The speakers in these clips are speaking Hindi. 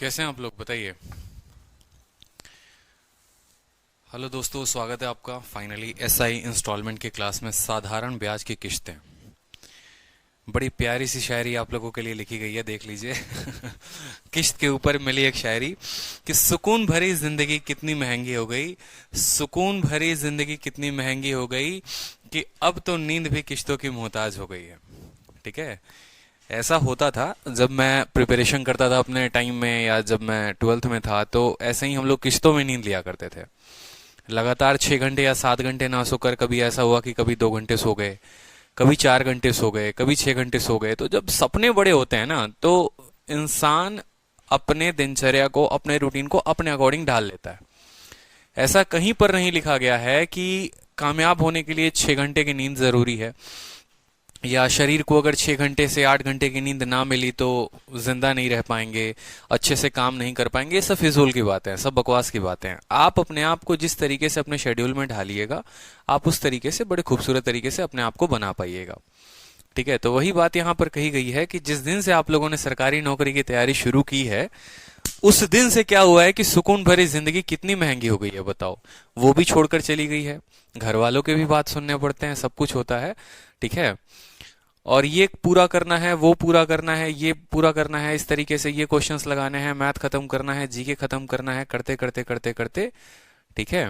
कैसे हैं आप लोग बताइए। हेलो दोस्तों, स्वागत है आपका फाइनली एसआई इंस्टॉलमेंट की क्लास में। साधारण ब्याज की किस्तें, बड़ी प्यारी सी शायरी आप लोगों के लिए लिखी गई है, देख लीजिए। किस्त के ऊपर मिली एक शायरी कि सुकून भरी जिंदगी कितनी महंगी हो गई, सुकून भरी जिंदगी कितनी महंगी हो गई कि अब तो नींद भी किस्तों की मोहताज हो गई है। ठीक है, ऐसा होता था जब मैं प्रिपरेशन करता था अपने टाइम में, या जब मैं ट्वेल्थ में था, तो ऐसे ही हम लोग किस्तों में नींद लिया करते थे। लगातार 6 घंटे या 7 घंटे ना सोकर कभी ऐसा हुआ कि कभी 2 घंटे सो गए, कभी 4 घंटे सो गए, कभी 6 घंटे सो गए। तो जब सपने बड़े होते हैं ना, तो इंसान अपने दिनचर्या को, अपने रूटीन को अपने अकॉर्डिंग ढाल लेता है। ऐसा कहीं पर नहीं लिखा गया है कि कामयाब होने के लिए 6 घंटे की नींद जरूरी है, या शरीर को अगर 6 घंटे से 8 घंटे की नींद ना मिली तो जिंदा नहीं रह पाएंगे, अच्छे से काम नहीं कर पाएंगे। ये सब फिजूल की बातें हैं, सब बकवास की बातें हैं। आप अपने आप को जिस तरीके से अपने शेड्यूल में ढालिएगा, आप उस तरीके से बड़े खूबसूरत तरीके से अपने आप को बना पाइएगा। ठीक है, तो वही बात यहाँ पर कही गई है कि जिस दिन से आप लोगों ने सरकारी नौकरी की तैयारी शुरू की है, उस दिन से क्या हुआ है कि सुकून भरी जिंदगी कितनी महंगी हो गई है, बताओ। वो भी छोड़कर चली गई है, घर वालों के भी बात सुनने पड़ते हैं, सब कुछ होता है। ठीक है, और ये पूरा करना है, वो पूरा करना है, ये पूरा करना है, इस तरीके से ये क्वेश्चंस लगाने हैं, मैथ खत्म करना है, जीके खत्म करना है, करते करते करते करते, ठीक है,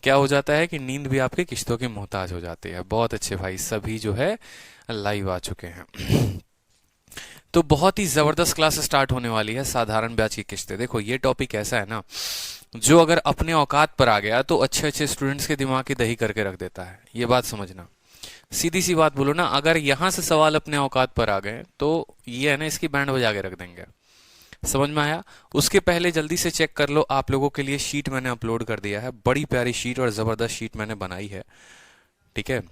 क्या हो जाता है कि नींद भी आपके किश्तों की मोहताज हो जाती है। बहुत अच्छे भाई, सभी जो है लाइव आ चुके हैं। तो बहुत ही जबरदस्त क्लास स्टार्ट होने वाली है, साधारण ब्याज की किस्तें। देखो, ये टॉपिक ऐसा है ना, जो अगर अपने औकात पर आ गया तो अच्छे अच्छे स्टूडेंट्स के दिमाग की दही करके रख देता है। ये बात समझना, सीधी सी बात बोलो ना, अगर यहां से सवाल अपने औकात पर आ गए तो ये है ना, इसकी बैंड बजा के रख देंगे। समझ में आया? उसके पहले जल्दी से चेक कर लो, आप लोगों के लिए शीट मैंने अपलोड कर दिया है, बड़ी प्यारी शीट और जबरदस्त शीट मैंने बनाई है। ठीक है,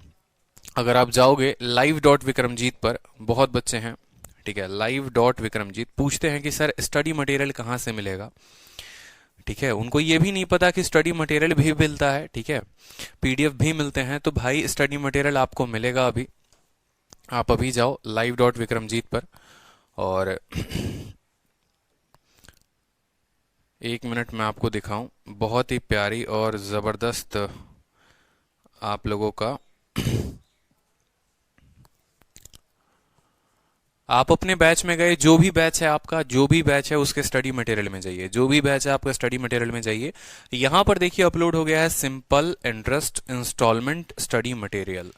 अगर आप जाओगे लाइव डॉट विक्रमजीत पर, बहुत बच्चे हैं, ठीक है, लाइव डॉट विक्रमजीत पूछते हैं कि सर स्टडी मटेरियल कहाँ से मिलेगा। ठीक है, उनको ये भी नहीं पता कि स्टडी मटेरियल भी मिलता है। ठीक है, पीडीएफ भी मिलते हैं। तो भाई स्टडी मटेरियल आपको मिलेगा अभी, आप अभी जाओ लाइव डॉट विक्रमजीत पर, और 1 मिनट में आपको दिखाऊं, बहुत ही प्यारी और ज़बरदस्त आप लोगों का। आप अपने बैच में गए, जो भी बैच है आपका, जो भी बैच है उसके स्टडी मटेरियल में जाइए, जो भी बैच है आपका स्टडी मटेरियल में जाइए। यहां पर देखिए अपलोड हो गया है simple interest installment study material.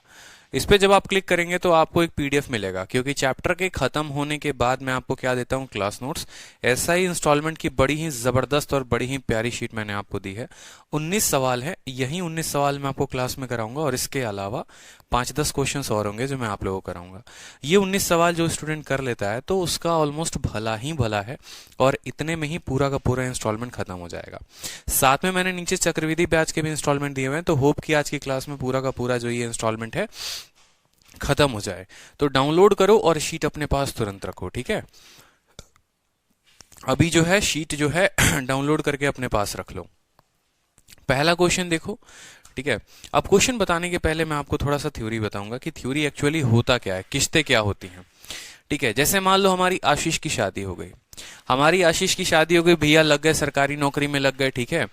इस पे जब आप क्लिक करेंगे तो आपको एक पीडीएफ मिलेगा, क्योंकि चैप्टर के खत्म होने के बाद मैं आपको क्या देता हूँ, क्लास नोट्स। ऐसा ही इंस्टॉलमेंट की बड़ी ही जबरदस्त और बड़ी ही प्यारी शीट मैंने आपको दी है। 19 सवाल है, यही 19 सवाल मैं आपको क्लास में कराऊंगा, और इसके अलावा 5-10 क्वेश्चन और होंगे जो मैं आप लोगों को कराऊंगा। ये 19 सवाल जो स्टूडेंट कर लेता है तो उसका ऑलमोस्ट भला ही भला है, और इतने में ही पूरा का पूरा इंस्टॉलमेंट खत्म हो जाएगा। साथ में मैंने नीचे चक्रवृद्धि ब्याज के भी इंस्टॉलमेंट दिए हुए हैं, तो होप कि आज की क्लास में पूरा का पूरा जो ये इंस्टॉलमेंट है खत्म हो जाए। तो डाउनलोड करो और शीट अपने पास तुरंत रखो। ठीक है, अभी जो है शीट जो है डाउनलोड करके अपने पास रख लो। पहला क्वेश्चन देखो। ठीक है, अब क्वेश्चन बताने के पहले मैं आपको थोड़ा सा थ्योरी बताऊंगा कि थ्योरी एक्चुअली होता क्या है, किस्तें क्या होती हैं। ठीक है, जैसे मान लो हमारी आशीष की शादी हो गई, हमारी आशीष की शादी हो गई, भैया लग गए, सरकारी नौकरी में लग गए। ठीक है,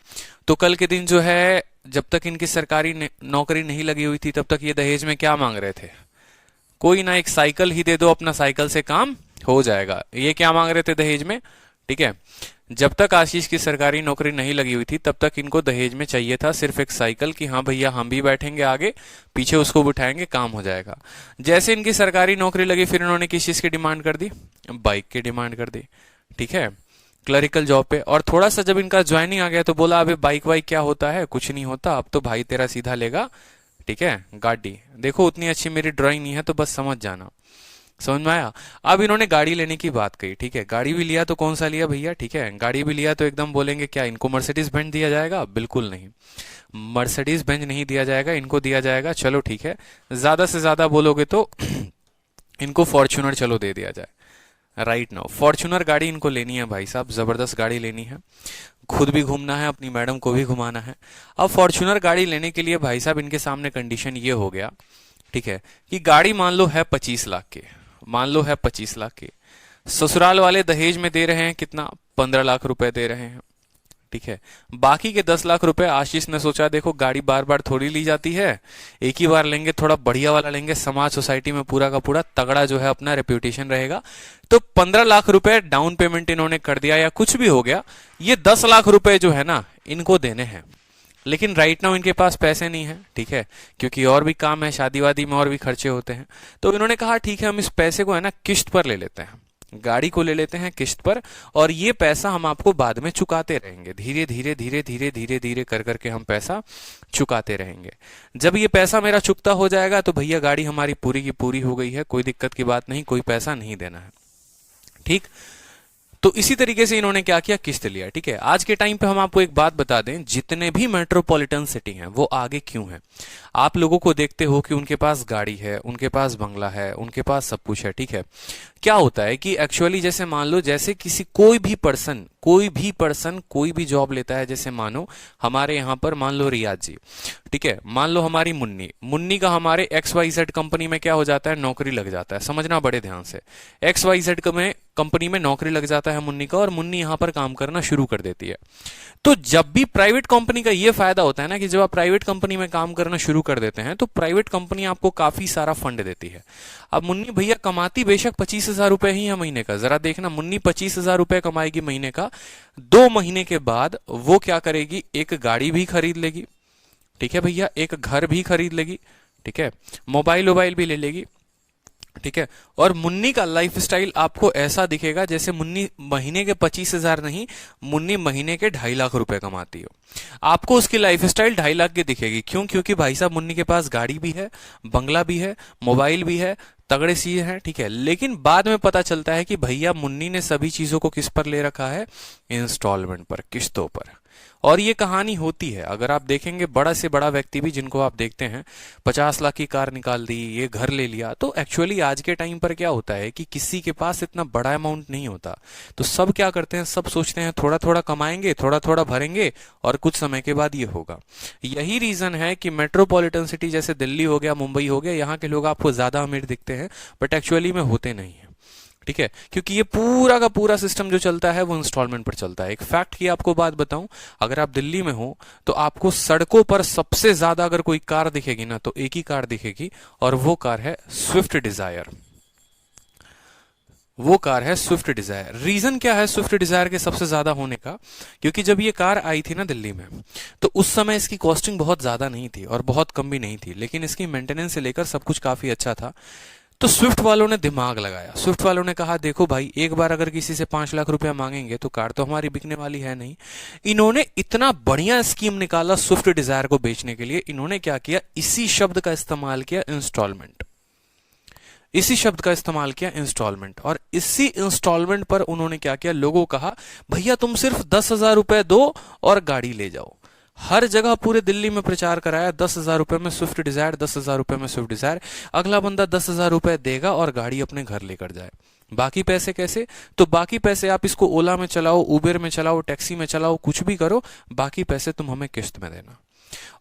तो कल के दिन जो है, जब तक इनकी सरकारी नौकरी नहीं लगी हुई थी तब तक ये दहेज में क्या मांग रहे थे, कोई ना एक साइकिल ही दे दो, अपना साइकिल से काम हो जाएगा। ये क्या मांग रहे थे दहेज में। ठीक है, जब तक आशीष की सरकारी नौकरी नहीं लगी हुई थी तब तक इनको दहेज में चाहिए था सिर्फ एक साइकिल, कि हाँ भैया हम भी बैठेंगे आगे, पीछे उसको बिठाएंगे, काम हो जाएगा। जैसे इनकी सरकारी नौकरी लगी, फिर इन्होंने किस चीज की डिमांड कर दी, बाइक की डिमांड कर दी। ठीक है, क्लरिकल जॉब पे। और थोड़ा सा जब इनका ज्वाइनिंग आ गया तो बोला अबे बाइक वाइक क्या होता है, कुछ नहीं होता, अब तो भाई तेरा सीधा लेगा। ठीक है, गाड़ी देखो, उतनी अच्छी मेरी ड्राइंग नहीं है तो बस समझ जाना। समझ में आया? अब इन्होंने गाड़ी लेने की बात कही। ठीक है, गाड़ी भी लिया तो कौन सा लिया भैया, ठीक है, गाड़ी भी लिया तो एकदम बोलेंगे क्या इनको मर्सिडीज बेंज दिया जाएगा, बिल्कुल नहीं, मर्सिडीज बेंज नहीं दिया जाएगा, इनको दिया जाएगा, चलो ठीक है, ज्यादा से ज्यादा बोलोगे तो इनको फॉर्च्यूनर चलो दे दिया जाए। राइट नाउ फॉर्च्यूनर गाड़ी इनको लेनी है भाई साहब, जबरदस्त गाड़ी लेनी है, खुद भी घूमना है, अपनी मैडम को भी घुमाना है। अब फॉर्च्यूनर गाड़ी लेने के लिए भाई साहब इनके सामने कंडीशन ये हो गया, ठीक है, कि गाड़ी मान लो है 25 लाख की, मान लो है 25 लाख की, ससुराल वाले दहेज में दे रहे हैं कितना, 15 लाख रुपए दे रहे हैं, ठीक है। बाकी के 10 लाख रुपए आशीष ने सोचा देखो गाड़ी बार बार थोड़ी ली जाती है, एक ही बार लेंगे, थोड़ा बढ़िया वाला लेंगे, समाज सोसाइटी में पूरा का पूरा तगड़ा जो है अपना रेप्यूटेशन रहेगा। तो 15 लाख रुपए डाउन पेमेंट इन्होंने कर दिया या कुछ भी हो गया। ये 10 लाख रुपए जो है ना इनको देने हैं, लेकिन राइट नाउ इनके पास पैसे नहीं है, ठीक है, क्योंकि और भी काम है, शादी वादी में और भी खर्चे होते हैं। तो इन्होंने कहा ठीक है हम इस पैसे को है ना किश्त पर ले लेते हैं, गाड़ी को ले लेते हैं किश्त पर, और ये पैसा हम आपको बाद में चुकाते रहेंगे, धीरे धीरे धीरे धीरे धीरे धीरे कर करके हम पैसा चुकाते रहेंगे। जब ये पैसा मेरा चुकता हो जाएगा तो भैया गाड़ी हमारी पूरी की पूरी हो गई है, कोई दिक्कत की बात नहीं, कोई पैसा नहीं देना है, ठीक। तो इसी तरीके से इन्होंने क्या किया, किस्त लिया, ठीक है। आज के टाइम पे हम आपको एक बात बता दें, जितने भी मेट्रोपॉलिटन सिटी हैं वो आगे क्यों हैं। आप लोगों को देखते हो कि उनके पास गाड़ी है, उनके पास बंगला है, उनके पास सब कुछ है, ठीक है। क्या होता है कि एक्चुअली जैसे मान लो, जैसे किसी कोई भी पर्सन कोई भी जॉब लेता है, जैसे मानो हमारे यहाँ पर मान लो रियाज जी, ठीक है, मान लो हमारी मुन्नी का हमारे XYZ कंपनी में क्या हो जाता है, नौकरी लग जाता है। समझना बड़े ध्यान से, XYZ में कंपनी में नौकरी लग जाता है मुन्नी का, और मुन्नी यहां पर काम करना शुरू कर देती है। तो जब भी प्राइवेट कंपनी का ये फायदा होता है ना कि जब आप प्राइवेट कंपनी में काम करना शुरू कर देते हैं तो प्राइवेट कंपनी आपको काफी सारा फंड देती है। अब मुन्नी भैया कमाती बेशक 25,000 रुपए ही है महीने का, जरा देखना, मुन्नी 25,000 रुपए कमाएगी महीने का, 2 महीने के बाद वो क्या करेगी, एक गाड़ी भी खरीद लेगी, ठीक है भैया, एक घर भी खरीद लेगी, ठीक है, मोबाइल भी ले लेगी, ठीक है। और मुन्नी का लाइफस्टाइल आपको ऐसा दिखेगा जैसे मुन्नी महीने के 25,000 नहीं, मुन्नी महीने के 2.5 लाख रुपए कमाती हो। आपको उसकी लाइफस्टाइल 2.5 लाख की दिखेगी, क्यों, क्योंकि भाई साहब मुन्नी के पास गाड़ी भी है, बंगला भी है, मोबाइल भी है, तगड़े सी है, ठीक है। लेकिन बाद में पता चलता है कि भैया मुन्नी ने सभी चीजों को किस पर ले रखा है, इंस्टॉलमेंट पर, किस्तों पर। और ये कहानी होती है, अगर आप देखेंगे बड़ा से बड़ा व्यक्ति भी जिनको आप देखते हैं 50 लाख की कार निकाल दी, ये घर ले लिया, तो एक्चुअली आज के टाइम पर क्या होता है कि किसी के पास इतना बड़ा अमाउंट नहीं होता। तो सब क्या करते हैं, सब सोचते हैं थोड़ा थोड़ा कमाएंगे, थोड़ा थोड़ा भरेंगे, और कुछ समय के बाद ये होगा। यही रीजन है कि मेट्रोपॉलिटन सिटी जैसे दिल्ली हो गया, मुंबई हो गया, यहाँ के लोग आपको ज्यादा अमीर दिखते हैं बट एक्चुअली में होते नहीं है, ठीक है, क्योंकि ये पूरा का पूरा सिस्टम जो चलता है वो इंस्टॉलमेंट पर चलता है। एक फैक्ट की आपको बात बताऊं, अगर आप दिल्ली में हो तो आपको सड़कों पर सबसे ज्यादा अगर कोई कार दिखेगी ना तो एक ही कार दिखेगी, और वो कार है स्विफ्ट डिजायर। वो कार है स्विफ्ट डिजायर। रीजन क्या है स्विफ्ट डिजायर के सबसे ज्यादा होने का, क्योंकि जब ये कार आई थी ना दिल्ली में तो उस समय इसकी कॉस्टिंग बहुत ज्यादा नहीं थी और बहुत कम भी नहीं थी, लेकिन इसकी मेंटेनेंस से लेकर सब कुछ काफी अच्छा था। तो स्विफ्ट वालों ने दिमाग लगाया, स्विफ्ट वालों ने कहा देखो भाई, एक बार अगर किसी से 5 लाख रुपया मांगेंगे तो कार तो हमारी बिकने वाली है नहीं। इन्होंने इतना बढ़िया स्कीम निकाला स्विफ्ट डिजायर को बेचने के लिए। इन्होंने क्या किया, इसी शब्द का इस्तेमाल किया, इंस्टॉलमेंट। इसी शब्द का इस्तेमाल किया, इंस्टॉलमेंट। और इसी इंस्टॉलमेंट पर उन्होंने क्या किया, लोगों को कहा भैया तुम सिर्फ 10,000 रुपए दो और गाड़ी ले जाओ। हर जगह पूरे दिल्ली में प्रचार कराया, 10,000 रुपए में स्विफ्ट डिजायर, 10,000 रुपए में स्विफ्ट डिजायर। अगला बंदा 10,000 रुपए देगा और गाड़ी अपने घर लेकर जाए। बाकी पैसे कैसे, तो बाकी पैसे आप इसको ओला में चलाओ, उबेर में चलाओ, टैक्सी में चलाओ, कुछ भी करो, बाकी पैसे तुम हमें किस्त में देना।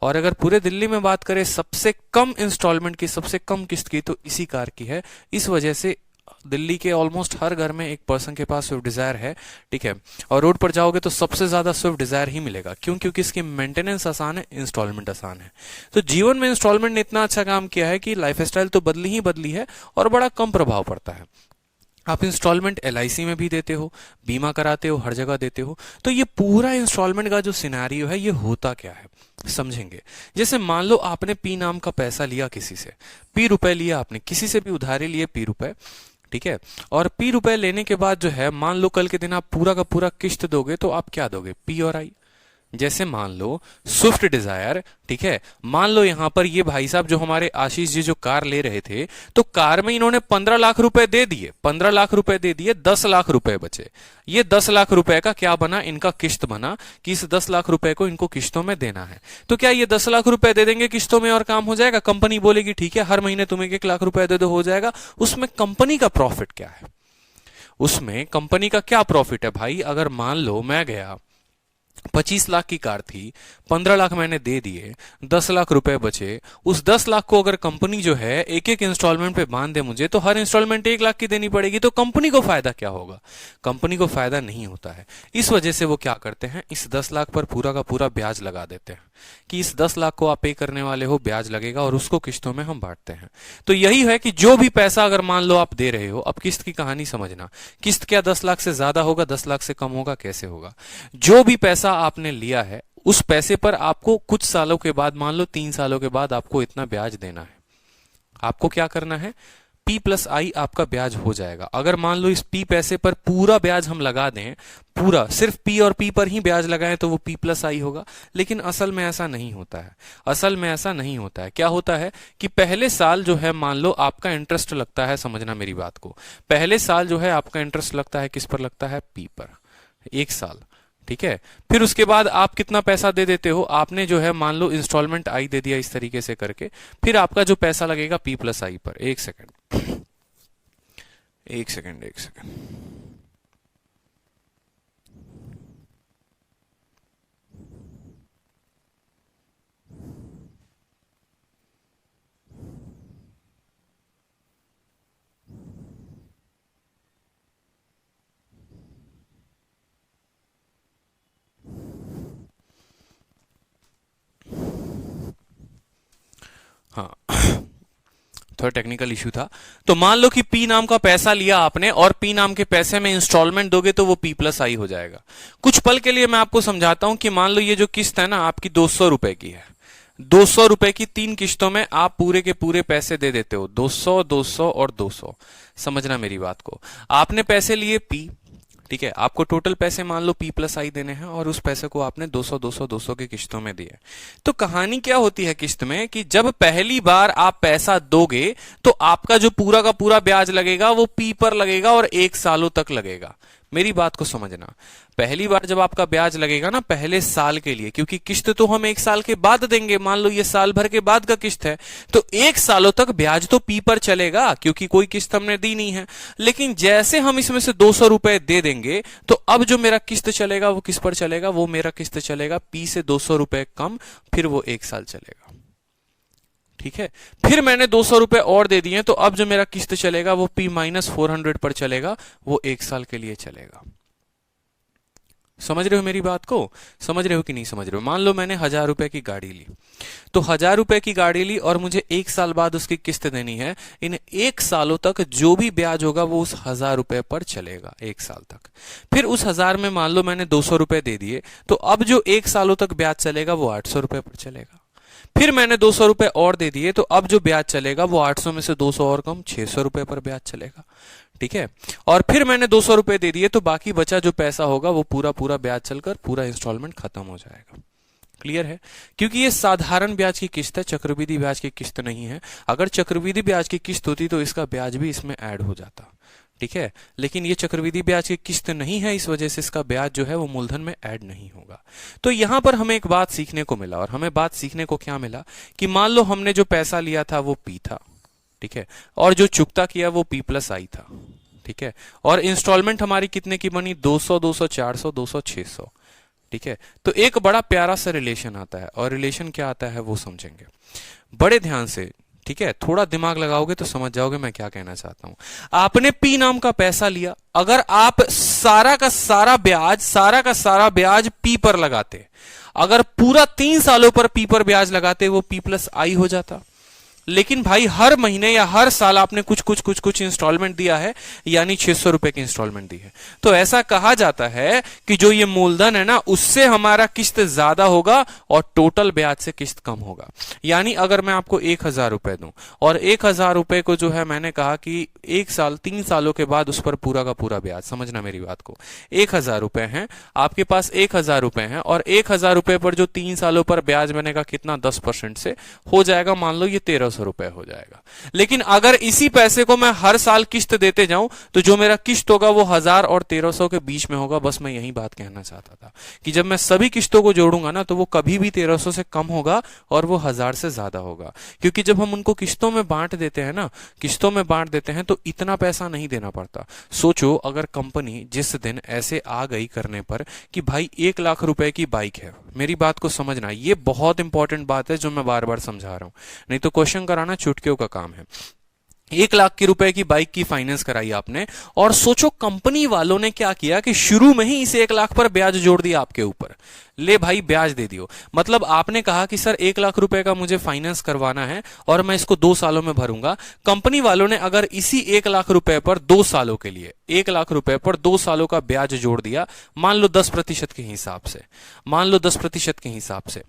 और अगर पूरे दिल्ली में बात करें सबसे कम इंस्टॉलमेंट की, सबसे कम किस्त की, तो इसी कार की है। इस वजह से दिल्ली के ऑलमोस्ट हर घर में एक पर्सन के पास स्विफ्ट डिजायर है, ठीक है। और रोड पर जाओगे तो सबसे ज्यादा स्विफ्ट डिजायर ही मिलेगा। क्यों, क्योंकि इसकी मेंटेनेंस आसान है, इंस्टॉलमेंट आसान है। तो जीवन में इंस्टॉलमेंट ने इतना अच्छा काम किया है कि लाइफस्टाइल तो बदली ही बदली है और बड़ा कम प्रभाव पड़ता है। आप इंस्टॉलमेंट LIC में भी देते हो, बीमा कराते हो, हर जगह देते हो। तो ये पूरा इंस्टॉलमेंट का जो सिनेरियो है ये होता क्या है समझेंगे। जैसे मान लो आपने P नाम का पैसा लिया किसी से, P रुपए लिया आपने किसी से भी उधारी लिए, P रुपए, ठीक है। और P रुपए लेने के बाद जो है, मान लो कल के दिन आप पूरा का पूरा किश्त दोगे तो आप क्या दोगे, P और I। जैसे मान लो स्विफ्ट डिजायर, ठीक है, मान लो यहां पर ये भाई साहब जो हमारे आशीष जी जो कार ले रहे थे, तो कार में इन्होंने 15 लाख रुपए दे दिए, 15 लाख रुपए दे दिए, 10 लाख रुपए बचे। ये 10 लाख रुपए का क्या बना, इनका किश्त बना कि इस 10 लाख रुपए को इनको किश्तों में देना है। तो क्या ये 10 लाख रुपए दे देंगे किश्तों में और काम हो जाएगा? कंपनी बोलेगी ठीक है हर महीने तुम्हें 1 लाख रुपए दे दो, हो जाएगा। उसमें कंपनी का प्रॉफिट क्या है? उसमें कंपनी का क्या प्रॉफिट है भाई? अगर मान लो मैं गया 25 लाख की कार थी, 15 लाख मैंने दे दिए, 10 लाख रुपए बचे। उस 10 लाख को अगर कंपनी जो है एक एक इंस्टॉलमेंट पे बांध दे मुझे, तो हर इंस्टॉलमेंट 1 लाख की देनी पड़ेगी, तो कंपनी को फायदा क्या होगा? कंपनी को फायदा नहीं होता है। इस वजह से वो क्या करते हैं, इस 10 लाख पर पूरा का पूरा ब्याज लगा देते हैं कि इस 10 लाख को आप पे करने वाले हो, ब्याज लगेगा और उसको किस्तों में हम बांटते हैं। तो यही है कि जो भी पैसा अगर मान लो आप दे रहे हो, अब किस्त की कहानी समझना, किस्त क्या 10 लाख से ज्यादा होगा, 10 लाख से कम होगा, कैसे होगा? जो भी पैसा आपने लिया है उस पैसे पर आपको कुछ सालों के बाद, मान लो 3 सालों के बाद, आपको इतना ब्याज देना है। आपको क्या करना है, P प्लस आई आपका ब्याज हो जाएगा। अगर मान लो इस P पैसे पर पूरा ब्याज हम लगा दें, पूरा सिर्फ P और P पर ही ब्याज लगाएं, तो वो P प्लस आई होगा। लेकिन असल में ऐसा नहीं होता है। असल में ऐसा नहीं होता है। क्या होता है कि पहले साल जो है, मान लो आपका इंटरेस्ट लगता है, समझना मेरी बात को, पहले साल जो है आपका इंटरेस्ट लगता है, किस पर लगता है? P पर, 1 साल, ठीक है। फिर उसके बाद आप कितना पैसा दे देते हो, आपने जो है मान लो इंस्टॉलमेंट आई दे दिया इस तरीके से करके, फिर आपका जो पैसा लगेगा P प्लस आई पर, एक सेकंड एक सेकंड एक सेकंड, हाँ थोड़ा टेक्निकल इश्यू था। तो मान लो कि P नाम का पैसा लिया आपने और P नाम के पैसे में इंस्टॉलमेंट दोगे तो वो P प्लस आई हो जाएगा। कुछ पल के लिए मैं आपको समझाता हूं कि मान लो ये जो किस्त है ना आपकी 200 रुपए की है, 200 रुपए की 3 किस्तों में आप पूरे के पूरे पैसे दे देते हो, 200, 200 और 200। समझना मेरी बात को, आपने पैसे लिए P, ठीक है, आपको टोटल पैसे मान लो P प्लस आई देने हैं और उस पैसे को आपने 200 200 200 की किस्तों में दिए। तो कहानी क्या होती है किस्त में, कि जब पहली बार आप पैसा दोगे तो आपका जो पूरा का पूरा ब्याज लगेगा वो P पर लगेगा और 1 सालों तक लगेगा। मेरी बात को समझना, पहली बार जब आपका ब्याज लगेगा ना पहले साल के लिए, क्योंकि किस्त तो हम 1 साल के बाद देंगे, मान लो ये साल भर के बाद का किस्त है, तो 1 सालों तक ब्याज तो P पर चलेगा क्योंकि कोई किस्त हमने दी नहीं है। लेकिन जैसे हम इसमें से 200 रुपए दे देंगे तो अब जो मेरा किस्त चलेगा वो किस पर चलेगा, वो मेरा किस्त चलेगा P से 200 रुपए कम, फिर वो 1 साल चलेगा, ठीक है। फिर मैंने 200 रुपए और दे दिए, तो अब जो मेरा किस्त चलेगा वो P माइनस 400 पर चलेगा, वो 1 साल के लिए चलेगा। समझ रहे हो मेरी बात को, समझ रहे हो कि नहीं समझ रहे हो? मान लो मैंने 1000 रुपए की गाड़ी ली, तो 1000 रुपए की गाड़ी ली और मुझे 1 साल बाद उसकी किस्त देनी है। इन 1 सालों तक जो भी ब्याज होगा वो उस 1000 रुपए पर चलेगा 1 साल तक। फिर उस 1000 में मान लो मैंने 200 रुपए दे दिए, तो अब जो 1 सालों तक ब्याज चलेगा वो 800 रुपए पर चलेगा। फिर मैंने 200 रुपए और दे दिए, तो अब जो ब्याज चलेगा वो 800 में से 200 और कम 600 रुपए पर ब्याज चलेगा, ठीक है। और फिर मैंने 200 रुपए दे दिए, तो बाकी बचा जो पैसा होगा वो पूरा पूरा ब्याज चलकर पूरा इंस्टॉलमेंट खत्म हो जाएगा। क्लियर है? क्योंकि ये साधारण ब्याज की किस्त है, चक्रवृद्धि ब्याज की किस्त नहीं है। अगर चक्रवृद्धि ब्याज की किस्त होती तो इसका ब्याज भी इसमें ऐड हो जाता, ठीक है। लेकिन ये चक्रवृद्धि ब्याज की किस्त नहीं है, इस वजह से इसका ब्याज जो है वो मूलधन में ऐड नहीं होगा। तो यहां पर हमें एक बात सीखने को मिला, और हमें बात सीखने को क्या मिला कि मान लो हमने जो पैसा लिया था वो P था, ठीक है, और जो चुकता किया वो P प्लस आई था, ठीक है, और इंस्टॉलमेंट हमारी कितने की बनी? 200, 200, 400, 200, 600, ठीक है। तो एक बड़ा प्यारा सा रिलेशन आता है, और रिलेशन क्या आता है वो समझेंगे बड़े ध्यान से, ठीक है। थोड़ा दिमाग लगाओगे तो समझ जाओगे मैं क्या कहना चाहता हूं। आपने P नाम का पैसा लिया, अगर आप सारा का सारा ब्याज P पर लगाते, अगर पूरा 3 सालों पर P पर ब्याज लगाते, वो P प्लस आई हो जाता। लेकिन भाई हर महीने या हर साल आपने कुछ कुछ कुछ कुछ इंस्टॉलमेंट दिया है, यानी 600 रुपए की इंस्टॉलमेंट दी है। तो ऐसा कहा जाता है कि जो ये मूलधन है ना, उससे हमारा किस्त ज्यादा होगा और टोटल ब्याज से किस्त कम होगा। यानी अगर मैं आपको 1000 रुपए दूं और 1000 रुपए को जो है मैंने कहा कि 1 साल 3 सालों के बाद उस पर पूरा का पूरा ब्याज, समझना मेरी बात को, 1000 रुपए हैं आपके पास, 1000 रुपए हैं, और 1000 रुपए पर जो 3 सालों पर ब्याज मैंने कहा कितना, 10% से हो जाएगा, मान लो ये 1300 1300 रुपए हो जाएगा। लेकिन अगर इसी पैसे को मैं हर साल किस्त देते जाऊं तो जो मेरा किस्त होगा वो 1000 और 1300 के बीच में होगा। बस मैं यही बात कहना चाहता था कि जब मैं सभी किस्तों को जोड़ूंगा ना तो वो कभी भी 1300 से कम होगा और वो 1000 से ज्यादा होगा, क्योंकि जब हम उनको किस्तों में बांट देते हैं ना, किस्तों में बांट देते हैं तो इतना पैसा नहीं देना पड़ता। सोचो अगर कंपनी जिस दिन ऐसे आ गई करने पर कि भाई 1 लाख रुपए की बाइक है, मेरी बात को समझना, ये बहुत इंपॉर्टेंट बात है जो मैं बार बार समझा रहा हूं, नहीं तो क्वेश्चन कराना चुटकियों का काम है। 1 लाख की रुपए की बाइक की फाइनेंस कराई आपने, और सोचो कंपनी वालों ने क्या किया कि शुरू में ही इस 1 लाख पर ब्याज जोड़ दिया आपके ऊपर। ले भाई ब्याज दे दियो। मतलब आपने कहा कि सर 1 लाख रुपए का मुझे फाइनेंस करवाना है और मैं इसको 2 सालों में भरूंगा। कंपनी वालों ने अगर इसी 1 लाख रुपए पर 2 सालों के लिए 1 लाख रुपए पर 2 सालों का ब्याज जोड़ दिया, मान लो 10% के हिसाब से, मान लो 10% के हिसाब से,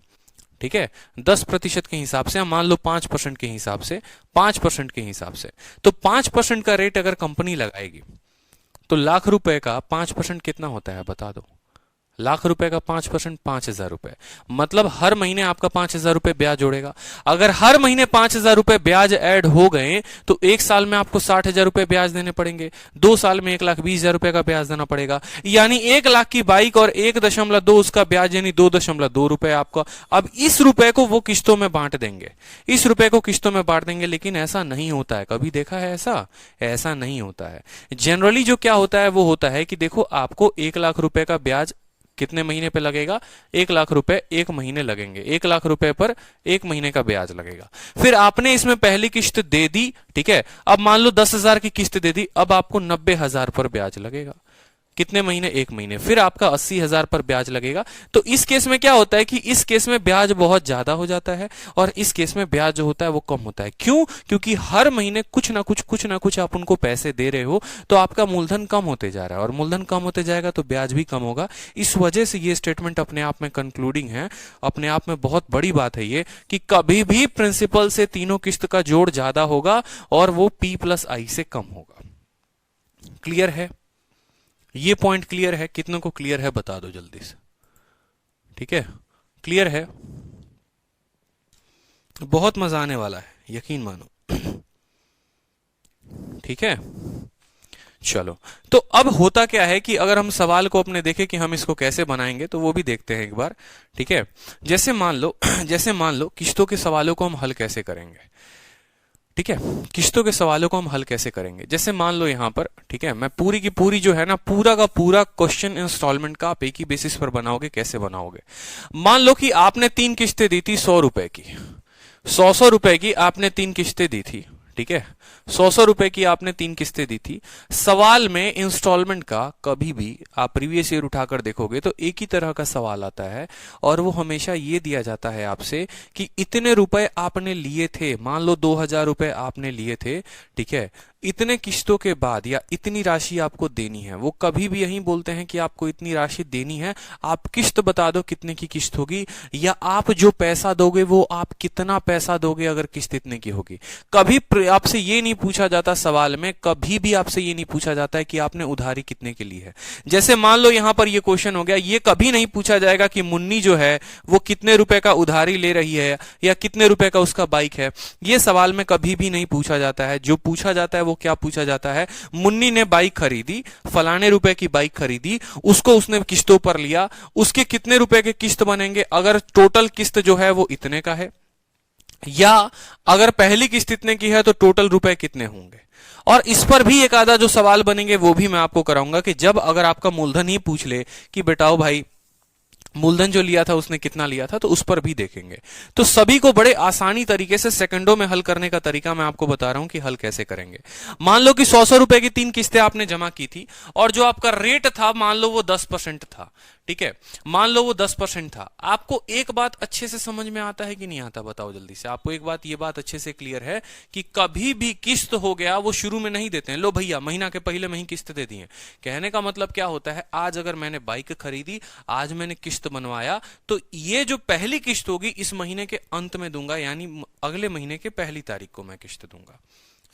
ठीक है, 10% के हिसाब से, मान लो 5% के हिसाब से, 5% के हिसाब से, तो 5% का रेट अगर कंपनी लगाएगी तो लाख रुपए का 5% कितना होता है बता दो। लाख रुपए का 5% 5000 रुपए, मतलब हर महीने आपका 5000 रुपए ब्याज जोड़ेगा। अगर हर महीने 5000 रुपए ब्याज ऐड हो गए तो एक साल में आपको 60,000 रुपए ब्याज देने पड़ेंगे, 2 साल में 1,20,000 रुपए का ब्याज देना पड़ेगा, यानी 1 लाख की बाइक और 1.2 उसका ब्याज, यानी 2.2 रुपए आपका। अब इस रुपए को वो किस्तों में बांट देंगे, इस रुपए को किस्तों में बांट देंगे, लेकिन ऐसा नहीं होता है। कभी देखा है ऐसा? ऐसा नहीं होता है। जनरली जो क्या होता है वो होता है कि देखो आपको 1 लाख रुपए का ब्याज कितने महीने पे लगेगा? 1 लाख रुपए 1 महीने लगेंगे, 1 लाख रुपए पर 1 महीने का ब्याज लगेगा। फिर आपने इसमें पहली किस्त दे दी, ठीक है, अब मान लो 10,000 की किस्त दे दी, अब आपको 90,000 पर ब्याज लगेगा। कितने महीने? 1 महीने। फिर आपका 80,000 पर ब्याज लगेगा। तो इस केस में क्या होता है कि इस केस में ब्याज बहुत ज्यादा हो जाता है और इस केस में ब्याज जो होता है वो कम होता है। क्यों? क्योंकि हर महीने कुछ ना कुछ आप उनको पैसे दे रहे हो, तो आपका मूलधन कम होते जा रहा है, और मूलधन कम होते जाएगा तो ब्याज भी कम होगा। इस वजह से ये स्टेटमेंट अपने आप में कंक्लूडिंग है, अपने आप में बहुत बड़ी बात है ये, कि कभी भी प्रिंसिपल से तीनों किस्त का जोड़ ज्यादा होगा और वो P+I से कम होगा। क्लियर है? ये पॉइंट क्लियर है? कितनों को क्लियर है बता दो जल्दी से। ठीक है, क्लियर है? बहुत मजा आने वाला है, यकीन मानो। ठीक है, चलो। तो अब होता क्या है कि अगर हम सवाल को अपने देखें कि हम इसको कैसे बनाएंगे, तो वो भी देखते हैं एक बार। ठीक है, जैसे मान लो किस्तों के सवालों को हम हल कैसे करेंगे। ठीक है, किस्तों के सवालों को हम हल कैसे करेंगे। जैसे मान लो यहां पर, ठीक है, मैं पूरी की पूरी जो है ना, पूरा का पूरा क्वेश्चन इंस्टॉलमेंट का आप एक ही बेसिस पर बनाओगे। कैसे बनाओगे? मान लो कि आपने 3 किस्तें दी थी 100 रुपए की, 100 रुपए की आपने 3 किस्तें दी थी। ठीक है, 100 रुपए की आपने 3 किस्तें दी थी। सवाल में इंस्टॉलमेंट का कभी भी आप प्रीवियस ईयर उठाकर देखोगे तो एक ही तरह का सवाल आता है, और वो हमेशा ये दिया जाता है आपसे कि इतने रुपए आपने लिए थे, मान लो 2000 रुपए आपने लिए थे, ठीक है, इतने किस्तों के बाद या इतनी राशि आपको देनी है। वो कभी भी यही बोलते हैं कि आपको इतनी राशि देनी है, आप किस्त बता दो कितने की किस्त होगी, या आप जो पैसा दोगे वो आप कितना पैसा दोगे अगर किस्त इतने की होगी। कभी आपसे ये नहीं पूछा जाता सवाल में, कभी भी आपसे ये नहीं पूछा जाता है कि आपने उधारी कितने के लिए है। जैसे मान लो यहां पर ये क्वेश्चन हो गया, ये कभी नहीं पूछा जाएगा कि मुन्नी जो है वो कितने रुपए का उधारी ले रही है या कितने रुपए का उसका बाइक है। ये सवाल में कभी भी नहीं पूछा जाता है। जो पूछा जाता है वो क्या पूछा जाता है? मुन्नी ने बाइक खरीदी, फलाने रुपए की बाइक खरीदी, उसको उसने किस्तों पर लिया, उसके कितने रुपए के किस्त बनेंगे अगर टोटल किस्त जो है वो इतने का है, या अगर पहली किस्त इतने की है तो टोटल रुपए कितने होंगे। और इस पर भी एक आधा जो सवाल बनेंगे वो भी मैं आपको कराऊंगा कि जब अगर आपका मूलधन ही पूछ ले कि बेटाओ भाई मूलधन जो लिया था उसने कितना लिया था, तो उस पर भी देखेंगे। तो सभी को बड़े आसानी तरीके से सेकंडों में हल करने का तरीका मैं आपको बता रहा हूं कि हल कैसे करेंगे। मान लो कि 100 रुपए की 3 किस्तें आपने जमा की थी और जो आपका रेट था मान लो वो 10% था। ठीक है, मान लो वो 10% था। आपको एक बात अच्छे से समझ में आता है कि नहीं आता? बताओ जल्दी से। आपको एक बात, ये बात अच्छे से क्लियर है कि कभी भी किस्त हो गया वो शुरू में नहीं देते हैं, लो भैया महीना के पहले में ही किस्त दे दी है। कहने का मतलब क्या होता है, आज अगर मैंने बाइक खरीदी, आज मैंने किस्त बनवाया, तो ये जो पहली किस्त होगी इस महीने के अंत में दूंगा, यानी अगले महीने के पहली तारीख को मैं किस्त दूंगा।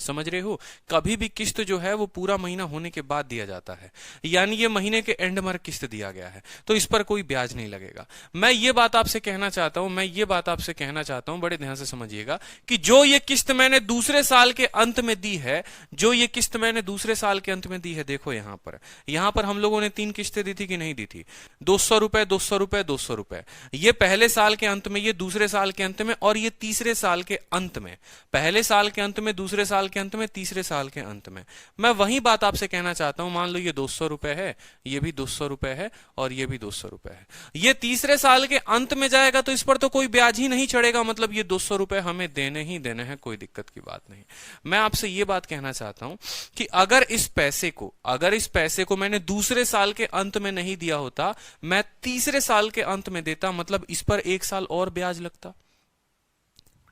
समझ रहे हो? कभी भी किस्त जो है वो पूरा महीना होने के बाद दिया जाता है, यानी ये महीने के एंड में किस्त दिया गया है, तो इस पर कोई ब्याज नहीं लगेगा। मैं ये बात आपसे कहना चाहता हूं, बड़े ध्यान से समझिएगा कि जो ये किस्त मैंने दूसरे साल के अंत में दी है, देखो यहां पर हम लोगों ने 3 किस्तें दी थी कि नहीं दी थी? 200 रुपए, 200 रुपए, 200 रुपए। ये पहले साल के अंत में, ये दूसरे साल के अंत में, और ये तीसरे साल के अंत में। पहले साल के अंत में, दूसरे साल के अंत में, तीसरे साल के अंत में। मैं वही बात आपसे कहना चाहता हूं, मान लो ये 200 रुपए है, ये भी 200 रुपए है, और ये भी 200 रुपए है। ये तीसरे साल के अंत में जाएगा तो इस पर तो कोई ब्याज ही नहीं चढ़ेगा, मतलब ये 200 रुपए हमें देने ही देने हैं, कोई दिक्कत की बात नहीं। मैं आपसे ये बात कहना चाहता हूं कि अगर इस पैसे को मैंने दूसरे साल के अंत में नहीं दिया होता, मैं तीसरे साल के अंत में देता, मतलब इस पर 1 साल और ब्याज लगता।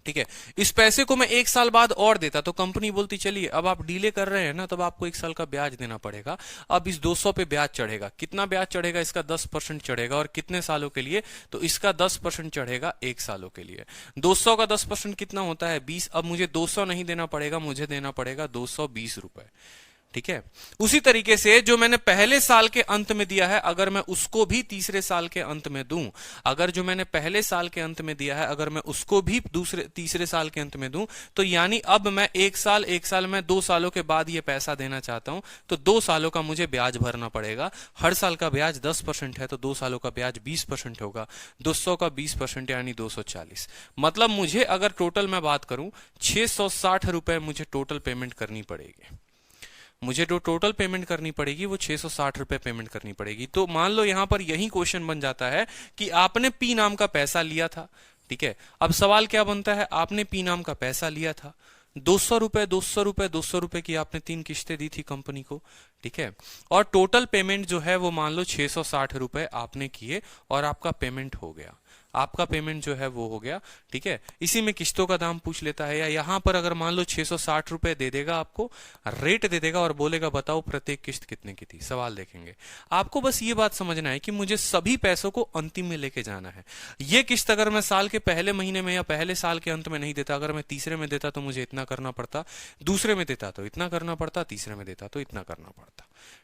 ठीक है, इस पैसे को मैं 1 साल बाद और देता तो कंपनी बोलती चलिए अब आप डीले कर रहे हैं ना, तब आपको 1 साल का ब्याज देना पड़ेगा। अब इस 200 पे ब्याज चढ़ेगा, कितना ब्याज चढ़ेगा? इसका 10% चढ़ेगा, और कितने सालों के लिए? तो इसका 10% चढ़ेगा 1 सालों के लिए। 200 का 10% कितना होता है? 20। अब मुझे 200 नहीं देना पड़ेगा, मुझे देना पड़ेगा 220 रुपए। ठीक है, उसी तरीके से जो मैंने पहले साल के अंत में दिया है, अगर मैं उसको भी तीसरे साल के अंत में दूं, अगर जो मैंने पहले साल के अंत में दिया है अगर मैं उसको भी तीसरे साल के अंत में दूं, तो यानी अब मैं 1 साल में 2 सालों के बाद ये पैसा देना चाहता हूं, तो 2 सालों का मुझे ब्याज भरना पड़ेगा। हर साल का ब्याज 10% है, तो 2 सालों का ब्याज 20% होगा। 200 का 20% यानी 240। मतलब मुझे अगर टोटल मैं बात करूं, 660 रुपए मुझे टोटल पेमेंट करनी पड़ेगी। मुझे जो टोटल पेमेंट करनी पड़ेगी वो 660 रुपए पेमेंट करनी पड़ेगी। तो मान लो यहां पर यही क्वेश्चन बन जाता है कि आपने पी नाम का पैसा लिया था। ठीक है, अब सवाल क्या बनता है? आपने पी नाम का पैसा लिया था, 200 रुपए, 200 रुपए, 200 रुपए की आपने 3 किस्तें दी थी कंपनी को। ठीक है, और टोटल पेमेंट जो है वो मान लो 660 रुपए आपने किए, और आपका पेमेंट हो गया, आपका पेमेंट जो है वो हो गया। ठीक है, इसी में किस्तों का दाम पूछ लेता है, या यहां पर अगर मान लो 660 रुपए दे देगा, आपको रेट दे देगा और बोलेगा बताओ प्रत्येक किस्त कितने की थी। सवाल देखेंगे, आपको बस ये बात समझना है कि मुझे सभी पैसों को अंतिम में लेके जाना है। ये किस्त अगर मैं साल के पहले महीने में या पहले साल के अंत में नहीं देता, अगर मैं तीसरे में देता तो मुझे इतना करना पड़ता, दूसरे में देता तो इतना करना पड़ता, तीसरे में देता तो इतना करना पड़ता।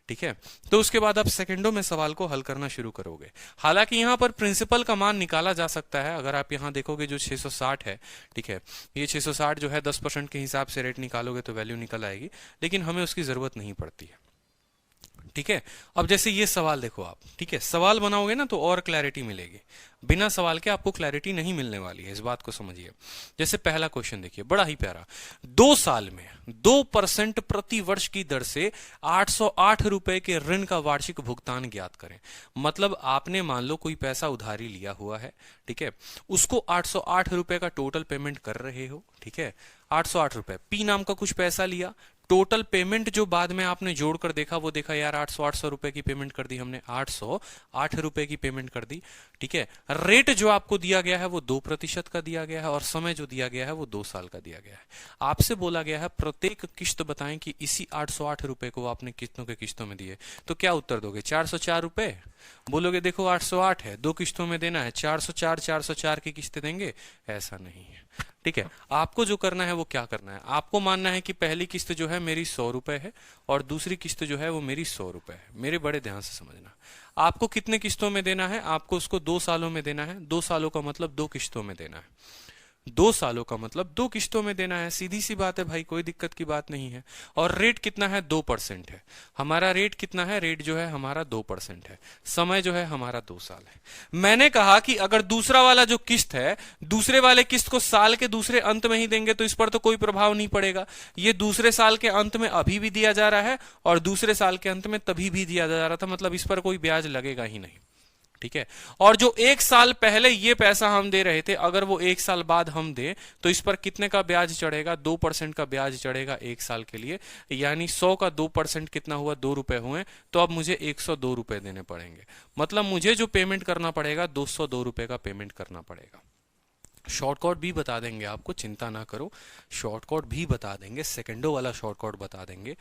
ठीक है, तो उसके बाद आप सेकंडों में सवाल को हल करना शुरू करोगे। हालांकि यहां पर प्रिंसिपल का मान निकाला जा सकता है, अगर आप यहां देखोगे जो 660 है, ठीक है, ये 660 जो है 10% के हिसाब से रेट निकालोगे तो वैल्यू निकल आएगी, लेकिन हमें उसकी जरूरत नहीं पड़ती है। ठीक है, अब जैसे ये सवाल देखो आप, ठीक है, सवाल बनाओगे ना तो और क्लैरिटी मिलेगी, बिना सवाल के आपको क्लैरिटी नहीं मिलने वाली है, इस बात को समझिए। जैसे पहला क्वेश्चन देखिए, बड़ा ही प्यारा, 2 साल में 2% प्रति वर्ष की दर से 808 रुपए के ऋण का वार्षिक भुगतान ज्ञात करें। मतलब आपने मान लो कोई पैसा उधारी लिया हुआ है, ठीक है, उसको 808 रुपए का टोटल पेमेंट कर रहे हो। ठीक है, 808 रुपए, पी नाम का कुछ पैसा लिया, टोटल पेमेंट जो बाद में आपने जोड़कर देखा वो देखा यार 800 रुपए की पेमेंट कर दी हमने, 808 रुपए की पेमेंट कर दी। ठीक है, रेट जो आपको दिया गया है वो 2% का दिया गया है, और समय जो दिया गया है वो 2 साल का दिया गया है। आपसे बोला गया है प्रत्येक किस्त बताएं कि इसी 808 रुपए को आपने किस्तों के किस्तों में दिए, तो क्या उत्तर दोगे? 404 रुपए। बोलोगे देखो 808 है, 2 किस्तों में देना है, 404 की किस्तें देंगे? ऐसा नहीं है। ठीक है, आपको जो करना है वो क्या करना है, आपको मानना है कि पहली किस्त जो है मेरी 100 रुपए है, और दूसरी किस्त जो है वो मेरी 100 रुपए है। मेरे बड़े ध्यान से समझना, आपको कितने किस्तों में देना है? आपको उसको 2 सालों में देना है। 2 सालों का मतलब 2 किस्तों में देना है। 2 सालों का मतलब 2 किस्तों में देना है, सीधी सी बात है भाई, कोई दिक्कत की बात नहीं है। और रेट कितना है? 2% है हमारा रेट। कितना है रेट? जो है हमारा 2% है। समय जो है हमारा 2 साल है। मैंने कहा कि अगर दूसरा वाला जो किस्त है, दूसरे वाले किस्त को साल के दूसरे अंत में ही देंगे तो इस पर तो कोई प्रभाव नहीं पड़ेगा। ये दूसरे साल के अंत में अभी भी दिया जा रहा है, और दूसरे साल के अंत में तभी भी दिया जा रहा था, मतलब इस पर कोई ब्याज लगेगा ही नहीं। ठीक है, और जो 1 साल पहले ये पैसा हम दे रहे थे, अगर वो 1 साल बाद हम दे तो इस पर कितने का ब्याज चढ़ेगा? 2% का ब्याज चढ़ेगा 1 साल के लिए, यानी 100 का 2% कितना हुआ? 2 रुपए हुए, तो अब मुझे 102 रुपए देने पड़ेंगे। मतलब मुझे जो पेमेंट करना पड़ेगा 202 रुपए का पेमेंट करना पड़ेगा। शॉर्टकट भी बता देंगे आपको, चिंता ना करो, शॉर्टकट भी बता देंगे, सेकंडों वाला शॉर्टकट बता देंगे।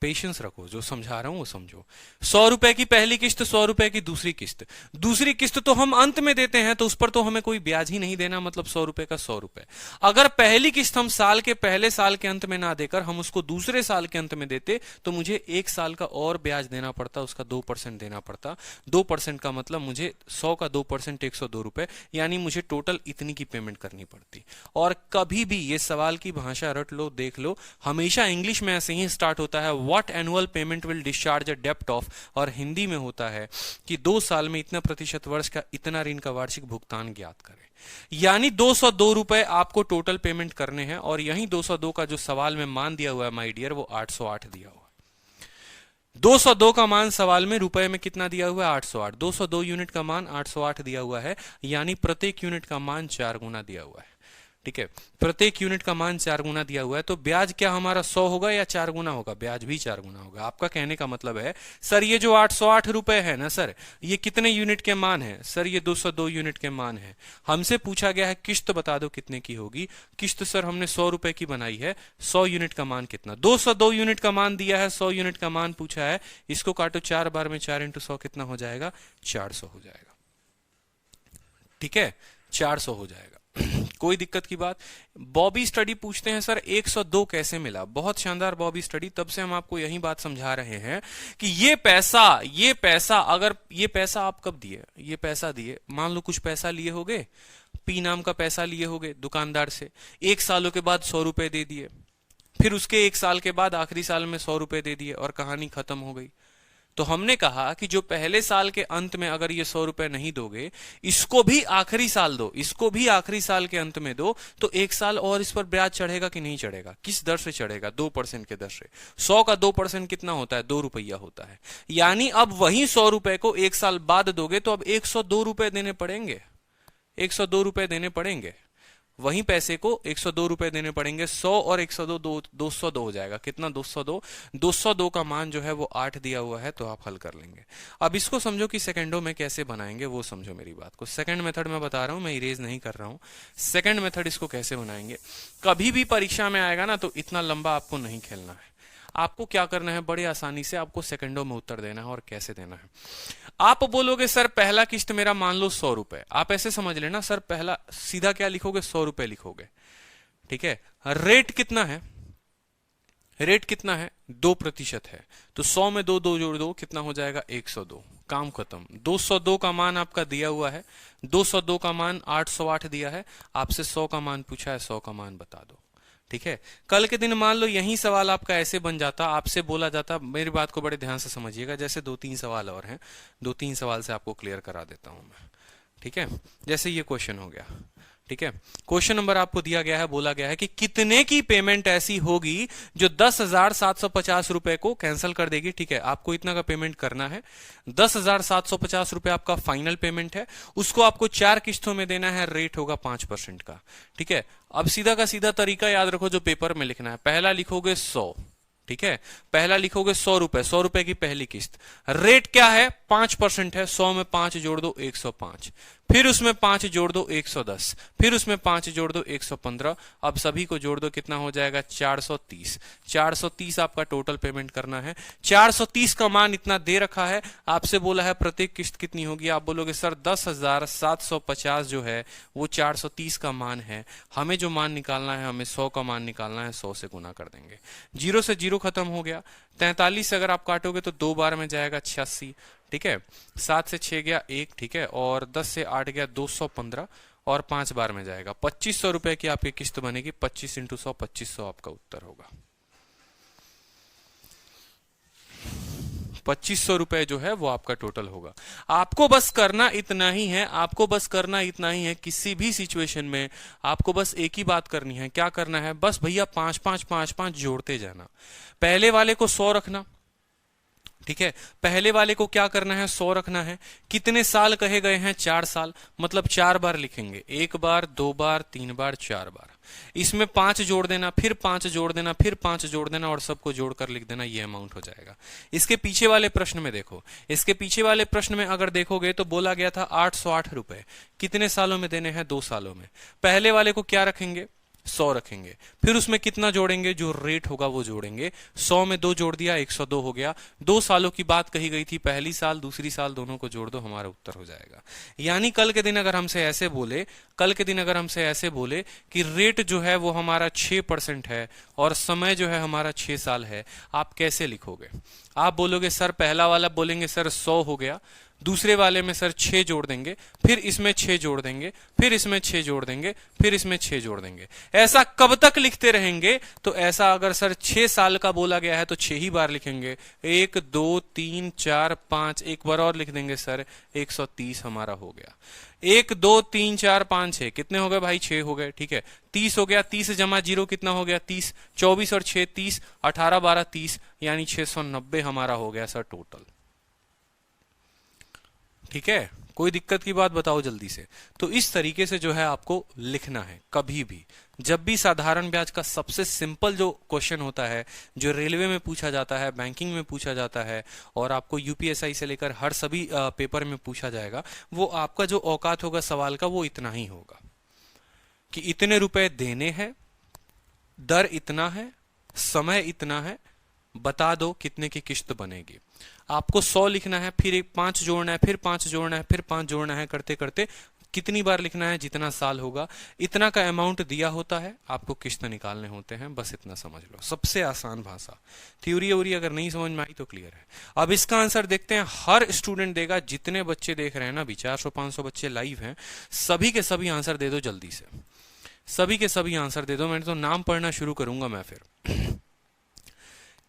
पेशेंस रखो, जो समझा रहा हूं वो समझो। 100 रुपए की पहली किस्त, 100 रुपए की दूसरी किस्त। दूसरी किस्त तो हम अंत में देते हैं, तो उस पर तो हमें कोई ब्याज ही नहीं देना, मतलब 100 रुपए का 100 रुपए। अगर पहली किस्त हम साल के पहले साल के अंत में ना देकर हम उसको दूसरे साल के अंत में देते, तो मुझे एक साल का और ब्याज देना पड़ता, उसका 2% देना पड़ता। 2% का मतलब मुझे 100 का 2% 102 रुपए, यानी मुझे टोटल इतनी की पेमेंट करनी पड़ती। और कभी भी ये सवाल की भाषा रट लो, देख लो, हमेशा इंग्लिश में ऐसे ही स्टार्ट होता है, what annual payment will discharge a डेप्ट ऑफ, और हिंदी में होता है कि 2 साल में इतना प्रतिशत वर्ष का इतना ऋण का वार्षिक भुगतान ज्ञात करें। यानी 202 रुपए आपको टोटल पेमेंट करने हैं, और यही 202 का जो सवाल में मान दिया हुआ है माय डियर, वो 808 दिया हुआ है। 202 का मान सवाल में रुपए में कितना दिया हुआ है? 808। 202 यूनिट का मान 808 दिया हुआ है, यानी प्रत्येक यूनिट का मान 4 गुना दिया हुआ है। ठीक है, प्रत्येक यूनिट का मान 4 गुना दिया हुआ है, तो ब्याज क्या हमारा 100 होगा या 4 गुना होगा? ब्याज भी 4 गुना होगा। आपका कहने का मतलब है सर ये जो 808 रुपए है ना सर, ये कितने यूनिट के मान है? सर ये 202 यूनिट के मान है। हमसे पूछा गया है किस्त बता दो कितने की होगी। किस्त सर हमने 100 रुपए की बनाई है, 100 यूनिट का मान कितना? 202 यूनिट का मान दिया है, 100 यूनिट का मान पूछा है, इसको काटो 4 बार में, 4 इंटू 100 कितना हो जाएगा? 400 हो जाएगा। ठीक है, 400 हो जाएगा। कोई दिक्कत की बात? बॉबी स्टडी पूछते हैं सर 102 कैसे मिला? बहुत शानदार बॉबी स्टडी। तब से हम आपको यही बात समझा रहे हैं कि ये पैसा अगर ये पैसा आप कब दिए? ये पैसा दिए, मान लो कुछ पैसा लिए होगे, पी नाम का पैसा लिए होगे दुकानदार से, 1 सालों के बाद 100 रुपए दे दिए, फिर उसके 1 साल के बाद आखिरी साल में 100 रुपए दे दिए और कहानी खत्म हो गई। तो हमने कहा कि जो पहले साल के अंत में अगर ये 100 रुपए नहीं दोगे, इसको भी आखिरी साल दो, इसको भी आखिरी साल के अंत में दो, तो 1 साल और इस पर ब्याज चढ़ेगा कि नहीं चढ़ेगा? किस दर से चढ़ेगा? 2% के दर से। 100 का 2% कितना होता है? 2 रुपया होता है। यानी अब वही 100 रुपए को 1 साल बाद दोगे तो अब 102 रुपए देने पड़ेंगे, 102 रुपए देने पड़ेंगे। वहीं पैसे को 102 रुपए देने पड़ेंगे। 100 और 102 202 हो जाएगा। कितना? 202। 202 का मान जो है वो 8 दिया हुआ है, तो आप हल कर लेंगे। अब इसको समझो कि सेकंडों में कैसे बनाएंगे, वो समझो मेरी बात को। सेकंड मेथड में बता रहा हूं, मैं इरेज नहीं कर रहा हूं। सेकंड मेथड इसको कैसे बनाएंगे, कभी भी परीक्षा में आएगा ना, तो इतना लंबा आपको नहीं खेलना है। आपको क्या करना है, बड़े आसानी से आपको सेकंडों में उत्तर देना है। और कैसे देना है? आप बोलोगे सर पहला किस्त मेरा मान लो 100 रुपए, आप ऐसे समझ लेना सर, पहला सीधा क्या लिखोगे? 100 रुपए लिखोगे। ठीक है, रेट कितना है? रेट कितना है? 2% है, तो 100 में 2 2 जोड़ दो, कितना हो जाएगा? 102। काम खत्म। 202 का मान आपका दिया हुआ है, 202 का मान 808 दिया है, आपसे 100 का मान पूछा है, 100 का मान बता दो। ठीक है, कल के दिन मान लो यही सवाल आपका ऐसे बन जाता, आपसे बोला जाता, मेरी बात को बड़े ध्यान से समझिएगा, जैसे 2-3 सवाल और हैं, 2-3 सवाल से आपको क्लियर करा देता हूं मैं। ठीक है, जैसे ये क्वेश्चन हो गया। ठीक है, क्वेश्चन नंबर आपको दिया गया है, बोला गया है कि कितने की पेमेंट ऐसी होगी जो 10,750 रुपए को कैंसिल कर देगी। ठीक है, आपको इतना का पेमेंट करना है, 10,750 रुपए आपका फाइनल पेमेंट है, उसको आपको 4 किस्तों में देना है, रेट होगा 5% का। ठीक है, अब सीधा का सीधा तरीका याद रखो जो पेपर में लिखना है। पहला लिखोगे 100, ठीक है, पहला लिखोगे 100 रुपए, 100 रुपए की पहली किस्त। रेट क्या है? 5% है, 100 में 5 जोड़ दो 105, फिर उसमें 5 जोड़ दो 110, फिर उसमें 5 जोड़ दो 115, अब सभी को जोड़ दो, कितना हो जाएगा? 430। 430 आपका टोटल पेमेंट करना है। 430 का मान इतना दे रखा है, आपसे बोला है प्रत्येक किस्त कितनी होगी। आप बोलोगे सर 10,750 जो है वो 430 का मान है, हमें जो मान निकालना है, हमें 100 का मान निकालना है, 100 से गुना कर देंगे। 0 से 0 खत्म हो गया। 43 से अगर आप काटोगे तो 2 बार में जाएगा 86। ठीक है, 7 से 6 गया 1। ठीक है, और 10 से 8 गया 215, और 5 बार में जाएगा 2500 रुपए की आपकी किस्त बनेगी। 25 इंटू 100 2500 आपका उत्तर होगा। 2500 रुपए जो है वो आपका टोटल होगा। आपको बस करना इतना ही है, आपको बस करना इतना ही है, किसी भी सिचुएशन में आपको बस एक ही बात करनी है। क्या करना है? बस भैया 5-5-5-5 जोड़ते जाना। पहले वाले को 100 रखना। ठीक है, पहले वाले को क्या करना है? 100 रखना है। कितने साल कहे गए हैं? 4 साल, मतलब 4 बार लिखेंगे, 1 बार 2 बार 3 बार 4 बार। इसमें 5 जोड़ देना, फिर 5 जोड़ देना, फिर 5 जोड़ देना, और सबको जोड़कर लिख देना, ये अमाउंट हो जाएगा। इसके पीछे वाले प्रश्न में देखो, इसके पीछे वाले प्रश्न में अगर देखोगे तो बोला गया था 808 रुपए कितने सालों में देने हैं? 2 सालों में। पहले वाले को क्या रखेंगे? 100 रखेंगे, फिर उसमें कितना जोड़ेंगे, जो रेट होगा वो जोड़ेंगे। 100 में 2 जोड़ दिया, 102 हो गया। 2 सालों की बात कही गई थी, पहली साल दूसरी साल दोनों को जोड़ दो, हमारा उत्तर हो जाएगा। यानी कल के दिन अगर हमसे ऐसे बोले, कल के दिन अगर हमसे ऐसे बोले कि रेट जो है वो हमारा 6% है और समय जो है हमारा 6 साल है, आप कैसे लिखोगे? आप बोलोगे सर, पहला वाला बोलेंगे सर 100 हो गया, दूसरे वाले में सर 6 जोड़ देंगे, फिर इसमें 6 जोड़ देंगे, फिर इसमें 6 जोड़ देंगे, फिर इसमें 6 जोड़ देंगे। ऐसा कब तक लिखते रहेंगे? तो ऐसा अगर सर 6 साल का बोला गया है तो 6 ही बार लिखेंगे। 1 2 3 4 5, एक बार और लिख देंगे सर, 130 हमारा हो गया। 1 2 3 4 5 6 कितने हो गए भाई? 6 हो गए, ठीक है। 30 हो गया, 30 जमा 0 कितना हो गया? 30। 24 और 6 30, 18 12 30, यानी 690 हमारा हो गया सर टोटल। ठीक है, कोई दिक्कत की बात बताओ जल्दी से। तो इस तरीके से जो है आपको लिखना है। कभी भी जब भी साधारण ब्याज का सबसे सिंपल जो क्वेश्चन होता है, जो रेलवे में पूछा जाता है, बैंकिंग में पूछा जाता है और आपको यूपीएसआई से लेकर हर सभी पेपर में पूछा जाएगा, वो आपका जो औकात होगा सवाल का वो इतना ही होगा कि इतने रुपए देने हैं, दर इतना है, समय इतना है, बता दो कितने की किश्त बनेगी। आपको 100 लिखना है, फिर एक 5 जोड़ना है, फिर 5 जोड़ना है, फिर 5 जोड़ना है, करते करते कितनी बार लिखना है? जितना साल होगा इतना का अमाउंट दिया होता है, आपको किश्त निकालने होते हैं। बस इतना समझ लो, सबसे आसान भाषा। थ्योरी वोरी अगर नहीं समझ में आई तो क्लियर है। अब इसका आंसर देखते हैं, हर स्टूडेंट देगा। जितने बच्चे देख रहे हैं ना, अभी 400-500 बच्चे लाइव हैं, सभी के सभी आंसर दे दो जल्दी से, सभी के सभी आंसर दे दो। मैंने तो नाम पढ़ना शुरू करूंगा मैं फिर।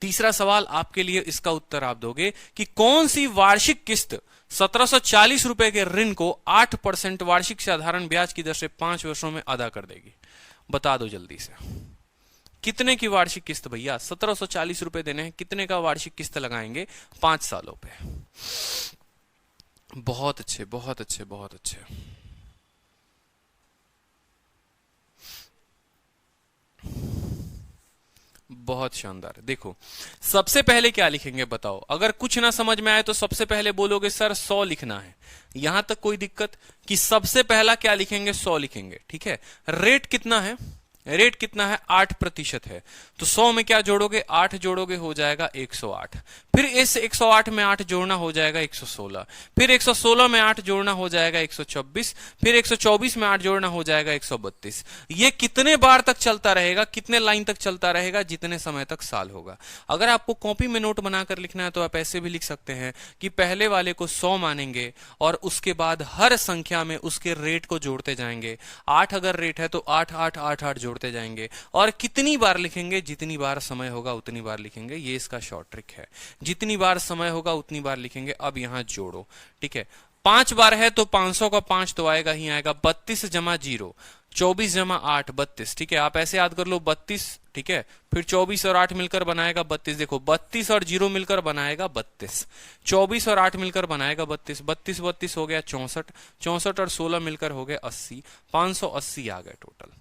तीसरा सवाल आपके लिए, इसका उत्तर आप दोगे कि कौन सी वार्षिक किस्त 1740 रुपए के ऋण को 8% वार्षिक साधारण ब्याज की दर से 5 वर्षों में अदा कर देगी। बता दो जल्दी से, कितने की वार्षिक किस्त भैया? 1740 रुपए देने हैं, कितने का वार्षिक किस्त लगाएंगे? 5 सालों पे। बहुत अच्छे, बहुत अच्छे, बहुत अच्छे। बहुत शानदार। देखो, सबसे पहले क्या लिखेंगे बताओ? अगर कुछ ना समझ में आए तो सबसे पहले बोलोगे सर 100 लिखना है, यहां तक कोई दिक्कत? कि सबसे पहला क्या लिखेंगे? 100 लिखेंगे, ठीक है। रेट कितना है? रेट कितना है? 8% है। तो 100 में क्या जोड़ोगे? 8 जोड़ोगे, हो जाएगा 108। फिर इस 108 में 8 जोड़ना, हो जाएगा 116। फिर 116 में 8 जोड़ना, हो जाएगा 124। फिर 124 में 8 जोड़ना, हो जाएगा 132। ये कितने बार तक चलता रहेगा? कितने लाइन तक चलता रहेगा? जितने समय तक साल होगा। अगर आपको कॉपी में नोट बनाकर लिखना है तो आप ऐसे भी लिख सकते हैं कि पहले वाले को 100 मानेंगे और उसके बाद हर संख्या में उसके रेट को जोड़ते जाएंगे। 8 अगर रेट है तो 8 8 8 8 जोड़ते जाएंगे। और कितनी बार लिखेंगे? जितनी बार समय होगा उतनी बार लिखेंगे। ये इसका शॉर्ट ट्रिक है, जितनी बार समय होगा उतनी बार लिखेंगे। अब यहां जोड़ो, ठीक है। 5 बार है तो 500 का 5 तो आएगा ही आएगा। 32 जमा 0, 24 जमा 8, 32, ठीक है। आप ऐसे याद कर लो, 32, ठीक है। फिर 24 और 8 मिलकर बनाएगा 32। देखो, 32 और 0 मिलकर बनाएगा 32, 24 और 8 मिलकर बनाएगा 32, 32 32 हो गया 64, 64 और 16 मिलकर हो गए 80, 580 आ गए टोटल,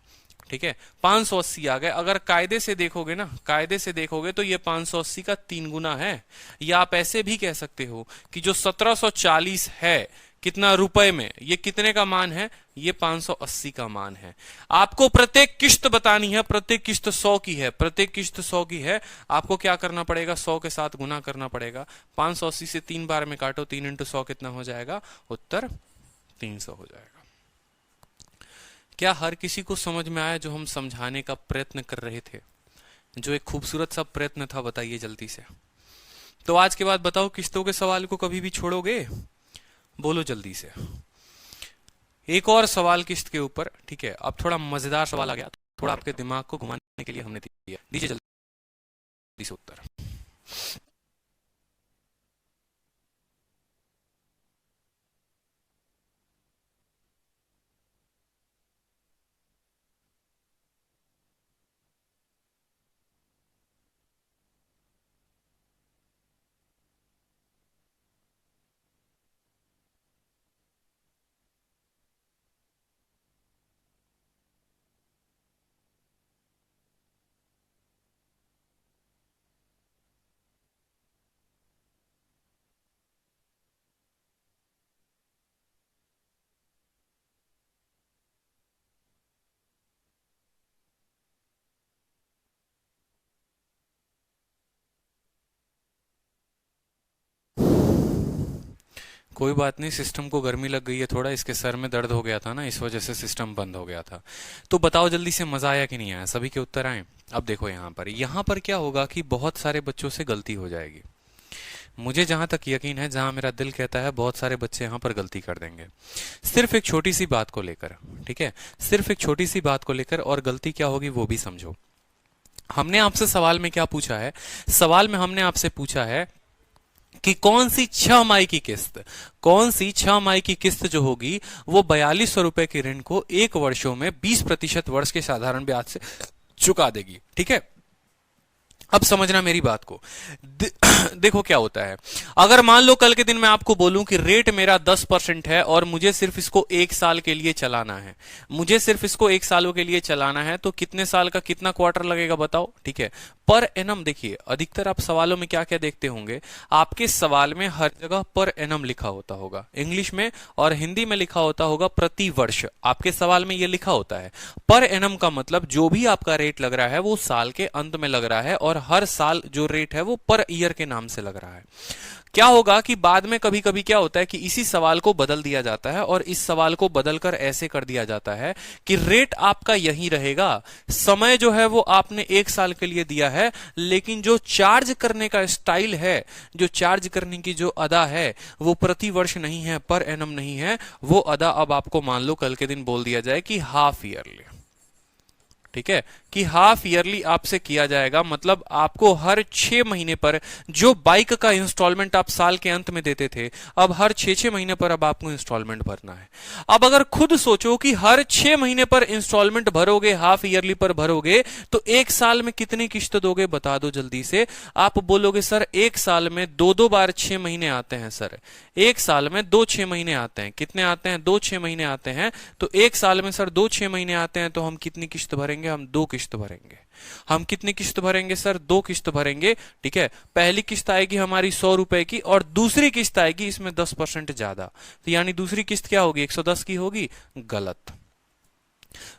ठीक है। 580 आ गए। अगर कायदे से देखोगे ना, कायदे से देखोगे तो ये 580 का 3 गुना है। या आप ऐसे भी कह सकते हो कि जो 1740 है, कितना रुपए में, ये कितने का मान है? ये 580 का मान है। आपको प्रत्येक किश्त बतानी है, प्रत्येक किश्त 100 की है, प्रत्येक किश्त 100 की है। आपको क्या करना पड़ेगा? 100 के साथ गुना करना पड़ेगा। 580 से 3 बार में काटो, 3 इंटू 100 कितना हो जाएगा? उत्तर 300 हो जाएगा। क्या हर किसी को समझ में आया जो हम समझाने का प्रयत्न कर रहे थे? जो एक खूबसूरत सा प्रयत्न था, बताइए जल्दी से। तो आज के बाद बताओ, किस्तों के सवाल को कभी भी छोड़ोगे? बोलो जल्दी से। एक और सवाल किस्त के ऊपर, ठीक है। अब थोड़ा मजेदार सवाल आ गया, थोड़ा आपके दिमाग को घुमाने के लिए हमने दिया। दीजिए जल्दी से उत्तर। कोई बात नहीं, सिस्टम को गर्मी लग गई है थोड़ा, इसके सर में दर्द हो गया था ना, इस वजह से सिस्टम बंद हो गया था। तो बताओ जल्दी से, मजा आया कि नहीं आया? सभी के उत्तर आए? अब देखो यहाँ पर क्या होगा कि बहुत सारे बच्चों से गलती हो जाएगी। मुझे जहां तक यकीन है, जहां मेरा दिल कहता है, बहुत सारे बच्चे यहाँ पर गलती कर देंगे, सिर्फ एक छोटी सी बात को लेकर। ठीक है, सिर्फ एक छोटी सी बात को लेकर, और गलती क्या होगी वो भी समझो। हमने आपसे सवाल में क्या पूछा है? सवाल में हमने आपसे पूछा है कि कौन सी 6 माही की किस्त, कौन सी 6 माही की किस्त जो होगी वो 4200 रुपए के ऋण को 1 वर्षों में 20% वर्ष के साधारण ब्याज से चुका देगी। ठीक है, अब समझना मेरी बात को। देखो क्या होता है, अगर मान लो कल के दिन मैं आपको बोलूं कि रेट मेरा 10% है और मुझे सिर्फ इसको 1 साल के लिए चलाना है, मुझे सिर्फ इसको 1 सालों के लिए चलाना है, तो कितने साल का कितना क्वार्टर लगेगा बताओ? ठीक है, पर एनम। देखिए अधिकतर आप सवालों में क्या क्या देखते होंगे, आपके सवाल में हर जगह पर एनम लिखा होता होगा, इंग्लिश में और हिंदी में लिखा होता होगा प्रति वर्ष। आपके सवाल में यह लिखा होता है पर एनम का मतलब जो भी आपका रेट लग रहा है वो साल के अंत में लग रहा है, और हर साल जो रेट है वो पर ईयर के नाम से लग रहा है। क्या होगा कि बाद में कभी कभी क्या होता है कि इसी सवाल को बदल दिया जाता है, और इस सवाल को बदलकर ऐसे कर दिया जाता है कि रेट आपका यही रहेगा, समय जो है वो आपने 1 साल के लिए दिया है, लेकिन जो चार्ज करने का स्टाइल है, जो चार्ज करने की जो अदा है वो प्रति वर्ष नहीं है, पर एनम नहीं है, वो अदा अब आपको मान लो कल के दिन बोल दिया जाए कि हाफ ईयरली। ठीक है, कि हाफ ईयरली आपसे किया जाएगा, मतलब आपको हर 6 महीने पर, जो बाइक का इंस्टॉलमेंट आप साल के अंत में देते थे, अब हर 6 महीने पर अब आपको इंस्टॉलमेंट भरना है। अब अगर खुद सोचो कि हर 6 महीने पर इंस्टॉलमेंट भरोगे, हाफ ईयरली पर भरोगे, तो 1 साल में कितनी किस्त दोगे बता दो जल्दी से। आप बोलोगे सर 1 साल में 2-2 बार 6 महीने आते हैं सर, 1 साल में 2 6 महीने आते हैं, कितने आते हैं? 2 6 महीने आते हैं, तो 1 साल में सर 2 6 महीने आते हैं, तो हम कितनी किस्त भरेंगे? हम 2 किस्त भरेंगे। हम कितनी किस्त भरेंगे सर? 2 किस्त भरेंगे। ठीक है, पहली किस्त आएगी हमारी 100 रुपए की, और दूसरी किस्त आएगी इसमें 10% ज्यादा, तो यानी दूसरी किस्त क्या होगी? 110 की होगी। गलत,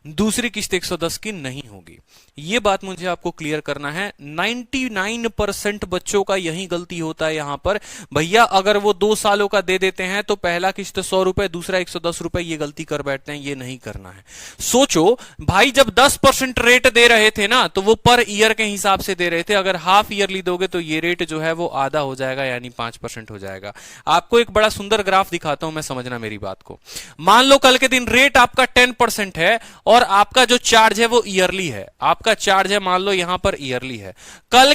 दूसरी किस्त 110 की नहीं होगी। यह बात मुझे आपको क्लियर करना है। 99% बच्चों का यही गलती होता है यहां पर। भैया अगर वो 2 सालों का दे देते हैं तो पहला किस्त 100 रुपए, दूसरा 110 रुपए, ये गलती कर बैठते हैं, ये नहीं करना है। सोचो भाई, जब 10% रेट दे रहे थे ना, तो वो पर ईयर के हिसाब से दे रहे थे, अगर हाफ ईयरली दोगे तो ये रेट जो है वो आधा हो जाएगा, यानी 5% हो जाएगा। आपको एक बड़ा सुंदर ग्राफ दिखाता हूं मैं, समझना मेरी बात को। मान लो कल के दिन रेट आपका 10% है और आपका जो चार्ज है वो ईयरली है, आपका चार्ज है मान लो यहां पर ईयरली है। कल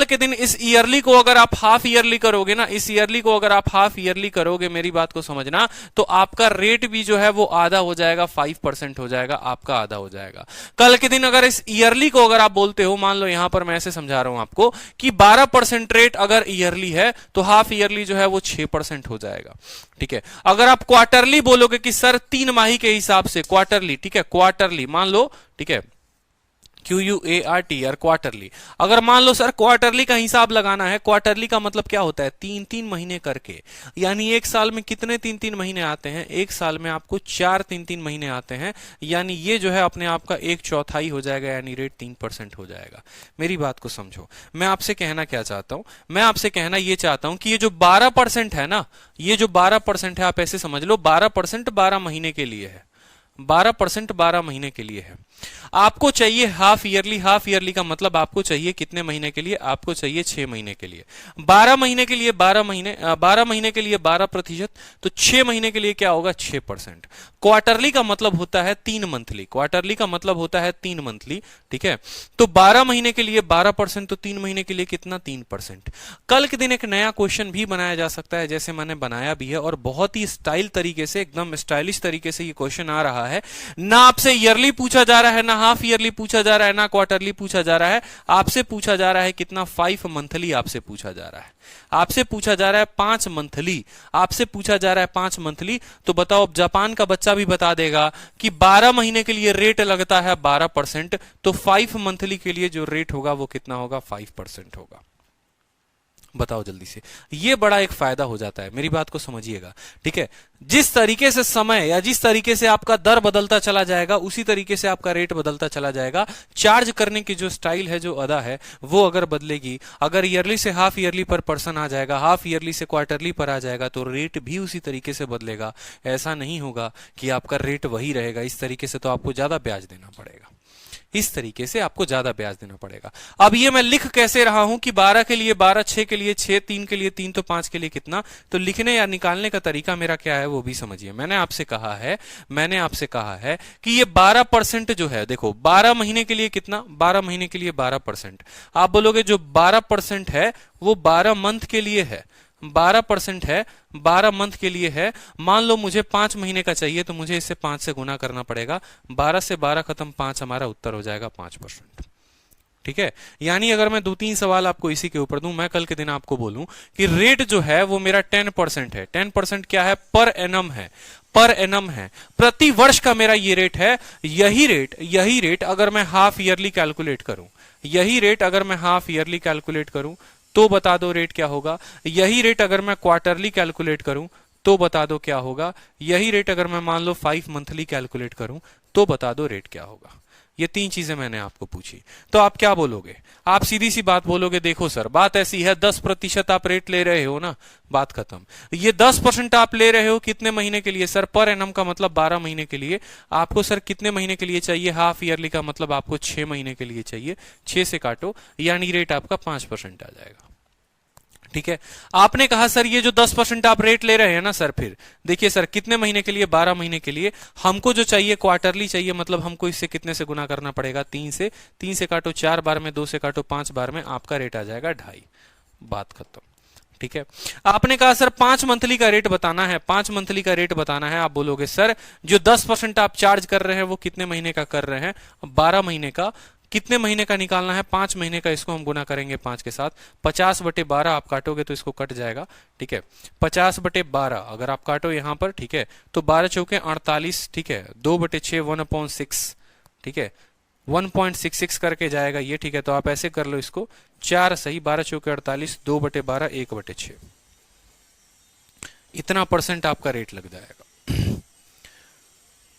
के दिन इस ईयरली को अगर आप हाफ ईयरली करोगे ना, इस ईयरली को अगर आप हाफ ईयरली करोगे, मेरी बात को समझना, तो आपका रेट भी जो है वो आधा हो जाएगा, 5% हो जाएगा, आपका आधा हो जाएगा। कल के दिन अगर इस ईयरली को अगर आप बोलते हो, मान लो यहां पर मैं ऐसे समझा रहा हूं आपको कि 12% रेट अगर ईयरली है, तो हाफ ईयरली जो है वो 6% हो जाएगा। ठीक है, अगर आप क्वार्टरली बोलोगे कि सर 3 माही के हिसाब से क्वार्टरली, ठीक है, क्वार्टरली मान लो, ठीक है, QUARTR क्वार्टरली, अगर मान लो सर क्वार्टरली का हिसाब लगाना है, क्वार्टरली का मतलब क्या होता है? 3-3 महीने करके, यानी 1 साल में कितने 3-3 महीने आते हैं? 1 साल में आपको 4 3-3 महीने आते हैं, यानी ये जो है अपने आप का 1/4 हो जाएगा, यानी रेट 3% हो जाएगा। मेरी बात को समझो, मैं आपसे कहना क्या चाहता हूं, मैं आपसे कहना ये चाहता हूं कि ये जो 12% है ना, ये जो 12% है, आप ऐसे समझ लो 12% 12 महीने के लिए है, 12% 12 महीने के लिए है। आपको चाहिए हाफ ईयरली, हाफ ईयरली का मतलब आपको चाहिए कितने महीने के लिए? आपको चाहिए 6 महीने के लिए। 12 महीने के लिए 12 महीने, 12 महीने के लिए 12%, तो 6 महीने के लिए क्या होगा? 6%। क्वार्टरली का मतलब होता है 3 मंथली, क्वार्टरली का मतलब होता है 3 मंथली। ठीक है, तो 12 महीने के लिए 12%, तो 3 महीने के लिए कितना? 3%। कल के दिन एक नया क्वेश्चन भी बनाया जा सकता है, जैसे मैंने बनाया भी है, और बहुत ही स्टाइल तरीके से, एकदम स्टाइलिश तरीके से ये क्वेश्चन आ रहा है। ना आपसे ईयरली पूछा जा रहा है, ना हाफ ईयरली पूछा जा रहा है, ना क्वार्टरली पूछा जा रहा है, आपसे पूछा जा रहा है कितना? 5 मंथली आपसे पूछा जा रहा है, आपसे पूछा जा रहा है 5 मंथली, आपसे पूछा जा रहा है 5 मंथली। तो बताओ, अब जापान का बच्चा भी बता देगा कि 12 महीने के लिए रेट लगता है 12%, तो 5 मंथली के लिए जो रेट होगा वो कितना होगा? 5% होगा। बताओ जल्दी से। ये बड़ा एक फायदा हो जाता है, मेरी बात को समझिएगा, ठीक है। जिस तरीके से समय या जिस तरीके से आपका दर बदलता चला जाएगा उसी तरीके से आपका रेट बदलता चला जाएगा। चार्ज करने की जो स्टाइल है, जो अदा है, वो अगर बदलेगी, अगर ईयरली से हाफ ईयरली पर पर्सन आ जाएगा, हाफ ईयरली से क्वार्टरली पर आ जाएगा, तो रेट भी उसी तरीके से बदलेगा। ऐसा नहीं होगा कि आपका रेट वही रहेगा। इस तरीके से तो आपको ज्यादा ब्याज देना पड़ेगा, इस तरीके से आपको ज्यादा ब्याज देना पड़ेगा। अब ये मैं लिख कैसे रहा हूं कि 12 के लिए 12, 6 के लिए 6, 3 के लिए 3, तो 5 के लिए कितना। तो लिखने या निकालने का तरीका मेरा क्या है वो भी समझिए। मैंने आपसे कहा है कि ये 12% जो है, देखो 12 महीने के लिए कितना, 12 महीने के लिए 12%। आप बोलोगे जो 12% है वो 12 मंथ के लिए है, 12% है, 12 मंथ के लिए है। मान लो मुझे 5 महीने का चाहिए, तो मुझे इसे 5 से गुना करना पड़ेगा। 12 से 12 खत्म, 5, हमारा उत्तर हो जाएगा 5%। ठीक है। यानी अगर मैं 2-3 सवाल आपको इसी के ऊपर दूं, मैं कल के दिन आपको बोलूं कि रेट जो है वो मेरा 10% है। 10% क्या है, पर एनम है, पर एनम है, प्रति वर्ष का मेरा ये रेट है। यही रेट अगर मैं हाफ ईयरली कैलकुलेट करूं, यही रेट अगर मैं हाफ ईयरली कैलकुलेट करूं तो बता दो रेट क्या होगा। यही रेट अगर मैं क्वार्टरली कैलकुलेट करूं तो बता दो क्या होगा। यही रेट अगर मैं मान लो 5 मंथली कैलकुलेट करूं तो बता दो रेट क्या होगा। ये 3 चीजें मैंने आपको पूछी, तो आप क्या बोलोगे? आप सीधी सी बात बोलोगे, देखो सर बात ऐसी है, 10% आप रेट ले रहे हो ना, बात खत्म। ये 10% आप ले रहे हो कितने महीने के लिए? सर पर एनम का मतलब 12 महीने के लिए। आपको सर कितने महीने के लिए चाहिए? हाफ ईयरली का मतलब आपको 6 महीने के लिए चाहिए। 6 से काटो, यानी रेट आपका 5% आ जाएगा। ठीक है। आपने कहा सर ये जो 10% आप रेट ले रहे हैं ना सर, फिर देखिए सर कितने महीने के लिए? 12 महीने के लिए। हमको जो चाहिए क्वार्टरली चाहिए, मतलब हमको इससे कितने से गुना करना पड़ेगा? 3 से। 3 से काटो 4 बार में, 2 से काटो 5 बार में, आपका रेट आ जाएगा 2.5। बात खत्म। ठीक है। आपने कहा सर 5 मंथली का रेट बताना है, 5 मंथली का रेट बताना है। आप बोलोगे सर जो 10% आप चार्ज कर रहे हैं वो कितने महीने का कर रहे हैं? 12 महीने का। कितने महीने का निकालना है? 5 महीने का। इसको हम गुना करेंगे 5 के साथ। 50/12 आप काटोगे तो इसको कट जाएगा। ठीक है। 50/12 अगर आप काटो यहां पर, ठीक है, तो 12 चौके 48, ठीक है, 2/6 1/6, ठीक है, 1.66 करके जाएगा ये। ठीक है, तो आप ऐसे कर लो इसको, 4 सही, 12 चौके 48, 2/12 1/6, इतना परसेंट आपका रेट लग जाएगा।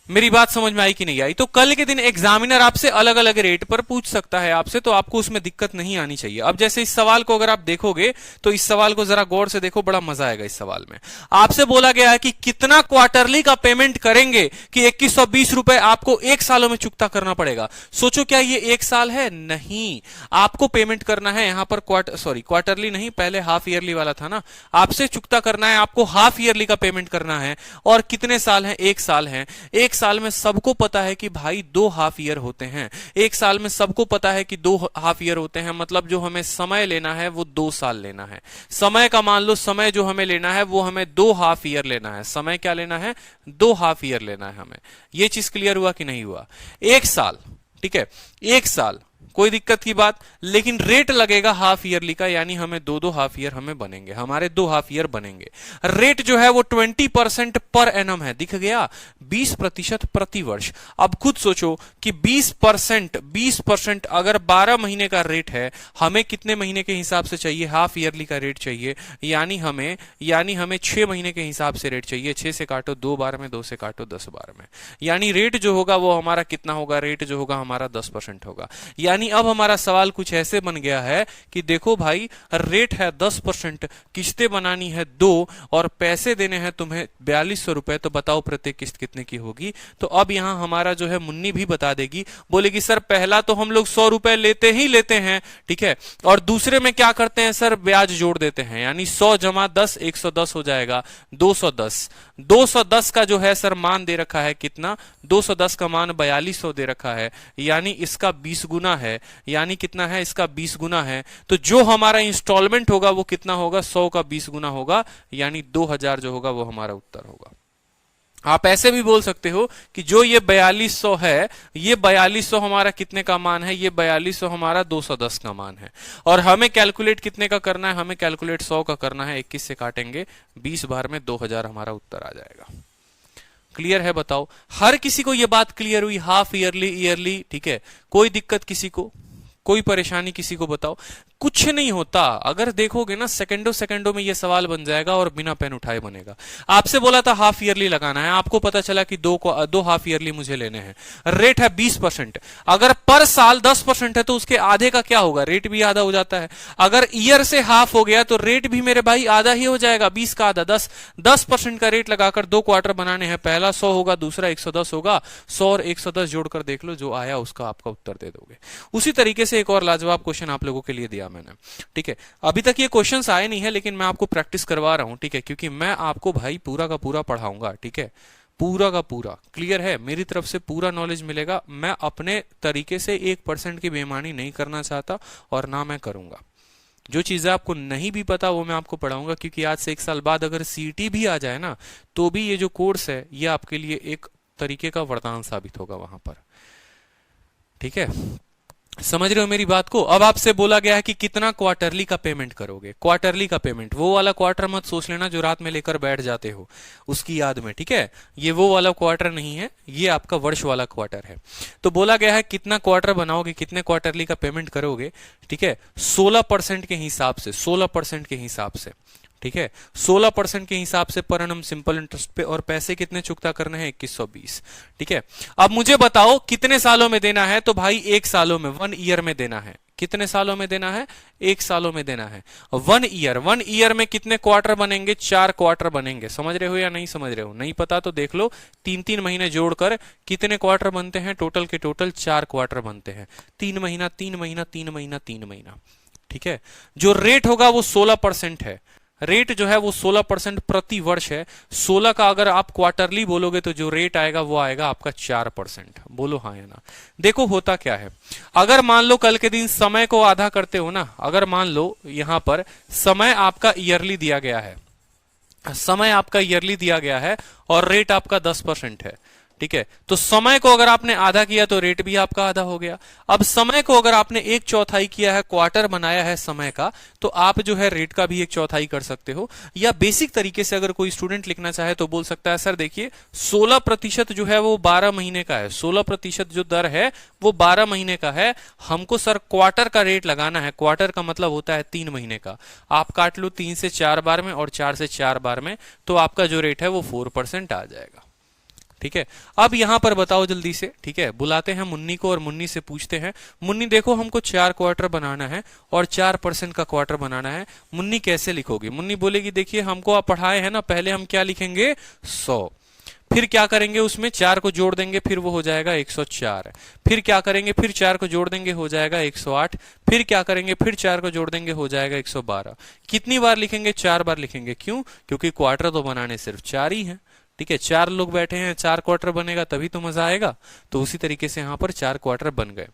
मेरी बात समझ में आई कि नहीं आई? तो कल के दिन एग्जामिनर आपसे अलग अलग रेट पर पूछ सकता है आपसे, तो आपको उसमें दिक्कत नहीं आनी चाहिए। अब जैसे इस सवाल को अगर आप देखोगे तो इस सवाल को जरा गौर से देखो, बड़ा मजा आएगा। इस सवाल में आपसे बोला गया है कि कितना क्वार्टरली का पेमेंट करेंगे कि 2120 रुपए आपको 1 सालों में चुकता करना पड़ेगा। सोचो क्या ये 1 साल है? नहीं, आपको पेमेंट करना है यहां पर क्वार्टरली नहीं, पहले हाफ ईयरली वाला था ना। आपसे चुकता करना है, आपको हाफ ईयरली का पेमेंट करना है। और कितने साल है? 1 साल है। 1 साल में सबको पता है कि भाई 2 हाफ ईयर होते हैं। 1 साल में सबको पता है कि 2 हाफ ईयर होते हैं, मतलब जो हमें समय लेना है वो 2 साल लेना है। समय का मान लो, समय जो हमें लेना है वो हमें 2 हाफ ईयर लेना है। समय क्या लेना है? 2 हाफ ईयर लेना है हमें। ये चीज क्लियर हुआ कि नहीं हुआ? 1 साल, ठीक है, 1 साल कोई दिक्कत की बात, लेकिन रेट लगेगा हाफ ईयरली का, यानी हमें 2-2 हाफ ईयर हमें बनेंगे, हमारे 2 हाफ ईयर बनेंगे। रेट जो है वो 20% पर एनम है, दिख गया, 20% प्रति वर्ष। अब खुद सोचो कि 20% अगर 12 महीने का रेट है, हमें कितने महीने के हिसाब से चाहिए? हाफ ईयरली का रेट चाहिए, यानी हमें 6 महीने के हिसाब से रेट चाहिए। 6 से काटो 2 बार में, 2 से काटो 10 बार में, यानी रेट जो होगा वो हमारा कितना होगा? रेट जो होगा हमारा 10% होगा। यानी अब हमारा सवाल कुछ ऐसे बन गया है कि देखो भाई, रेट है 10%, किस्तें बनानी है 2 और पैसे देने हैं तुम्हें 4200 रुपए, तो बताओ प्रत्येक किस्त कितने की होगी? तो अब यहां हमारा जो है मुन्नी भी बता देगी, बोलेगी सर पहला तो हम लोग 100 रुपए लेते ही लेते हैं, ठीक है, और दूसरे में क्या करते हैं सर? ब्याज जोड़ देते हैं, यानी 100 जमा 10 110 हो जाएगा, 210। 210 का जो है सर मान दे रखा है कितना? 210 का मान 4200 दे रखा है, यानी इसका 20 गुना है। यानी कितना है? इसका 20 गुना है। तो जो हमारा इंस्टॉलमेंट होगा वो कितना होगा? 100 का 20 गुना होगा, यानी 2000 जो होगा वो हमारा उत्तर होगा। आप ऐसे भी बोल सकते हो कि जो ये 4200 है, ये 4200 हमारा कितने का मान है? ये 4200 हमारा 210 का मान है। और हमें कैलकुलेट कितने का करना है? हमें कैलकुलेट 100 का करना है। 21 से काटेंगे, 20 बार में 2000 हमारा उत्तर आ जाएगा। क्लियर है? बताओ, हर किसी को ये बात क्लियर हुई? हाफ ईयरली, ईयरली, ठीक है, कोई दिक्कत किसी को? कोई परेशानी किसी को बताओ? कुछ नहीं होता। अगर देखोगे ना सेकंडों सेकंडों में ये सवाल बन जाएगा और बिना पेन उठाए बनेगा। आपसे बोला था हाफ ईयरली लगाना है, आपको पता चला कि दो हाफ ईयरली मुझे लेने हैं। रेट है 20%, अगर पर साल 10% है तो उसके आधे का क्या होगा? रेट भी आधा हो जाता है। अगर ईयर से हाफ हो गया तो रेट भी मेरे भाई आधा ही हो जाएगा, 20 का आधा 10। 10% का रेट लगाकर 2 क्वार्टर बनाने हैं, पहला 100 होगा, दूसरा 110 होगा। 100 और 110 जोड़कर देख लो, जो आया उसका आपका उत्तर दे दोगे। उसी तरीके से एक और लाजवाब क्वेश्चन आप लोगों के लिए दिया मैंने, ठीक है। अभी तक ये क्वेश्चंस आए नहीं है, लेकिन मैं आपको प्रैक्टिस करवा रहा हूं, ठीक है, क्योंकि मैं आपको भाई पूरा का पूरा पढ़ाऊंगा, ठीक है, पूरा का पूरा। क्लियर है? मेरी तरफ से पूरा नॉलेज मिलेगा। मैं अपने तरीके से 1% की बेईमानी नहीं करना चाहता और ना मैं करूंगा। जो चीजें आपको नहीं भी पता वो मैं आपको पढ़ाऊंगा, क्योंकि आज से 1 साल बाद अगर सीईटी भी आ जाए ना, तो भी ये जो कोर्स है ये आपके लिए एक तरीके का वरदान साबित होगा वहां पर, ठीक है। समझ रहे हो मेरी बात को? अब आपसे बोला गया है कि कितना क्वार्टरली का पेमेंट करोगे। क्वार्टरली का पेमेंट, वो वाला क्वार्टर मत सोच लेना जो रात में लेकर बैठ जाते हो उसकी याद में, ठीक है। ये वो वाला क्वार्टर नहीं है, ये आपका वर्ष वाला क्वार्टर है। तो बोला गया है कितना क्वार्टर बनाओगे, कितने क्वार्टरली का पेमेंट करोगे, ठीक है। 16% के हिसाब से, 16% के हिसाब से, ठीक है। 16% के हिसाब से पर एनम सिंपल इंटरेस्ट पे, और पैसे कितने चुकता करने हैं? 2120, ठीक है। अब मुझे बताओ कितने सालों में देना है? तो भाई 1 सालों में, 1 ईयर में देना है। कितने सालों में देना है? 1 सालों में देना है। 1 ईयर, 1 ईयर में कितने क्वार्टर बनेंगे? 4 क्वार्टर बनेंगे। समझ रहे हो या नहीं समझ रहे हो? नहीं पता तो देख लो, 3-3 महीने जोड़कर कितने क्वार्टर बनते हैं? टोटल के टोटल 4 क्वार्टर बनते हैं। 3 महीना 3 महीना 3 महीना 3 महीना, ठीक है। जो रेट होगा वो 16% है। रेट जो है वो 16% प्रति वर्ष है। 16 का अगर आप क्वार्टरली बोलोगे तो जो रेट आएगा वो आएगा आपका 4%। बोलो हाँ या ना? देखो होता क्या है, अगर मान लो कल के दिन समय को आधा करते हो ना, अगर मान लो यहां पर समय आपका ईयरली दिया गया है, समय आपका ईयरली दिया गया है और रेट आपका 10% है, ठीक है। तो समय को अगर आपने आधा किया तो रेट भी आपका आधा हो गया। अब समय को अगर आपने 1/4 किया है, क्वार्टर बनाया है समय का, तो आप जो है रेट का भी 1/4 कर सकते हो। या बेसिक तरीके से अगर कोई स्टूडेंट लिखना चाहे तो बोल सकता है सर देखिए 16% जो है वो 12 महीने का है, 16% जो दर है वो 12 महीने का है। हमको सर क्वार्टर का रेट लगाना है। क्वार्टर का मतलब होता है 3 महीने का। आप काट लो 3 से 4 बार में और 4 से 4 बार में, तो आपका जो रेट है वो 4% आ जाएगा, ठीक है। अब यहां पर बताओ जल्दी से, ठीक है। बुलाते हैं मुन्नी को और मुन्नी से पूछते हैं, मुन्नी देखो हमको 4 क्वार्टर बनाना है और 4% का क्वार्टर बनाना है। मुन्नी कैसे लिखोगे? मुन्नी बोलेगी देखिए हमको आप पढ़ाए हैं ना, पहले हम क्या लिखेंगे? 100, फिर क्या करेंगे उसमें 4 को जोड़ देंगे, फिर वो हो जाएगा 104, फिर क्या करेंगे? फिर 4 को जोड़ देंगे, हो जाएगा 108, फिर क्या करेंगे? फिर 4 को जोड़ देंगे, हो जाएगा 112। कितनी बार लिखेंगे? 4 बार लिखेंगे। क्यों? क्योंकि क्वार्टर तो बनाने सिर्फ 4 ही है, ठीक है। 4 लोग बैठे हैं, 4 क्वार्टर बनेगा तभी तो मजा आएगा। तो उसी तरीके से यहां पर 4 क्वार्टर बन गए।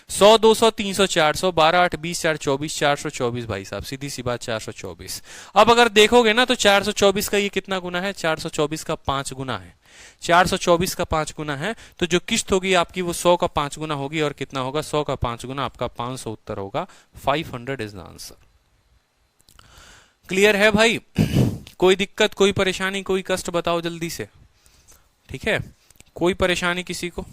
100, 200, 300, 400, 12, 8, 20, 4, 24, 424 भाई साहब, सीधी सी बात 424। अब अगर देखोगे ना तो 424 का ये कितना गुना है? 424 का 5 गुना है। 424 का 5 गुना है, तो जो किस्त होगी आपकी वो 100 का 5 गुना होगी। और कितना होगा? 100 का 5 गुना, आपका 500 उत्तर होगा। 500 इज द आंसर। क्लियर है भाई? कोई दिक्कत, कोई परेशानी, कोई कष्ट बताओ जल्दी से, ठीक है। कोई परेशानी किसी को?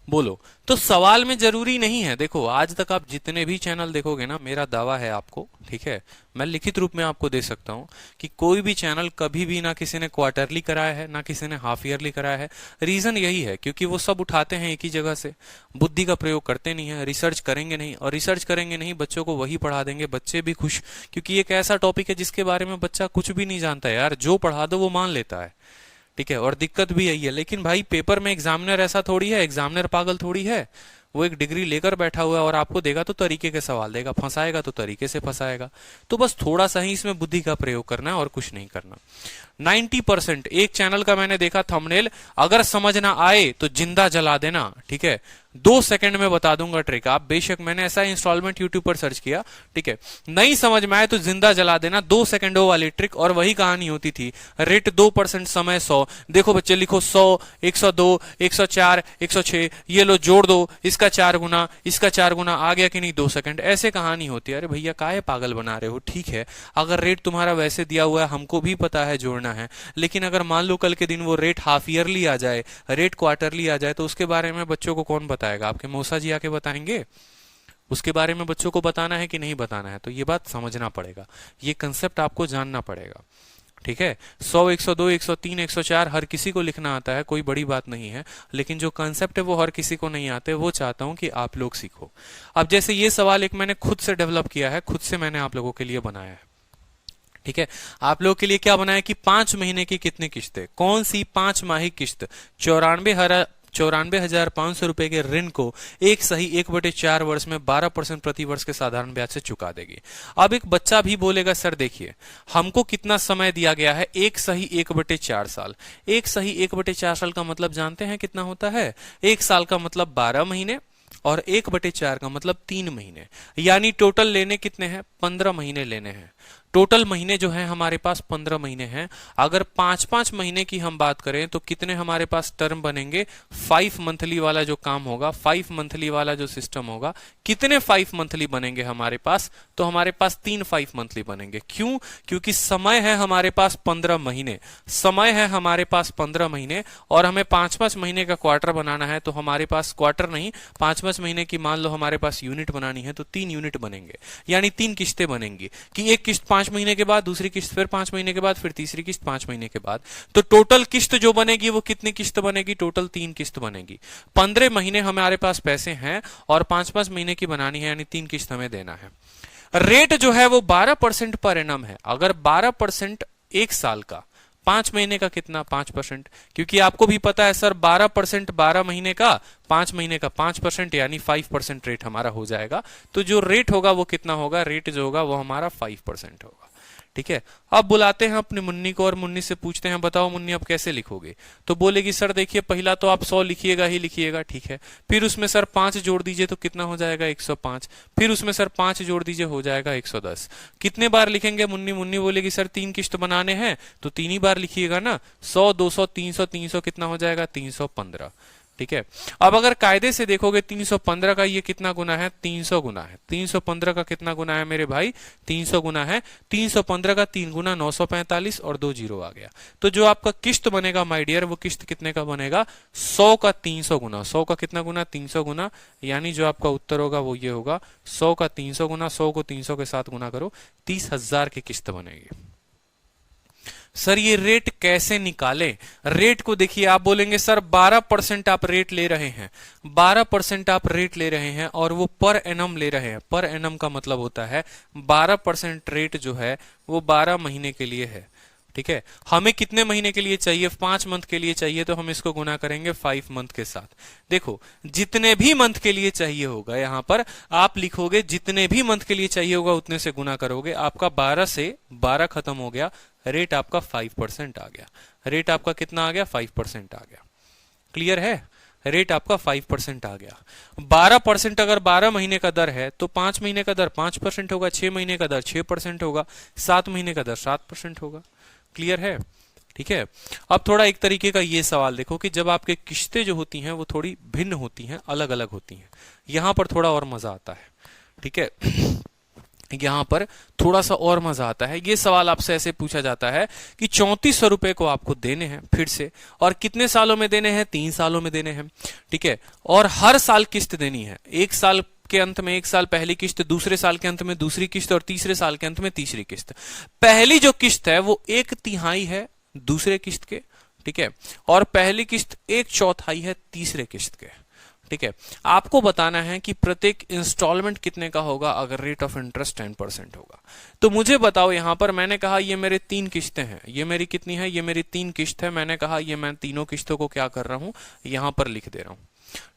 बोलो। तो सवाल में जरूरी नहीं है, देखो आज तक आप जितने भी चैनल देखोगे ना, मेरा दावा है आपको, ठीक है, मैं लिखित रूप में आपको दे सकता हूं कि कोई भी चैनल कभी भी ना किसी ने क्वार्टरली कराया है, ना किसी ने हाफ ईयरली कराया है। रीजन यही है क्योंकि वो सब उठाते हैं एक ही जगह से, बुद्धि का प्रयोग करते नहीं है, रिसर्च करेंगे नहीं, और रिसर्च करेंगे नहीं, बच्चों को वही पढ़ा देंगे, बच्चे भी खुश, क्योंकि एक ऐसा टॉपिक है जिसके बारे में बच्चा कुछ भी नहीं जानता है यार, जो पढ़ा दो वो मान लेता है, ठीक है। और दिक्कत भी यही है। लेकिन भाई पेपर में एग्जामिनर ऐसा थोड़ी है, एग्जामिनर पागल थोड़ी है, वो एक डिग्री लेकर बैठा हुआ है और आपको देगा तो तरीके के सवाल देगा, फंसाएगा तो तरीके से फंसाएगा। तो बस थोड़ा सा ही इसमें बुद्धि का प्रयोग करना है और कुछ नहीं करना। 90% एक चैनल का मैंने देखा थंबनेल, अगर समझ ना आए तो जिंदा जला देना, ठीक है। 2 सेकंड में बता दूंगा ट्रिक। आप बेशक, मैंने ऐसा इंस्टॉलमेंट यूट्यूब पर सर्च किया, ठीक है, नहीं समझ में आए तो जिंदा जला देना, 2 सेकंडों वाली ट्रिक। और वही कहानी होती थी, रेट 2%, समय 100। देखो बच्चे लिखो 100, 102, 104, 106, ये लो जोड़ दो, इसका 4 गुना, इसका 4 गुना, आ गया कि नहीं 2 सेकंड, ऐसे कहानी होती है। अरे भैया काहे पागल बना रहे हो? ठीक है, अगर रेट तुम्हारा वैसे दिया हुआ है, हमको भी पता है जोड़ना है, लेकिन अगर मान लो कल के दिन वो रेट हाफ ईयरली आ जाए, रेट क्वार्टरली आ जाए, तो उसके बारे में बच्चों को कौन बताए? बताएगा? आपके मौसा जी आके बताएंगे? उसके बारे में बच्चों को बताना है कि नहीं बताना है? तो ये बात समझना पड़ेगा, ये कंसेप्ट आपको जानना पड़ेगा। ठीक है, 100, 102, 103, 104 हर किसी को लिखना आता है, कोई बड़ी बात नहीं है, लेकिन जो कंसेप्ट है वो हर किसी को नहीं आते, वो चाहता हूं कि आप लोग सीखो। अब जैसे ये सवाल एक मैंने खुद से डेवलप किया है, खुद से मैंने आप लोगों के लिए बनाया है। ठीक है, आप लोगों के लिए क्या बनाया कि 5 महीने की कितनी किस्तें, कौन सी 5 माही किस्त 94,500 रुपए के ऋण को एक सही 1/4 वर्ष में 12% प्रति वर्ष के साधारण ब्याज से चुका देगी। अब एक बच्चा भी बोलेगा सर देखिए हमको कितना समय दिया गया है, एक सही 1/4 साल। एक सही 1/4 साल का मतलब जानते हैं कितना होता है? एक साल का मतलब 12 महीने और 1/4 का मतलब 3 महीने, यानी टोटल लेने कितने हैं? 15 महीने लेने हैं। टोटल महीने जो है हमारे पास 15 महीने हैं। अगर 5-5 महीने की हम बात करें तो कितने हमारे पास टर्म बनेंगे? 5 मंथली वाला जो काम होगा, 5 मंथली वाला जो सिस्टम होगा, कितने 5 मंथली बनेंगे हमारे पास? तो हमारे पास 3 5 मंथली बनेंगे। क्यों? क्योंकि समय है हमारे पास 15 महीने, समय है हमारे पास 15 महीने, और हमें 5-5 महीने का क्वार्टर बनाना है, तो हमारे पास क्वार्टर नहीं 5-5 महीने की मान लो हमारे पास यूनिट बनानी है, तो 3 यूनिट बनेंगे, यानी 3 किस्तें बनेंगी कि एक किस्त 5 महीने के बाद, दूसरी किस्त फिर 5 महीने के बाद, फिर तीसरी किस्त 5 महीने के बाद। तो टोटल किस्त जो बनेगी वो कितनी किस्त बनेगी? टोटल 3 किस्त बनेगी। 15 महीने हमारे पास पैसे हैं और 5-5 महीने की बनानी है, यानी 3 किस्त हमें देना है। रेट जो है वो 12% पर एनम है। अगर 12% एक साल का, 5 महीने का कितना? 5%, क्योंकि आपको भी पता है सर 12% 12 महीने का, 5 महीने का 5%, यानी 5% रेट हमारा हो जाएगा। तो जो रेट होगा वो कितना होगा? रेट जो होगा वो हमारा 5% होगा। ठीक है, अब बुलाते हैं अपने मुन्नी को और मुन्नी से पूछते हैं बताओ मुन्नी अब कैसे लिखोगे? तो बोलेगी सर देखिए पहला तो आप 100 लिखिएगा ही लिखिएगा, ठीक है, फिर उसमें सर 5 जोड़ दीजिए तो कितना हो जाएगा? 105, फिर उसमें सर 5 जोड़ दीजिए हो जाएगा 110। कितने बार लिखेंगे मुन्नी? मुन्नी बोलेगी सर 3 किस्त बनाने हैं तो 3 ही बार लिखिएगा ना, 100, 200, 300, 300 कितना हो जाएगा? 315। ठीक है, अब अगर कायदे से देखोगे 315 का ये कितना गुना है? 300 गुना है। 315 का कितना गुना है मेरे भाई? 300 गुना है। 315 का 3 गुना 945 और 2 जीरो आ गया। तो जो आपका किस्त बनेगा माय डियर, वो किस्त कितने का बनेगा? 100 का 300 गुना। 100 का कितना गुना? 300 गुना, यानी जो आपका उत्तर होगा वो ये होगा 100 का 300 गुना। 100 को 300 के साथ गुना करो, 30,000 की किस्त बनेगी। सर ये रेट कैसे निकाले? रेट को देखिए, आप बोलेंगे सर 12% आप रेट ले रहे हैं, 12% आप रेट ले रहे हैं और वो पर एनम ले रहे हैं। पर एनम का मतलब होता है 12% रेट जो है वो 12 महीने के लिए है। ठीक है, हमें कितने महीने के लिए चाहिए? 5 मंथ के लिए चाहिए, तो हम इसको गुना करेंगे 5 मंथ के साथ। देखो जितने भी मंथ के लिए चाहिए होगा, यहां पर आप लिखोगे जितने भी मंथ के लिए चाहिए होगा उतने से गुना करोगे। आपका 12 से 12 खत्म हो गया, रेट आपका 5% आ गया। रेट आपका कितना आ गया? 5% आ गया। क्लियर है? रेट आपका 5% आ गया। 12% अगर 12 महीने का दर है तो 5 महीने का दर 5% होगा, 6 महीने का दर 6% होगा, 7 महीने का दर 7% होगा। क्लियर है? ठीक है, अब थोड़ा एक तरीके का ये सवाल देखो कि जब आपके किस्तें जो होती हैं वो थोड़ी भिन्न होती हैं, अलग अलग होती हैं, यहां पर थोड़ा और मजा आता है। ठीक है, यहां पर थोड़ा सा और मजा आता है। ये सवाल आपसे ऐसे पूछा जाता है कि 3400 रुपए को आपको देने हैं फिर से, और कितने सालों में देने हैं? 3 सालों में देने हैं। ठीक है, और हर साल किस्त देनी है। एक साल के अंत में एक साल पहली किस्त, दूसरे साल के अंत में दूसरी किस्त, और तीसरे साल के अंत में तीसरी किस्त। पहली जो किस्त है वो 1/3 है दूसरे किस्त के। ठीक है, और पहली किस्त 1/4 है तीसरे किस्त के। ठीक है, आपको बताना है कि प्रत्येक इंस्टॉलमेंट कितने का होगा अगर रेट ऑफ इंटरेस्ट 10% होगा। तो मुझे बताओ, यहां पर मैंने कहा ये मेरे 3 किस्तें हैं, ये मेरी कितनी है? ये मेरी 3 किस्त है। मैंने कहा ये मैं तीनों किस्तों को क्या कर रहा हूं? यहां पर लिख दे रहा हूं।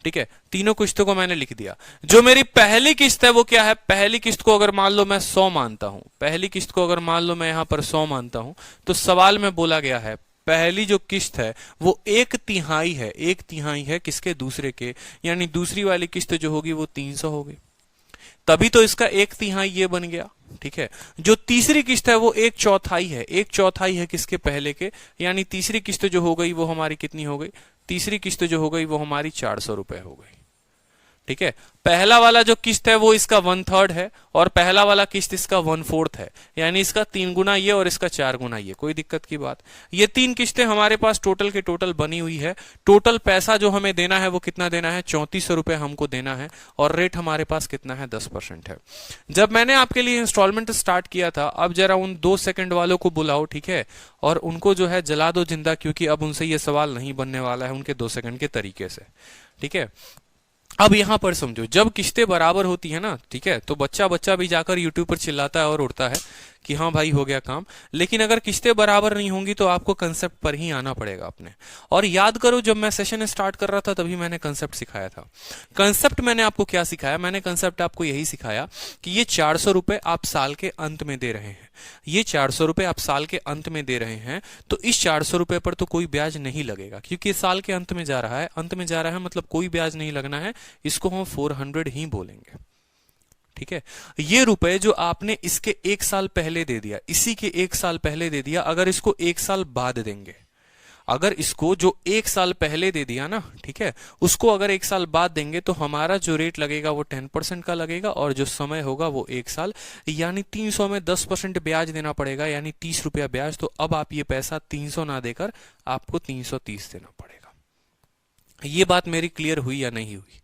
ठीक है, तीनों किस्तों को मैंने लिख दिया। जो मेरी पहली किस्त है वो क्या है? पहली किस्त को अगर मान लो मैं 100 मानता हूं, पहली किस्त को अगर मान लो मैं यहां पर 100 मानता हूं, तो सवाल में बोला गया है पहली जो किस्त है वो 1/3 है। 1/3 है किसके? दूसरे के, यानी दूसरी वाली किस्त जो होगी वो 300 होगी, तभी तो इसका 1/3 ये बन गया। ठीक है, जो तीसरी किस्त है वो 1/4 है। 1/4 है किसके? पहले के, यानी तीसरी किस्त जो हो गई वो हमारी कितनी हो गई? तीसरी किस्त जो हो गई वो हमारी 400 रुपए हो गई। ठीक है। पहला वाला जो किस्त है वो इसका 1/3 है और पहला वाला किस्त इसका 1/4 है, यानी इसका 3 गुना ये और इसका 4 गुना ये, कोई दिक्कत की बात। ये 3 किस्तें हमारे पास टोटल के टोटल बनी हुई है। टोटल पैसा जो हमें देना है वो कितना देना है, 3400 रुपए हमको देना है और रेट हमारे पास कितना है, 10% है। जब मैंने आपके लिए इंस्टॉलमेंट स्टार्ट किया था, अब जरा उन 2 सेकंड वालों को बुलाओ, ठीक है, और उनको जो है जला दो जिंदा, क्योंकि अब उनसे ये सवाल नहीं बनने वाला है उनके 2 सेकंड के तरीके से, ठीक है। अब यहां पर समझो, जब किस्तें बराबर होती है ना, ठीक है, तो बच्चा बच्चा भी जाकर यूट्यूब पर चिल्लाता है और उड़ता है कि हाँ भाई हो गया काम। लेकिन अगर किस्तें बराबर नहीं होंगी तो आपको कंसेप्ट पर ही आना पड़ेगा अपने। और याद करो, जब मैं सेशन स्टार्ट कर रहा था तभी मैंने कंसेप्ट सिखाया था। कंसेप्ट मैंने आपको क्या सिखाया, मैंने कंसेप्ट आपको यही सिखाया कि ये 400 रुपए आप साल के अंत में दे रहे हैं। ये 400 रुपए आप साल के अंत में दे रहे हैं, तो इस 400 रुपए पर तो कोई ब्याज नहीं लगेगा, क्योंकि साल के अंत में जा रहा है। अंत में जा रहा है मतलब कोई ब्याज नहीं लगना है, इसको हम 400 ही बोलेंगे, ठीक है। ये रुपए जो आपने इसके 1 साल पहले दे दिया, इसी के 1 साल पहले दे दिया, अगर इसको 1 साल बाद देंगे, अगर इसको जो 1 साल पहले दे दिया ना, ठीक है, उसको अगर 1 साल बाद देंगे तो हमारा जो रेट लगेगा वो 10% का लगेगा और जो समय होगा वो 1 साल, यानी 300 में 10% ब्याज देना पड़ेगा, यानी 30 रुपया ब्याज। तो अब आप ये पैसा 300 ना देकर आपको 330 देना पड़ेगा। ये बात मेरी क्लियर हुई या नहीं हुई,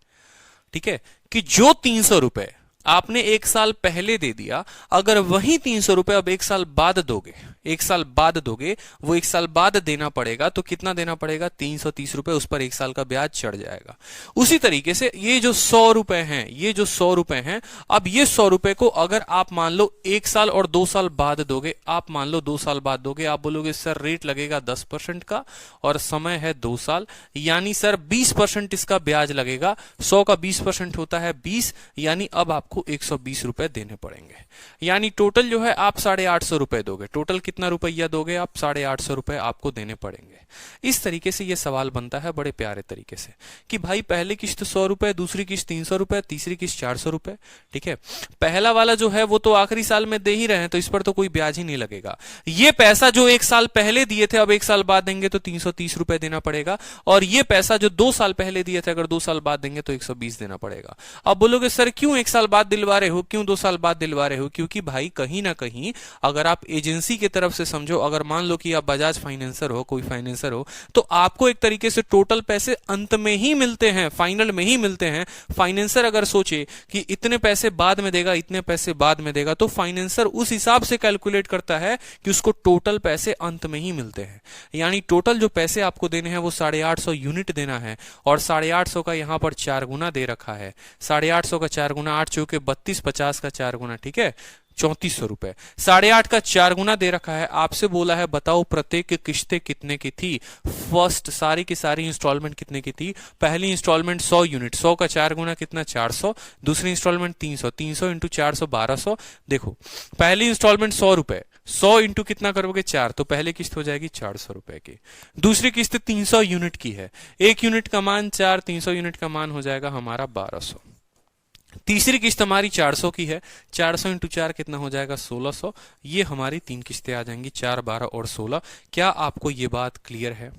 ठीक है, कि जो 300 रुपए आपने 1 साल पहले दे दिया, अगर वही 300 रुपए अब 1 साल बाद दोगे, 1 साल बाद दोगे, वो 1 साल बाद देना पड़ेगा, तो कितना देना पड़ेगा, 330 रुपए, उस पर 1 साल का ब्याज चढ़ जाएगा। उसी तरीके से ये जो 100 रुपए हैं, ये जो 100 रुपए हैं, अब ये 100 रुपए को अगर आप मान लो 1 साल और 2 साल बाद दोगे, आप मान लो 2 साल बाद दोगे, आप बोलोगे सर रेट लगेगा 10% का और समय है 2 साल, यानी सर 20% इसका ब्याज लगेगा। 100 का 20% होता है 20, यानी अब आपको 120 रुपए देने पड़ेंगे। यानी टोटल जो है आप 850 रुपए दोगे। टोटल कितना रुपया दोगे आप, 850 रुपए आपको देने पड़ेंगे। इस तरीके से ये सवाल बनता है बड़े प्यारे तरीके से कि भाई पहली किस्त 100 रुपए, दूसरी किस्त 300 रुपए, तीसरी किस्त 400 रुपए, ठीक है। पहला वाला जो है वो तो आखिरी साल में दे ही रहे हैं, तो इस पर तो कोई ब्याज ही नहीं लगेगा। ये पैसा जो 1 साल पहले दिए थे, अब 1 साल बाद देंगे तो 330 रुपए देना पड़ेगा, और ये पैसा जो 2 साल पहले दिए थे, अगर 2 साल बाद देंगे तो 120 देना पड़ेगा। अब बोलोगे सर क्यों 1 साल बाद दिलवा रहे हो, क्यों 2 साल बाद दिलवा रहे हो? क्योंकि भाई कहीं ना कहीं अगर आप एजेंसी की तरफ से समझो, अगर मान लो कि आप बजाज फाइनेंसर हो, कोई फाइनेंसर हो, तो आपको एक तरीके से टोटल पैसे अंत में ही मिलते हैं, फाइनल में ही मिलते हैं। फाइनेंसर अगर सोचे कि इतने पैसे बाद में देगा, इतने पैसे बाद में देगा, तो फाइनेंसर उस हिसाब से कैलकुलेट करता है कि उसको टोटल पैसे अंत में ही मिलते हैं। यानी टोटल जो पैसे आपको देने हैं वो 850 यूनिट देना है, और 850 का यहां पर 4 गुना दे रखा है। 850 का 4 गुना, 8 चौके 32, 50 का 4 गुना, ठीक है, 3400 रुपए। 8.5 का 4 गुना दे रखा है। आपसे बोला है बताओ प्रत्येक किस्तें कितने की थी, फर्स्ट सारी की सारी इंस्टॉलमेंट कितने की थी। पहली इंस्टॉलमेंट 100 यूनिट, 100 का 4 गुना कितना, 400। दूसरी इंस्टॉलमेंट 300, 300 इंटू 400, 1200। देखो पहली इंस्टॉलमेंट 100 रुपए, 100 इंटू कितना करोगे, 4, तो पहली किस्त हो जाएगी 400 रुपए की। दूसरी किस्त 300 यूनिट की है, 1 यूनिट का मान 4, 300 यूनिट का मान हो जाएगा हमारा 1200। तीसरी किस्त हमारी 400 की है, 400 इंटू 4 कितना हो जाएगा, 1600। ये हमारी 3 किस्तें आ जाएंगी, 4, 12 और 16। क्या आपको ये बात क्लियर है?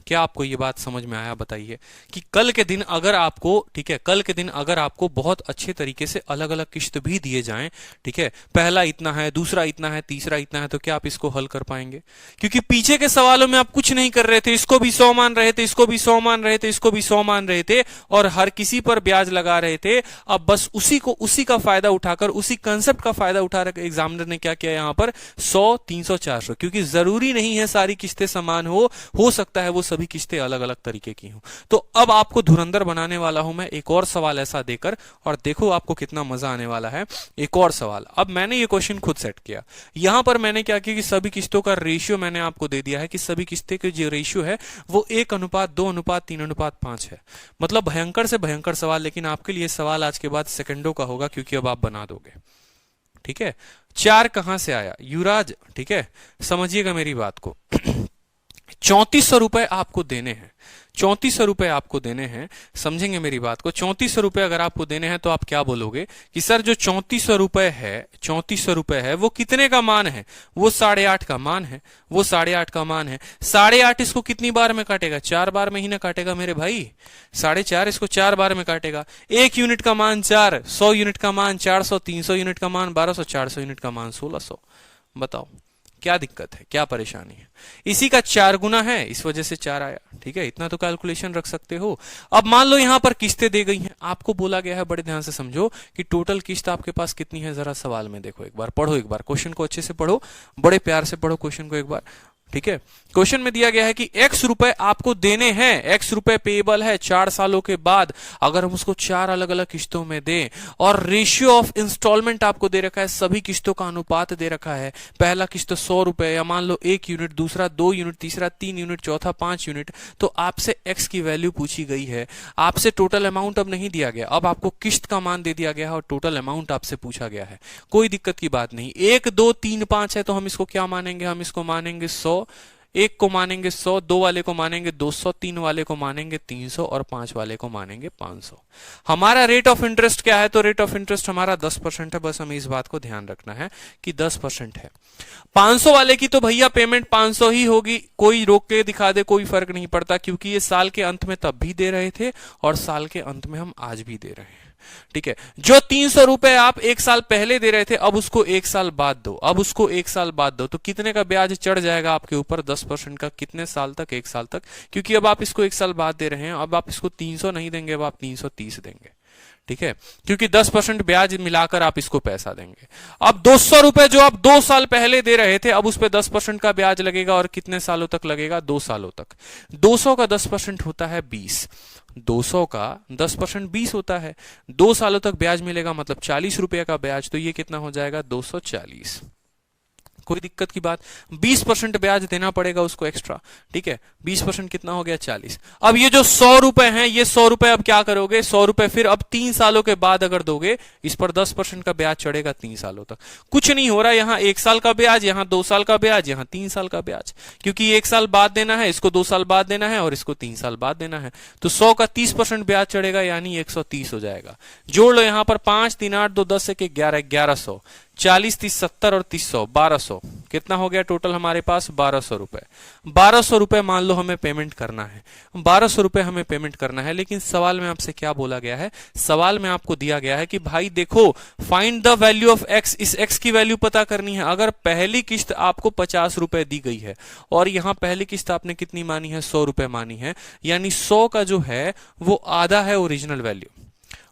क्या आपको ये बात समझ में आया? बताइए कि कल के दिन अगर आपको, ठीक है, कल के दिन अगर आपको बहुत अच्छे तरीके से अलग अलग किस्त भी दिए जाएं, ठीक है, पहला इतना है, दूसरा इतना है, तीसरा इतना है, तो क्या आप इसको हल कर पाएंगे? क्योंकि पीछे के सवालों में आप कुछ नहीं कर रहे थे, इसको भी 100 मान रहे थे, इसको भी 100 मान रहे थे, इसको भी 100 मान रहे थे, और हर किसी पर ब्याज लगा रहे थे। अब बस उसी का फायदा उठाकर, उसी कंसेप्ट का फायदा उठाकर एग्जामिनर ने क्या किया यहां पर, 100, 300, 400, क्योंकि जरूरी नहीं है सारी किस्तें समान हो सकता है वो सभी किस्तें अलग अलग तरीके की हूं। तो अब आपको धुरंधर बनाने वाला हूं मैं एक और सवाल ऐसा देकर, और देखो आपको कितना मजा आने वाला है। एक और सवाल, अब मैंने ये क्वेश्चन खुद सेट किया। यहां पर मैंने क्या किया कि सभी किस्तों का रेशियो मैंने आपको दे दिया है कि सभी किस्तें के जो रेशियो है वो 1:2:3:5 है। मतलब भयंकर से भयंकर सवाल, लेकिन आपके लिए सवाल आज के बाद सेकंडों का होगा, क्योंकि अब आप बना दोगे, ठीक है। 4 कहां से आया युवराज, ठीक है, समझिएगा मेरी बात को। 3400 रुपए आपको देने हैं। ₹3400 आपको देने हैं, समझेंगे मेरी बात को। ₹3400 अगर आपको देने हैं तो आप क्या बोलोगे कि सर जो ₹3400 है वो कितने का मान है? वो 8.5 का मान है, वो 8.5 का मान है। 8.5 इसको कितनी बार में काटेगा? 4 बार में ही ना काटेगा मेरे भाई। 4.5 इसको 4 बार में काटेगा। 1 यूनिट का मान 4, 100 यूनिट का मान 400, 300 यूनिट का मान 1200, 400 यूनिट का मान 1600। बताओ क्या दिक्कत है, क्या परेशानी है? इसी का 4 गुना है, इस वजह से 4 आया। ठीक है, इतना तो कैलकुलेशन रख सकते हो। अब मान लो यहां पर किस्तें दी गई हैं, आपको बोला गया है, बड़े ध्यान से समझो कि टोटल किस्त आपके पास कितनी है। जरा सवाल में देखो, एक बार पढ़ो, एक बार क्वेश्चन को अच्छे से पढ़ो, बड़े प्यार से पढ़ो क्वेश्चन को एक बार। ठीक है, क्वेश्चन में दिया गया है कि x रुपए आपको देने हैं, x रुपए पेएबल है 4 सालों के बाद। अगर हम उसको 4 अलग अलग किस्तों में दें, और रेशियो ऑफ इंस्टॉलमेंट आपको दे रखा है, सभी किस्तों का अनुपात दे रखा है। पहला किस्त 100 रुपए, या मान लो 1 यूनिट, दूसरा 2 यूनिट, तीसरा 3 यूनिट, चौथा 5 यूनिट। तो आपसे x की वैल्यू पूछी गई है, आपसे टोटल अमाउंट अब नहीं दिया गया, अब आपको किस्त का मान दे दिया गया है और टोटल अमाउंट आपसे पूछा गया है। कोई दिक्कत की बात नहीं। 1 2 3 5 है तो हम इसको क्या मानेंगे? हम इसको मानेंगे 100, 1 को मानेंगे 100, 2 वाले को मानेंगे 200, 3 वाले को मानेंगे 300 और 5 वाले को मानेंगे 500। हमारा रेट ऑफ इंटरेस्ट क्या है? तो रेट ऑफ इंटरेस्ट हमारा 10% है। बस हमें इस बात को ध्यान रखना है कि 10% है। 500 वाले की तो भैया पेमेंट 500 ही होगी, कोई रोक के दिखा दे कोई फर्क नहीं पड़ता, क्योंकि ये साल के अंत में तब भी दे रहे थे और साल के अंत में हम आज भी दे रहे हैं। ठीक है, जो 300 रुपए आप 1 साल पहले दे रहे थे, अब उसको 1 साल बाद दो, अब उसको 1 साल बाद दो, तो कितने का ब्याज चढ़ जाएगा आपके ऊपर? 10% का। कितने साल तक? 1 साल तक, क्योंकि अब आप इसको 1 साल बाद दे रहे हैं। अब आप इसको 300 नहीं देंगे, अब आप 330 देंगे। ठीक है, क्योंकि 10% ब्याज मिलाकर आप इसको पैसा देंगे। अब 200 रुपए जो आप 2 साल पहले दे रहे थे, अब उस पर 10% का ब्याज लगेगा, और कितने सालों तक लगेगा? 2 सालों तक। 200 का 10% होता है 20, 200 का 10% 20 होता है। 2 सालों तक ब्याज मिलेगा, मतलब 40 रुपए का ब्याज, तो ये कितना हो जाएगा? 240। कोई दिक्कत की बात? 20% ब्याज देना पड़ेगा उसको एक्स्ट्रा। ठीक है, 20% कितना हो गया? 40। अब ये जो 100 रुपए हैं, ये 100 रुपए अब क्या करोगे? 100 रुपए फिर अब 3 सालों के बाद अगर दोगे, इस पर 10% का ब्याज चढ़ेगा 3 सालों तक। कुछ नहीं हो रहा, यहां 1 साल का ब्याज, यहां 2 साल का ब्याज, यहां 3 साल का ब्याज, क्योंकि 1 साल बाद देना है, इसको 2 साल बाद देना है और इसको 3 साल बाद देना है। तो 100 का 30% ब्याज चढ़ेगा, यानी 130 हो जाएगा। जोड़ लो यहां पर 5 3 8 2 10 1 11 1100, 40 30 70 और 300 1200। कितना हो गया टोटल हमारे पास? 1200 रुपए। 1200 रुपए मान लो हमें पेमेंट करना है, 1200 रुपए हमें पेमेंट करना है। लेकिन सवाल में आपसे क्या बोला गया है? सवाल में आपको दिया गया है कि भाई देखो, find the value of x, इस एक्स की वैल्यू पता करनी है। अगर पहली किस्त आपको 50 रुपए दी गई है और यहां पहली किस्त आपने कितनी मानी है? 100 रुपए मानी है, यानी 100 का जो है वो आधा है ओरिजिनल वैल्यू।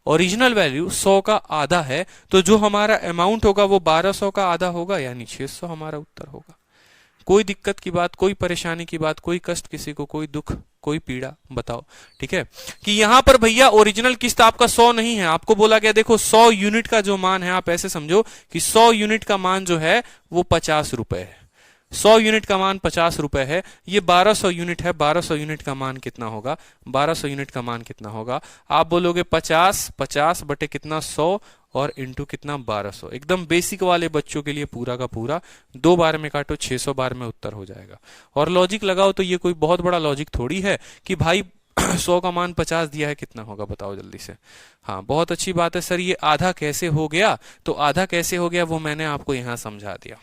ओरिजिनल वैल्यू 100 का आधा है, तो जो हमारा अमाउंट होगा वो 1200 का आधा होगा, यानी 600 हमारा उत्तर होगा। कोई दिक्कत की बात, कोई परेशानी की बात, कोई कष्ट किसी को, कोई दुख, कोई पीड़ा? बताओ। ठीक है, कि यहां पर भैया ओरिजिनल किस्त आपका 100 नहीं है, आपको बोला गया देखो 100 यूनिट का जो मान है, आप ऐसे समझो कि 100 यूनिट का मान जो है वो 50 रुपए है। 100 यूनिट का मान 50 रुपए है, ये 1200 यूनिट है। 1200 यूनिट का मान कितना होगा? 1200 यूनिट का मान कितना होगा? आप बोलोगे 50, 50 बटे कितना? 100 और इंटू कितना? 1200। एकदम बेसिक वाले बच्चों के लिए पूरा का पूरा 2 बार में काटो, 600 बार में उत्तर हो जाएगा। और लॉजिक लगाओ, तो ये कोई बहुत बड़ा लॉजिक थोड़ी है कि भाई 100 का मान 50 दिया है, कितना होगा बताओ जल्दी से। हाँ, बहुत अच्छी बात है सर, ये आधा कैसे हो गया? तो आधा कैसे हो गया वो मैंने आपको यहां समझा दिया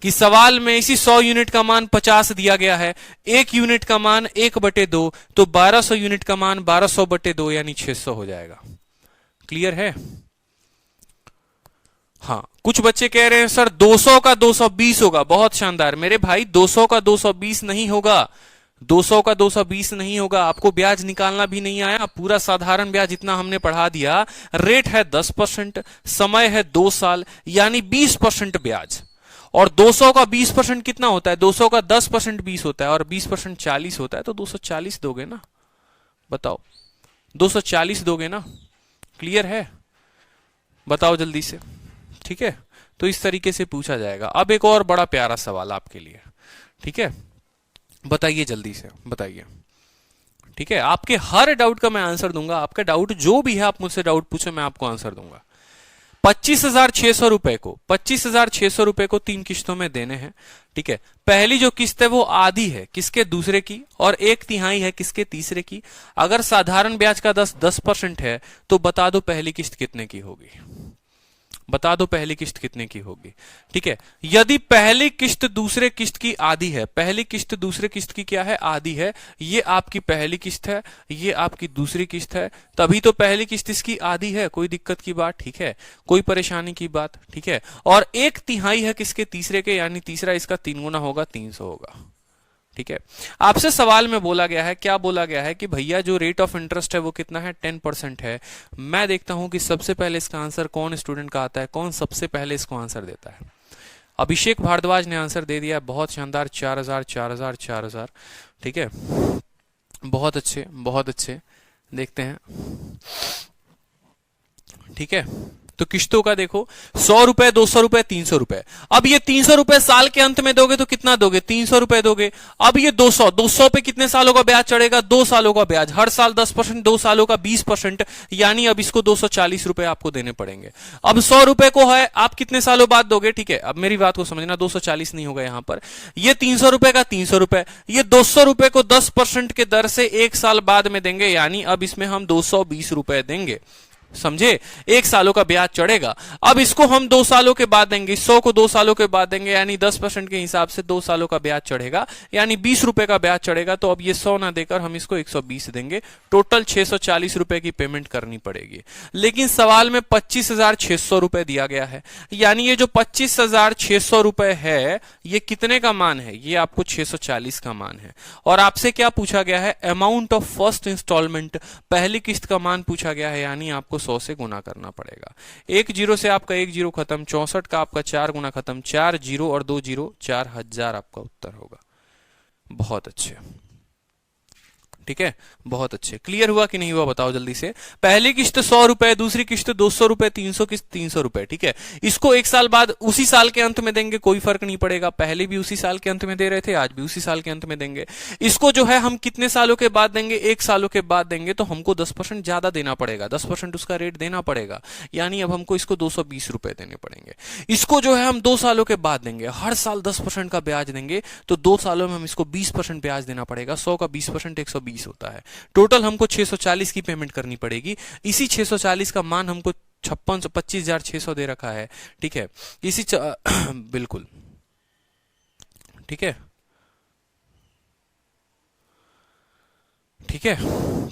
कि सवाल में इसी 100 यूनिट का मान 50 दिया गया है, 1 यूनिट का मान 1/2, तो 1200 यूनिट का मान 1200/2 यानी 600 हो जाएगा। क्लियर है? हाँ, कुछ बच्चे कह रहे हैं सर 200 का 220 होगा। बहुत शानदार मेरे भाई, 200 का 220 नहीं होगा, 200 का 220 नहीं होगा। आपको ब्याज निकालना भी नहीं आया, पूरा साधारण ब्याज इतना हमने पढ़ा दिया। रेट है 10%, समय है 2 साल, यानी 20% ब्याज। और 200 का 20% कितना होता है? 200 का 10% 20 होता है और 20% 40 होता है, तो 240 दोगे ना? बताओ, 240 दोगे ना? क्लियर है? बताओ जल्दी से। ठीक है, तो इस तरीके से पूछा जाएगा। अब एक और बड़ा प्यारा सवाल आपके लिए। ठीक है, बताइए जल्दी से, बताइए। ठीक है, आपके हर डाउट का मैं आंसर दूंगा। आपका डाउट जो भी है आप मुझसे डाउट पूछो, मैं आपको आंसर दूंगा। ₹25,600 को 3 किश्तों में देने हैं। ठीक है, पहली जो किस्त है वो आधी है किसके, दूसरे की, और 1/3 है किसके, तीसरे की। अगर साधारण ब्याज का 10% है तो बता दो पहली किस्त कितने की होगी, बता दो पहली किस्त कितने की होगी। ठीक है, यदि पहली किस्त दूसरे किस्त की आधी है, पहली किस्त दूसरे किस्त की क्या है, आधी है, ये आपकी पहली किस्त है, ये आपकी दूसरी किस्त है, तभी तो पहली किस्त इसकी आधी है, कोई दिक्कत की बात, ठीक है, कोई परेशानी की बात, ठीक है। और 1/3 है किसके, तीसरे के, यानी तीसरा इसका 3 गुना होगा, 300 होगा। ठीक है, आपसे सवाल में बोला गया है, क्या बोला गया है कि भैया जो रेट ऑफ इंटरेस्ट है वो कितना है, 10% है। मैं देखता हूं कि सबसे पहले इसका आंसर कौन स्टूडेंट का आता है, कौन सबसे पहले इसको आंसर देता है। अभिषेक भारद्वाज ने आंसर दे दिया, बहुत शानदार, 4000 4000 4000। ठीक है, बहुत अच्छे बहुत अच्छे, देखते हैं। ठीक है, तो किश्तों का देखो, 100 रुपए, 200 रुपए, 300 रुपए। अब ये 300 रुपए साल के अंत में दोगे तो कितना दोगे, 300 रुपए दोगे। अब ये 200 पे कितने सालों का ब्याज चढ़ेगा, 2 सालों का ब्याज, हर साल 10%, 2 सालों का 20%, यानी अब इसको 240 रुपए आपको देने पड़ेंगे। अब 100 रुपए को है, आप कितने सालों बाद दोगे, ठीक है, अब मेरी बात को समझना, 240 नहीं होगा यहां पर, ये 300 रुपए का 300 रुपए, ये 200 रुपए को 10% के दर से 1 साल बाद में देंगे, यानी अब इसमें हम 220 रुपए देंगे, समझे, 1 सालों का ब्याज चढ़ेगा। अब इसको हम 2 सालों के बाद देंगे, 100 को 2 सालों के बाद देंगे, यानी 10% के हिसाब से 2 सालों का ब्याज चढ़ेगा, यानी 20 रुपए का ब्याज चढ़ेगा। तो अब ये 100 ना देकर हम इसको 120 देंगे, टोटल 640 रुपए की पेमेंट करनी पड़ेगी। लेकिन सवाल में 25,600 रुपए दिया गया है, यानी ये जो 25,600 रुपए है ये कितने का मान है, ये आपको 640 का मान है। और आपसे क्या पूछा गया है, अमाउंट ऑफ फर्स्ट इंस्टॉलमेंट, पहली किस्त का मान पूछा गया है, यानी आपको 100 से गुना करना पड़ेगा। 1 जीरो से आपका 1 जीरो खत्म, 64 का आपका 4 गुना खत्म, 4 जीरो और 2 जीरो, 4000 आपका उत्तर होगा। बहुत अच्छे, ठीक है, बहुत अच्छे। क्लियर हुआ कि नहीं हुआ, बताओ जल्दी से। पहली किस्त 100 रुपए, दूसरी किस्त 200 रुपए, 300 किस्त 300 रुपए। ठीक है, इसको 1 साल बाद उसी साल के अंत में देंगे, कोई फर्क नहीं पड़ेगा, पहले भी उसी साल के अंत में दे रहे थे, आज भी उसी साल के अंत में देंगे। इसको जो है हम कितने सालों के बाद देंगे, 1 सालों के बाद देंगे, तो हमको 10% ज्यादा देना पड़ेगा, 10% उसका रेट देना पड़ेगा, यानी अब हमको इसको 220 रुपए देने पड़ेंगे। इसको जो है हम 2 सालों के बाद देंगे, हर साल 10% का ब्याज देंगे, तो 2 सालों में हम इसको 20% ब्याज देना पड़ेगा, 100 का 20% 120 होता है। टोटल हमको 640 की पेमेंट करनी पड़ेगी। इसी 640 का मान हमको 25,600 दे रखा है। ठीक है, इसी बिल्कुल, ठीक है, ठीक है,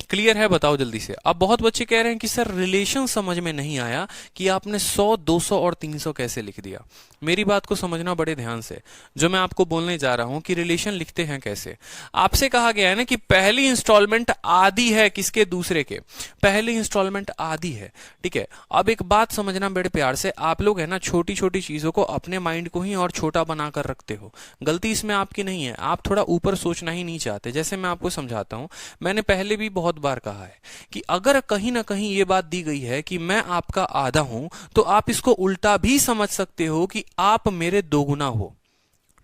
क्लियर है, बताओ जल्दी से। अब बहुत बच्चे कह रहे हैं कि सर रिलेशन समझ में नहीं आया कि आपने 100, 200 और 300 कैसे लिख दिया। मेरी बात को समझना बड़े ध्यान से, जो मैं आपको बोलने जा रहा हूं कि रिलेशन लिखते हैं कैसे। आपसे कहा गया है ना कि पहली इंस्टॉलमेंट आधी है किसके, दूसरे के, पहली इंस्टॉलमेंट आधी है। ठीक है, अब एक बात समझना बड़े प्यार से, आप लोग है ना छोटी छोटी चीजों को अपने माइंड को ही और छोटा बनाकर रखते हो, गलती इसमें आपकी नहीं है, आप थोड़ा ऊपर सोचना ही नहीं चाहते। जैसे मैं आपको समझाता हूं, मैंने पहले भी बहुत बार कहा है कि अगर कहीं ना कहीं ये बात दी गई है कि मैं आपका आधा हूं, तो आप इसको उल्टा भी समझ सकते हो कि आप मेरे दोगुना हो।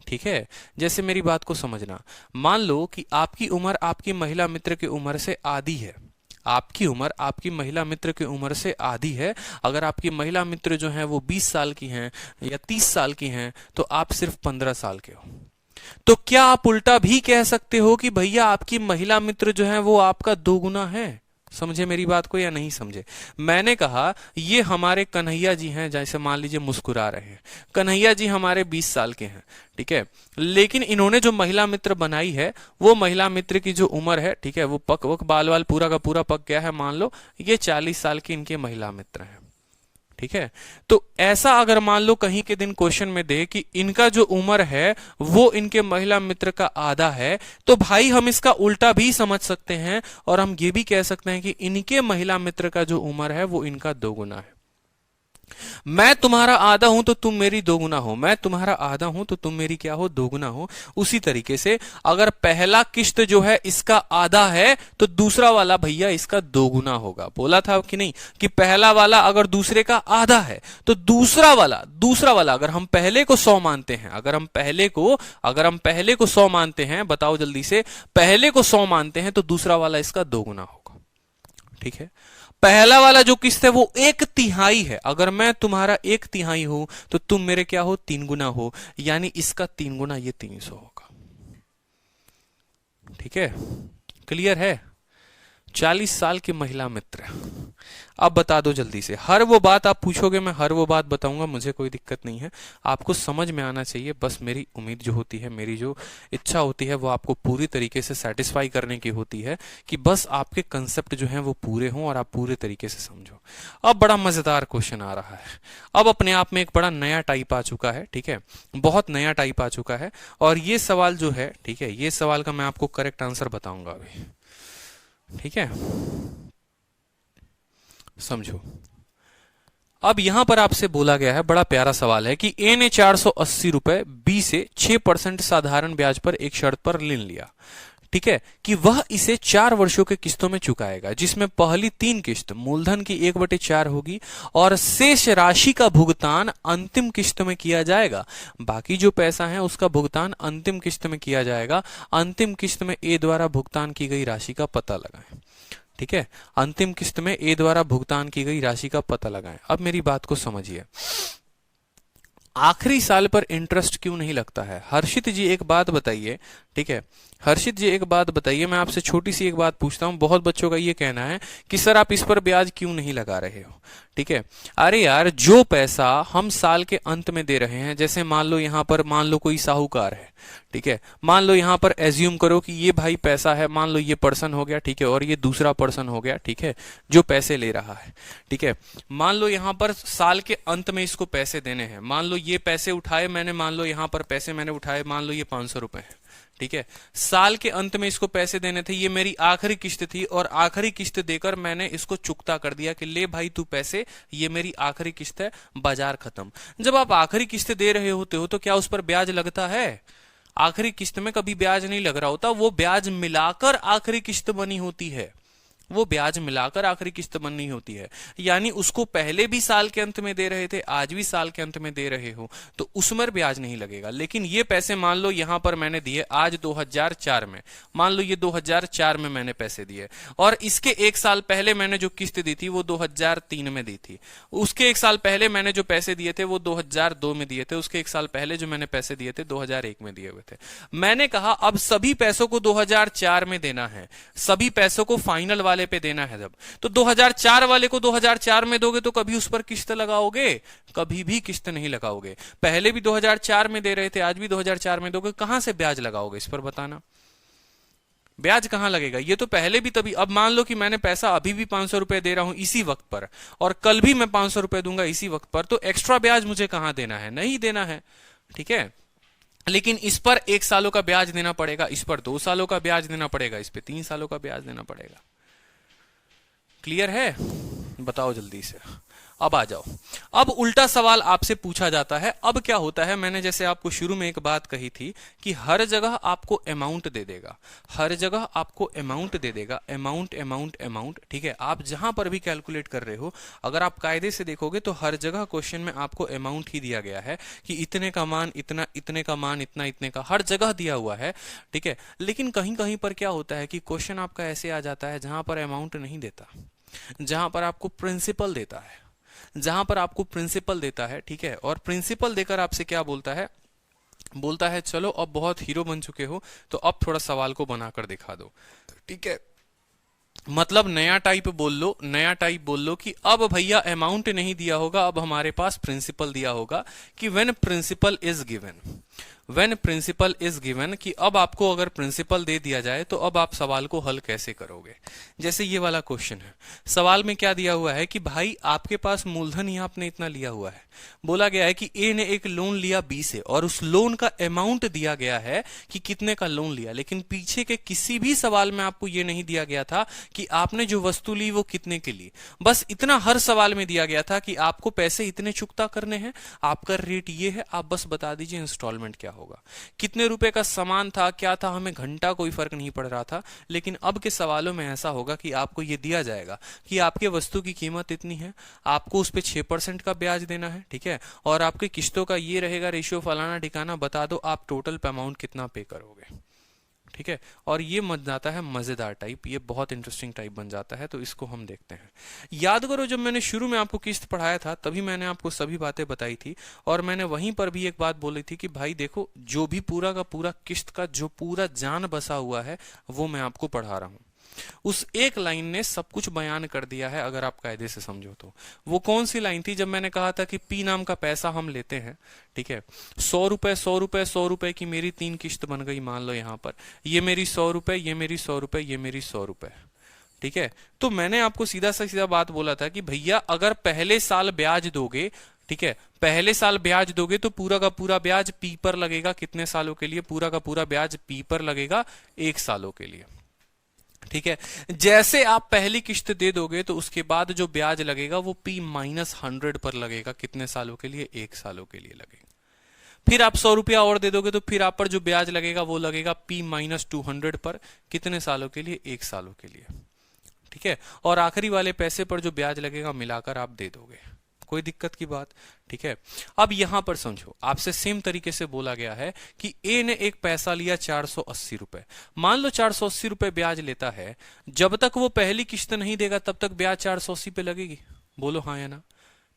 ठीक है, जैसे मेरी बात को समझना, मान लो कि आपकी उम्र आपकी महिला मित्र की उम्र से आधी है, आपकी उम्र आपकी महिला मित्र की उम्र से आधी है। अगर आपकी महिला मित्र जो हैं वो 20 साल की हैं या 30 साल की हैं, तो आप सिर्फ 15 साल के हो। तो क्या आप उल्टा भी कह सकते हो कि भैया आपकी महिला मित्र जो है वो आपका दोगुना है? समझे मेरी बात को या नहीं समझे? मैंने कहा ये हमारे कन्हैया जी हैं, जैसे मान लीजिए मुस्कुरा रहे हैं, कन्हैया जी हमारे 20 साल के हैं, ठीक है, लेकिन इन्होंने जो महिला मित्र बनाई है वो महिला मित्र की जो उम्र है, ठीक है, वो पक वक बाल वाल पूरा का पूरा पक गया है, मान लो ये 40 साल की इनके महिला मित्र हैं। ठीक है, तो ऐसा अगर मान लो कहीं के दिन क्वेश्चन में दे कि इनका जो उम्र है वो इनके महिला मित्र का आधा है, तो भाई हम इसका उल्टा भी समझ सकते हैं और हम ये भी कह सकते हैं कि इनके महिला मित्र का जो उम्र है वो इनका दोगुना है। मैं तुम्हारा आधा हूं तो तुम मेरी दोगुना हो, मैं तुम्हारा आधा हूं तो तुम मेरी क्या हो, दोगुना हो। उसी तरीके से अगर पहला किस्त जो है इसका आधा है तो दूसरा वाला भैया इसका दोगुना होगा। बोला था कि नहीं कि पहला वाला अगर दूसरे का आधा है तो दूसरा वाला अगर हम पहले को 100 मानते हैं, अगर हम पहले को 100 मानते हैं, बताओ जल्दी से, पहले को 100 मानते हैं तो दूसरा वाला इसका दोगुना होगा। ठीक है, पहला वाला जो किस्त है वो 1/3 है। अगर मैं तुम्हारा 1/3 हूं तो तुम मेरे क्या हो, 3 गुना हो, यानी इसका 3 गुना ये 300 होगा। ठीक है, क्लियर है? 40 साल की महिला मित्र, अब बता दो जल्दी से। हर वो बात आप पूछोगे, मैं हर वो बात बताऊंगा, मुझे कोई दिक्कत नहीं है, आपको समझ में आना चाहिए। बस मेरी उम्मीद जो होती है, मेरी जो इच्छा होती है वो आपको पूरी तरीके से सेटिस्फाई करने की होती है कि बस आपके कंसेप्ट जो हैं वो पूरे हों और आप पूरे तरीके से समझो। अब बड़ा मजेदार क्वेश्चन आ रहा है, अब अपने आप में एक बड़ा नया टाइप आ चुका है। ठीक है, बहुत नया टाइप आ चुका है, और ये सवाल जो है, ठीक है, ये सवाल का मैं आपको करेक्ट आंसर बताऊंगा अभी। ठीक है, समझो। अब यहां पर आपसे बोला गया है, बड़ा प्यारा सवाल है कि ए ने 480 रुपए बी से 6% साधारण ब्याज पर एक शर्त पर ऋण लिया। ठीक है, कि वह इसे 4 वर्षों के किस्तों में चुकाएगा, जिसमें पहली 3 किस्त मूलधन की 1/4 होगी और शेष राशि का भुगतान अंतिम किस्त में किया जाएगा। बाकी जो पैसा है उसका भुगतान अंतिम किस्त में किया जाएगा। अंतिम किस्त में ए द्वारा भुगतान की गई राशि का पता लगाएं। ठीक है, अंतिम किस्त में ए द्वारा भुगतान की गई राशि का पता लगाएं। अब मेरी बात को समझिए, आखिरी साल पर इंटरेस्ट क्यों नहीं लगता है? हर्षित जी एक बात बताइए। ठीक है, हर्षित जी एक बात बताइए, मैं आपसे छोटी सी एक बात पूछता हूं। बहुत बच्चों का ये कहना है कि सर आप इस पर ब्याज क्यों नहीं लगा रहे हो? ठीक है, अरे यार, जो पैसा हम साल के अंत में दे रहे हैं, जैसे मान लो यहां पर, मान लो कोई साहूकार है, ठीक है, मान लो यहां पर एज्यूम करो कि ये भाई पैसा है, मान लो ये पर्सन हो गया, ठीक है, और ये दूसरा पर्सन हो गया, ठीक है, जो पैसे ले रहा है। ठीक है, मान लो यहां पर साल के अंत में इसको पैसे देने हैं, मान लो ये पैसे उठाए मैंने, मान लो यहां पर पैसे मैंने उठाए, मान लो ये 500 रुपए है। ठीक है, साल के अंत में इसको पैसे देने थे, ये मेरी आखिरी किस्त थी, और आखिरी किस्त देकर मैंने इसको चुकता कर दिया कि ले भाई तू पैसे, ये मेरी आखिरी किस्त है, बाजार खत्म। जब आप आखिरी किस्त दे रहे होते हो तो क्या उस पर ब्याज लगता है? आखिरी किस्त में कभी ब्याज नहीं लग रहा होता, वो ब्याज मिलाकर आखिरी किस्त बनी होती है, वो ब्याज मिलाकर आखिरी किस्त बननी होती है। यानी उसको पहले भी साल के अंत में दे रहे थे, आज भी साल के अंत में दे रहे हो, तो उसमें ब्याज नहीं लगेगा। लेकिन ये पैसे मान लो यहां पर मैंने दिए आज 2004 में, मान लो ये 2004 में मैंने पैसे दिए, और इसके 1 साल पहले मैंने जो किस्त दी थी वो 2003 में दी थी। उसके 1 साल पहले मैंने जो पैसे दिए थे वो 2002 में दिए थे। उसके 1 साल पहले जो मैंने पैसे दिए थे 2001 में दिए हुए थे। मैंने कहा अब सभी पैसों को 2004 में देना है, सभी पैसों को फाइनल वाले पे देना है। जब तो 2004 वाले को 2004 में दोगे तो कभी उस पर किस्त लगाओगे? कभी भी किस्त नहीं लगाओगे। पहले भी 2004 में दे रहे थे, आज भी 2004 में दोगे, कहां से ब्याज लगाओगे? इस पर बताना, ब्याज कहां लगेगा? ये तो पहले भी तभी। अब मान लो कि मैंने पैसा अभी भी 500 रुपए दे रहा हूं इसी वक्त पर, और कल भी मैं 500 रुपए दूंगा इसी वक्त पर, तो एक्स्ट्रा ब्याज मुझे कहां देना है? नहीं देना है। ठीक है, लेकिन इस पर 1 सालों का ब्याज देना पड़ेगा, इस पर 2 सालों का ब्याज देना पड़ेगा, इस पर 3 सालों का ब्याज देना पड़ेगा। क्लियर है? बताओ जल्दी से। अब आ जाओ, अब उल्टा सवाल आपसे पूछा जाता है। अब क्या होता है, मैंने जैसे आपको शुरू में एक बात कही थी कि हर जगह आपको अमाउंट दे देगा, हर जगह आपको अमाउंट दे देगा, अमाउंट अमाउंट अमाउंट। ठीक है, आप जहां पर भी कैलकुलेट कर रहे हो, अगर आप कायदे से देखोगे तो हर जगह क्वेश्चन में आपको अमाउंट ही दिया गया है कि इतने का मान इतना, इतने का मान इतना, इतने का, हर जगह दिया हुआ है। ठीक है, लेकिन कहीं कहीं पर क्या होता है कि क्वेश्चन आपका ऐसे आ जाता है जहां पर अमाउंट नहीं देता, जहां पर आपको प्रिंसिपल देता है, जहां पर आपको प्रिंसिपल देता है। ठीक है, और प्रिंसिपल देकर आपसे क्या बोलता है? बोलता है चलो अब बहुत हीरो बन चुके हो तो अब थोड़ा सवाल को बनाकर दिखा दो। ठीक है, मतलब नया टाइप बोल लो, नया टाइप बोल लो कि अब भैया अमाउंट नहीं दिया होगा, अब हमारे पास प्रिंसिपल दिया होगा कि when principal is given, when principal is given, कि अब आपको अगर प्रिंसिपल दे दिया जाए तो अब आप सवाल को हल कैसे करोगे? जैसे ये वाला क्वेश्चन है, सवाल में क्या दिया हुआ है कि भाई आपके पास मूलधन ही आपने इतना लिया हुआ है, बोला गया है कि ए ने एक लोन लिया बी से और उस लोन का अमाउंट दिया गया है कि कितने का लोन लिया, लेकिन पीछे के किसी भी सवाल में आपको यह नहीं दिया गया था कि आपने जो वस्तु ली वो कितने की ली। बस इतना हर सवाल में दिया गया था कि आपको पैसे इतने चुकता करने हैं, आपका रेट ये है, आप बस बता दीजिए इंस्टॉलमेंट क्या होगा, कितने रुपए का सामान था, क्या था, हमें घंटा कोई फर्क नहीं पड़ रहा था। लेकिन अब के सवालों में ऐसा होगा कि आपको यह दिया जाएगा कि आपके वस्तु की कीमत इतनी है, आपको उस पर 6% का ब्याज देना है। ठीक है, और आपके किस्तों का ये रहेगा रेशियो, फलाना ठिकाना, बता दो आप टोटल पे अमाउंट कितना पे करोगे। ठीक है। और ये बन जाता है मजेदार टाइप, ये बहुत इंटरेस्टिंग टाइप बन जाता है, तो इसको हम देखते हैं। याद करो जब मैंने शुरू में आपको किस्त पढ़ाया था तभी मैंने आपको सभी बातें बताई थी, और मैंने वहीं पर भी एक बात बोली थी कि भाई देखो, जो भी पूरा का पूरा किस्त का जो पूरा जान बसा हुआ है वो मैं आपको पढ़ा रहा हूं। उस एक लाइन ने सब कुछ बयान कर दिया है अगर आप कायदे से समझो तो। वो कौन सी लाइन थी? जब मैंने कहा था कि पी नाम का पैसा हम लेते हैं, ठीक है, 100 रुपए 100 रुपए 100 रुपए की मेरी 3 किस्त बन गई, मान लो यहां पर ये मेरी 100 रुपए, ये मेरी 100 रुपए, ये मेरी 100 रुपए, ठीक है। तो मैंने आपको सीधा सा सीधा बात बोला था कि भैया अगर पहले साल ब्याज दोगे, ठीक है, पहले साल ब्याज दोगे तो पूरा का पूरा ब्याज पी पर लगेगा। कितने सालों के लिए? पूरा का पूरा ब्याज पी पर लगेगा 1 सालों के लिए, ठीक है। जैसे आप पहली किस्त दे दोगे तो उसके बाद जो ब्याज लगेगा वो P-100 पर लगेगा। कितने सालों के लिए? 1 सालों के लिए लगेगा। फिर आप 100 रुपया और दे दोगे तो फिर आप पर जो ब्याज लगेगा वो लगेगा P-200 पर। कितने सालों के लिए? 1 सालों के लिए, ठीक है। और आखिरी वाले पैसे पर जो ब्याज लगेगा मिलाकर आप दे दोगे। कोई दिक्कत की बात? ठीक है। अब यहां पर समझो, आपसे सेम तरीके से बोला गया है कि ए ने एक पैसा लिया 480 रुपए। मान लो 480 रुपए ब्याज लेता है, जब तक वो पहली किस्त नहीं देगा तब तक ब्याज 480 पे लगेगी। बोलो हाँ या ना।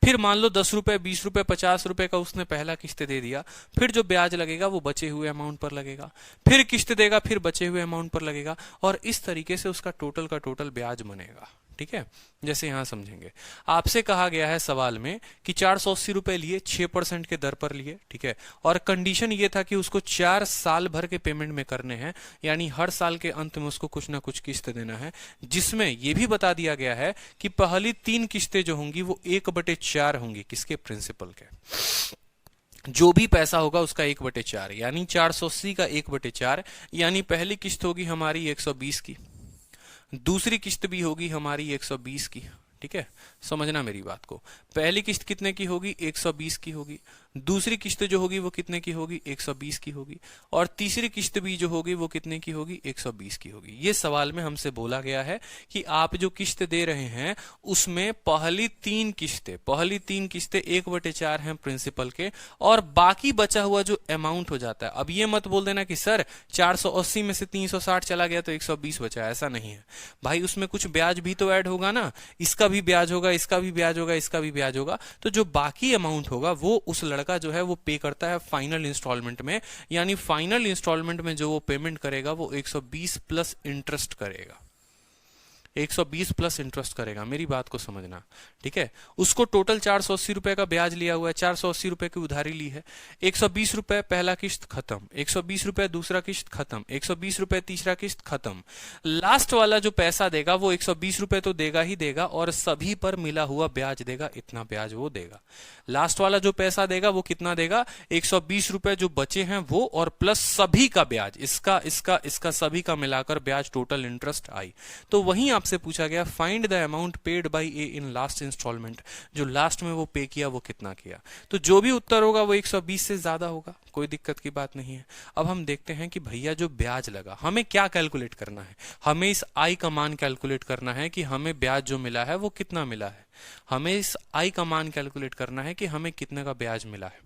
फिर मान लो 10 रुपए 20 रुपए 50 रुपए का उसने पहला किस्त दे दिया, फिर जो ब्याज लगेगा वो बचे हुए अमाउंट पर लगेगा, फिर किस्त देगा, फिर बचे हुए अमाउंट पर लगेगा, और इस तरीके से उसका टोटल का टोटल ब्याज बनेगा, ठीक है। जैसे यहां समझेंगे, आपसे कहा गया है सवाल में कि 480 रुपए लिए, 6% के दर पर लिए, ठीक है, और कंडीशन ये था कि उसको 4 साल भर के पेमेंट में करने हैं, यानी हर साल के अंत में उसको कुछ ना कुछ किस्त देना है, जिसमें यह भी बता दिया गया है कि पहली 3 किस्तें जो होंगी वो 1/4 होंगी। किसके? प्रिंसिपल के। जो भी पैसा होगा उसका 1/4, यानी 480 का 1/4, यानी पहली किस्त होगी हमारी 120 की, दूसरी किस्त भी होगी हमारी 120 की, ठीक है। समझना मेरी बात को, पहली किस्त कितने की होगी? 120 की होगी, दूसरी किस्त जो होगी वो कितने की होगी? 120 की होगी, और तीसरी किस्त भी जो होगी वो कितने की होगी? 120 की होगी। ये सवाल में हमसे बोला गया है कि आप जो किस्त दे रहे हैं उसमें पहली 3 किस्तें 1/4 हैं प्रिंसिपल के, और बाकी बचा हुआ जो अमाउंट हो जाता है, अब ये मत बोल देना कि सर 480 में से 360 चला गया तो 120 बचा। ऐसा नहीं है भाई, उसमें कुछ ब्याज भी तो ऐड होगा ना, इसका भी ब्याज होगा, इसका भी ब्याज होगा, इसका भी ब्याज होगा, तो जो बाकी अमाउंट होगा वो उस लड़का जो है वो पे करता है फाइनल इंस्टॉलमेंट में, यानी फाइनल इंस्टॉलमेंट में जो वो पेमेंट करेगा वो 120 प्लस इंटरेस्ट करेगा। 120 प्लस इंटरेस्ट करेगा, मेरी बात को समझना, ठीक है। उसको टोटल 480 रुपए का ब्याज लिया हुआ है, 480 रुपए की उधारी ली है, 120 रुपए पहला किस्त खत्म, 120 रुपए दूसरा किस्त खत्म, 120 रुपए तीसरा किस्त खत्म। लास्ट वाला जो पैसा देगा वो 120 रुपए तो देगा ही देगा, और सभी पर मिला हुआ ब्याज देगा, इतना ब्याज वो देगा। लास्ट वाला जो पैसा देगा वो कितना देगा? 120 रुपए जो बचे हैं वो, और प्लस सभी का ब्याज, इसका इसका इसका सभी का मिलाकर ब्याज, टोटल इंटरेस्ट आई। तो वहीं आपसे पूछा गया find the amount paid by a in last installment, जो लास्ट में वो पे किया वो कितना किया। तो जो भी उत्तर होगा वो 120 से ज्यादा होगा, कोई दिक्कत की बात नहीं है। अब हम देखते हैं कि भैया जो ब्याज लगा हमें क्या कैलकुलेट करना है। हमें इस आई का मान कैलकुलेट करना है कि हमें ब्याज जो मिला है वो कितना मिला है। हमें इस आई का मान कैलकुलेट करना है कि हमें कितने का ब्याज मिला है,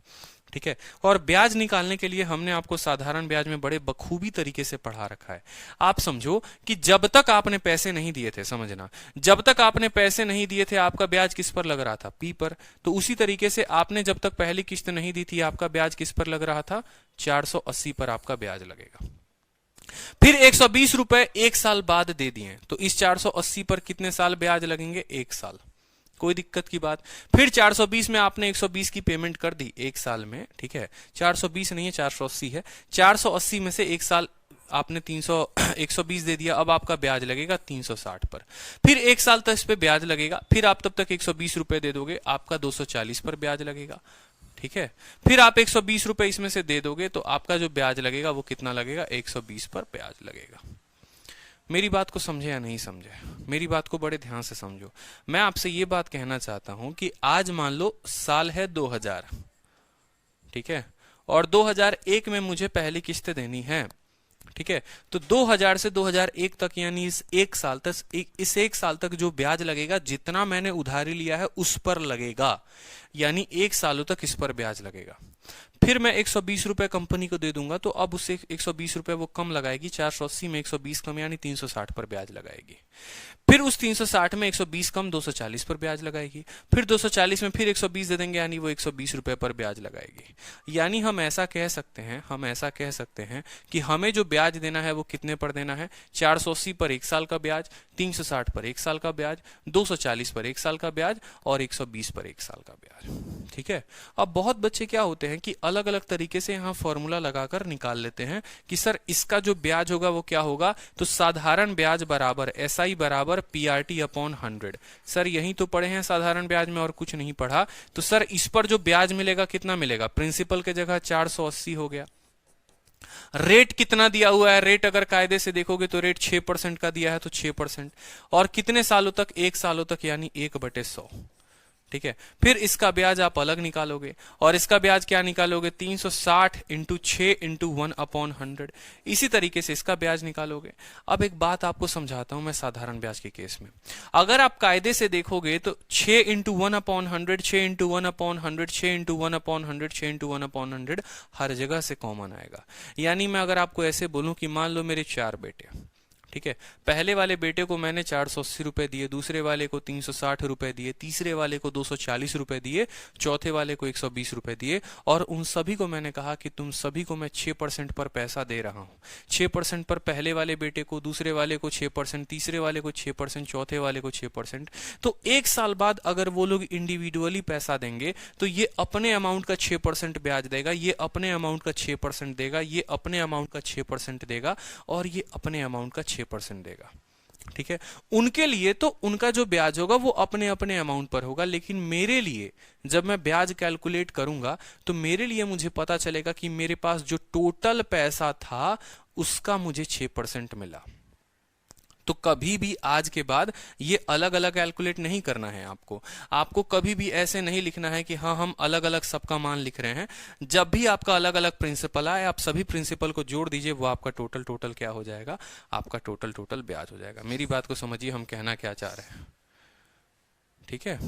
ठीक है। और ब्याज निकालने के लिए हमने आपको साधारण ब्याज में बड़े बखूबी तरीके से पढ़ा रखा है। आप समझो कि जब तक आपने पैसे नहीं दिए थे, समझना, जब तक आपने पैसे नहीं दिए थे आपका ब्याज किस पर लग रहा था? पी पर। तो उसी तरीके से आपने जब तक पहली किस्त नहीं दी थी आपका ब्याज किस पर लग रहा था? 480 पर आपका ब्याज लगेगा। फिर 120 रुपए 1 साल बाद दे दिए तो इस 480 पर कितने साल ब्याज लगेंगे? 1 साल। कोई दिक्कत की बात। फिर 420 में आपने 120 की पेमेंट कर दी 1 साल में, ठीक है। 420 नहीं है 480 है। 480 में से 1 साल आपने 120 दे दिया, अब आपका ब्याज लगेगा 360 पर। फिर 1 साल तक इस पे ब्याज लगेगा, फिर आप तब तक 120 रुपए दे दोगे, आपका 240 पर ब्याज लगेगा, ठीक है। फिर आप 120 रुपए इसमें से दे दोगे तो आपका जो ब्याज लगेगा वो कितना लगेगा? 120 पर ब्याज लगेगा। मेरी बात को समझे या नहीं समझे? मेरी बात को बड़े ध्यान से समझो। मैं आपसे ये बात कहना चाहता हूं कि आज मान लो साल है 2000, ठीक है, और 2001 में मुझे पहली किस्त देनी है, ठीक है। तो 2000 से 2001 तक यानी इस एक साल तक इस एक साल तक जो ब्याज लगेगा जितना मैंने उधारी लिया है उस पर लगेगा, यानी एक सालों तक इस पर ब्याज लगेगा। फिर मैं 120 रुपए कंपनी को दे दूंगा तो अब उससे 120 रुपए वो कम लगाएगी, 480 में 120 कम यानी 360 पर ब्याज लगाएगी। फिर उस 360 में 120 कम 240 पर ब्याज लगाएगी। फिर 240 में फिर 120 दे देंगे यानी वो 120 रुपए पर ब्याज लगाएगी। यानी हम ऐसा कह सकते हैं कि हमें जो ब्याज देना है वो कितने पर देना है, 480 पर एक साल का ब्याज, 360 पर एक साल का ब्याज, 240 पर एक साल का ब्याज और 120 पर एक साल का ब्याज। ठीक है। अब बहुत बच्चे क्या होते हैं कि अलग अलग तरीके से यहां फॉर्मूला लगाकर निकाल लेते हैं कि सर इसका जो ब्याज होगा वो क्या होगा, तो साधारण ब्याज बराबर SI बराबर PRT अपॉन 100। सर यही तो पढ़े हैं साधारण ब्याज में और कुछ नहीं पढ़ा। तो सर इस पर जो ब्याज मिलेगा कितना मिलेगा, प्रिंसिपल के जगह 480 हो गया। रेट कितना दिया हुआ है, रेट अगर कायदे से देखोगे तो रेट 6% का दिया है तो 6%, और कितने सालों तक, 1 सालों तक यानी 1/100। ठीक है। फिर इसका ब्याज आप अलग निकालोगे और इसका ब्याज क्या निकालोगे, 360 इंटू 6 इंटू 1/100। इसी तरीके से इसका ब्याज निकालोगे। अब एक बात आपको समझाता हूं मैं साधारण ब्याज के केस में। अगर आप कायदे से देखोगे तो 6 इंटू 1/100, 6 इंटू 1/100, 6 इंटू 1/100, 6 इंटू 1/100 हर जगह से कॉमन आएगा। यानी मैं अगर आपको ऐसे बोलूं कि मान लो मेरे 4 बेटे, ठीक है, पहले वाले बेटे को मैंने 480 रुपए दिए, दूसरे वाले को 360 रुपए दिए, तीसरे वाले को 240 रुपए दिए, चौथे वाले को 120 रुपए दिए, और उन सभी को मैंने कहा कि तुम सभी को मैं 6% पर पैसा दे रहा हूं। 6% पर पहले वाले बेटे को, दूसरे वाले को 6%, तीसरे वाले को 6%, चौथे वाले को 6%। तो एक साल बाद अगर वो लोग इंडिविजुअली पैसा देंगे तो ये अपने अमाउंट का 6% ब्याज देगा, ये अपने अमाउंट का 6% देगा, ये अपने अमाउंट का 6% देगा, और ये अपने अमाउंट का 6% देगा। ठीक है। उनके लिए तो उनका जो ब्याज होगा वो अपने अपने अमाउंट पर होगा, लेकिन मेरे लिए जब मैं ब्याज कैलकुलेट करूंगा तो मेरे लिए मुझे पता चलेगा कि मेरे पास जो टोटल पैसा था उसका मुझे 6% मिला। तो कभी भी आज के बाद ये अलग अलग कैलकुलेट नहीं करना है आपको कभी भी ऐसे नहीं लिखना है कि हाँ हम अलग अलग सबका मान लिख रहे हैं। जब भी आपका अलग अलग प्रिंसिपल आए आप सभी प्रिंसिपल को जोड़ दीजिए, वो आपका टोटल क्या हो जाएगा, आपका टोटल ब्याज हो जाएगा। मेरी बात को समझिए हम कहना क्या चाह रहे हैं। ठीक है।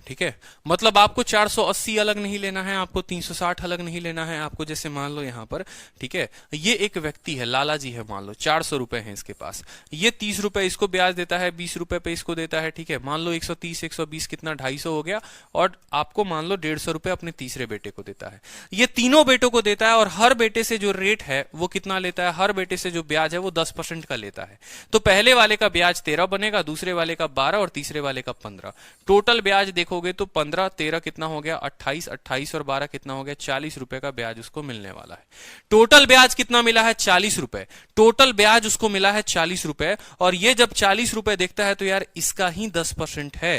ठीक है। मतलब आपको 480 अलग नहीं लेना है, आपको 360 अलग नहीं लेना है। आपको जैसे मान लो यहां पर, ठीक है, ये एक व्यक्ति है, लाला जी है, मान लो 400 रुपए है इसके पास, ये 30 रुपए इसको ब्याज देता है, 20 रुपए पे इसको देता है। ठीक है। मान लो 130 120 कितना 250 हो गया, और आपको मान लो 150 रुपए अपने तीसरे बेटे को देता है। ये तीनों बेटों को देता है और हर बेटे से जो रेट है वो कितना लेता है, हर बेटे से जो ब्याज है वो 10% का लेता है। तो पहले वाले का ब्याज 13 बनेगा, दूसरे वाले का 12 और तीसरे वाले का 15। टोटल ब्याज देखो तो 15 13 कितना हो गया, 28, 28 और 12 कितना हो गया, 40 रुपए का ब्याज उसको मिलने वाला है। टोटल ब्याज कितना मिला है, 40 रुपए। टोटल ब्याज उसको मिला है 40 रुपए, और ये जब 40 रुपए देखता है तो यार इसका ही 10% है।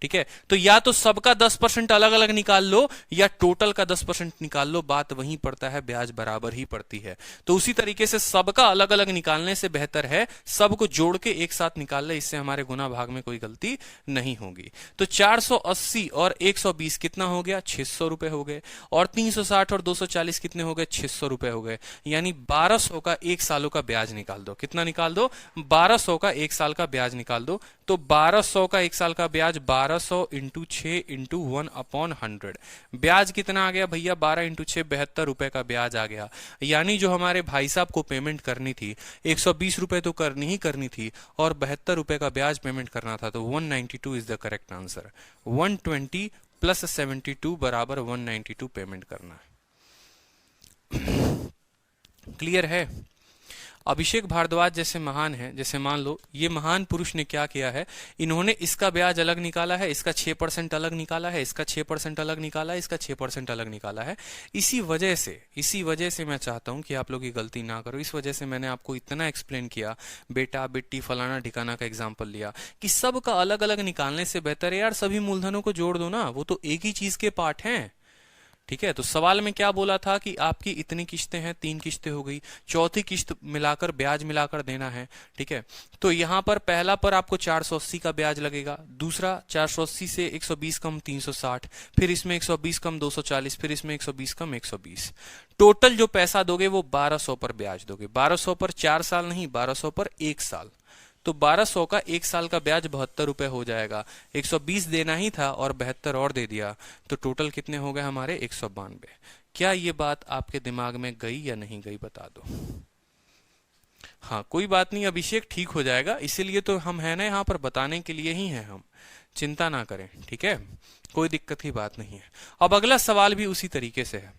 ठीक है। तो या तो सबका 10% अलग अलग निकाल लो या टोटल का 10% निकाल लो, बात वहीं पड़ता है, ब्याज बराबर ही पड़ती है। तो उसी तरीके से सबका अलग अलग निकालने से बेहतर है सबको जोड़ के एक साथ निकाल ले, इससे हमारे गुना भाग में कोई गलती नहीं होगी। तो 480 और 120 कितना हो गया, 600 रुपए हो गए, और 360 और 240 कितने हो गए, 600 रुपए हो गए। यानी 1200 का एक सालों का ब्याज निकाल दो। कितना निकाल दो, 1200 का एक साल का ब्याज निकाल दो। तो 1200 का एक साल का ब्याज 1200 इंटू 6 इंटू 1/100। ब्याज कितना आ गया भैया, 12 इंटू 6 72 रुपए का ब्याज आ गया। यानी जो हमारे भाई साहब को पेमेंट करनी थी 120 रुपए तो करनी ही करनी थी, और 72 रुपए का ब्याज पेमेंट करना था। तो 192 is the correct answer. 120 plus 72 बराबर 192 पेमेंट करना है। क्लियर है। अभिषेक भारद्वाज जैसे महान है, जैसे मान लो ये महान पुरुष ने क्या किया है, इन्होंने इसका ब्याज अलग निकाला है, इसका 6% अलग निकाला है, इसका 6% अलग निकाला है, इसका 6% अलग निकाला है। इसी वजह से मैं चाहता हूं कि आप लोग ये गलती ना करो। इस वजह से मैंने आपको इतना एक्सप्लेन किया, बेटा बेटी फलाना ठिकाना का एग्जाम्पल लिया, कि सबका अलग अलग निकालने से बेहतर है यार सभी मूलधनों को जोड़ दो ना, वो तो एक ही चीज के पार्ट हैं। ठीक है, तो सवाल में क्या बोला था कि आपकी इतनी किस्तें हैं, 3 किस्तें हो गई, चौथी किस्त मिलाकर ब्याज मिलाकर देना है। ठीक है, तो यहाँ पर पहला पर आपको 480 का ब्याज लगेगा, दूसरा 480 से 120 कम 360, फिर इसमें 120 कम 240, फिर इसमें 120 कम 120। टोटल जो पैसा दोगे वो 1200 पर ब्याज दोगे। 1200 पर 4 साल नहीं, 1200 पर 1 साल। तो 1200 का 1 साल का ब्याज 72 रुपए हो जाएगा। 120 देना ही था और 72 और दे दिया, तो टोटल कितने हो गए हमारे 192। क्या ये बात आपके दिमाग में गई या नहीं गई, बता दो। हाँ, कोई बात नहीं अभिषेक, ठीक हो जाएगा, इसीलिए तो हम है ना यहाँ पर, बताने के लिए ही हैं हम, चिंता ना करें। ठीक है, कोई दिक्कत की बात नहीं है। अब अगला सवाल भी उसी तरीके से है,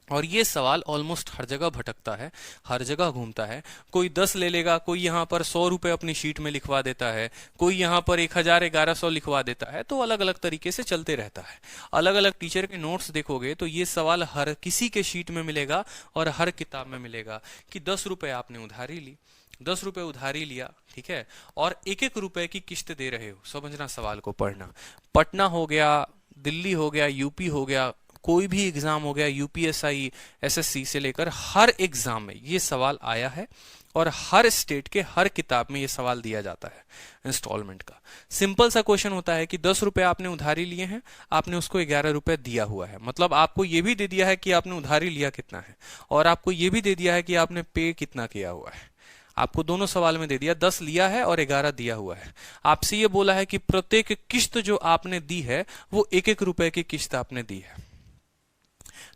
और ये सवाल ऑलमोस्ट हर जगह भटकता है, हर जगह घूमता है। कोई 10 ले लेगा, कोई यहाँ पर 100 रुपए अपनी शीट में लिखवा देता है, कोई यहाँ पर 1000 1100 लिखवा देता है, तो अलग अलग तरीके से चलते रहता है। अलग अलग टीचर के नोट्स देखोगे तो ये सवाल हर किसी के शीट में मिलेगा और हर किताब में मिलेगा कि 10 रुपए आपने उधारी ली, 10 रुपए उधारी लिया, ठीक है, और 1-1 रुपए की किस्त दे रहे हो। समझना सवाल को, पढ़ना। पटना हो गया, दिल्ली हो गया, यूपी हो गया, कोई भी एग्जाम हो गया, यूपीएसआई, एसएससी से लेकर हर एग्जाम में ये सवाल आया है, और हर स्टेट के हर किताब में ये सवाल दिया जाता है इंस्टॉलमेंट का। सिंपल सा क्वेश्चन होता है कि 10 रुपए आपने उधारी लिए हैं, आपने उसको 11 रुपए दिया हुआ है, मतलब आपको ये भी दे दिया है कि आपने उधारी लिया कितना है, और आपको ये भी दे दिया है कि आपने पे कितना किया हुआ है। आपको दोनों सवाल में दे दिया, 10 लिया है और 11 दिया हुआ है। आपसे ये बोला है कि प्रत्येक किस्त जो आपने दी है वो 1-1 रुपए की किस्त आपने दी है।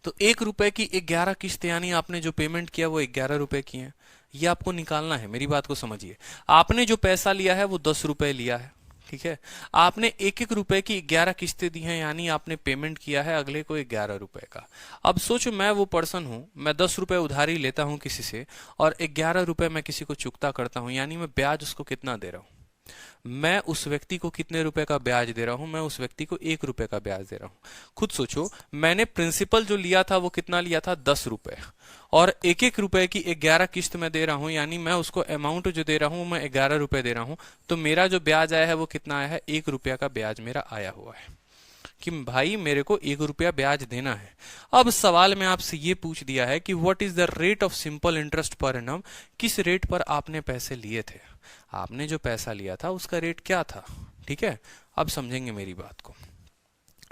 तो 1 रुपए की 11 किस्त, यानी आपने जो पेमेंट किया वो 11 रुपए की है। ये आपको निकालना है, मेरी बात को समझिए। आपने जो पैसा लिया है वो 10 रुपए लिया है, ठीक है। आपने 1-1 रुपए की 11 किस्तें दी हैं, यानी आपने पेमेंट किया है अगले को 11 रुपए का। अब सोचो, मैं वो पर्सन हूं, मैं 10 रुपए उधारी लेता हूं किसी से और 11 रुपए मैं किसी को चुकता करता हूं, यानी मैं ब्याज उसको कितना दे रहा हूं। मैं उस व्यक्ति को कितने रुपए का ब्याज दे रहा हूं, मैं उस व्यक्ति को 1 रुपए का ब्याज दे रहा हूं। खुद सोचो, मैंने प्रिंसिपल जो लिया था वो कितना लिया था, 10 रुपए, और 1-1 रुपए की 11 किस्त में दे रहा हूं, यानी मैं उसको अमाउंट जो दे रहा हूं मैं 11 रुपए दे रहा हूं। तो मेरा जो ब्याज आया है वो कितना आया है, 1 रुपया का ब्याज मेरा आया हुआ है कि भाई मेरे को 1 रुपया ब्याज देना है। अब सवाल में आपसे ये पूछ दिया है कि what is the rate of simple interest per annum, किस रेट पर आपने पैसे लिए थे। आपने जो पैसा लिया था उसका रेट क्या था, ठीक है। अब समझेंगे मेरी बात को।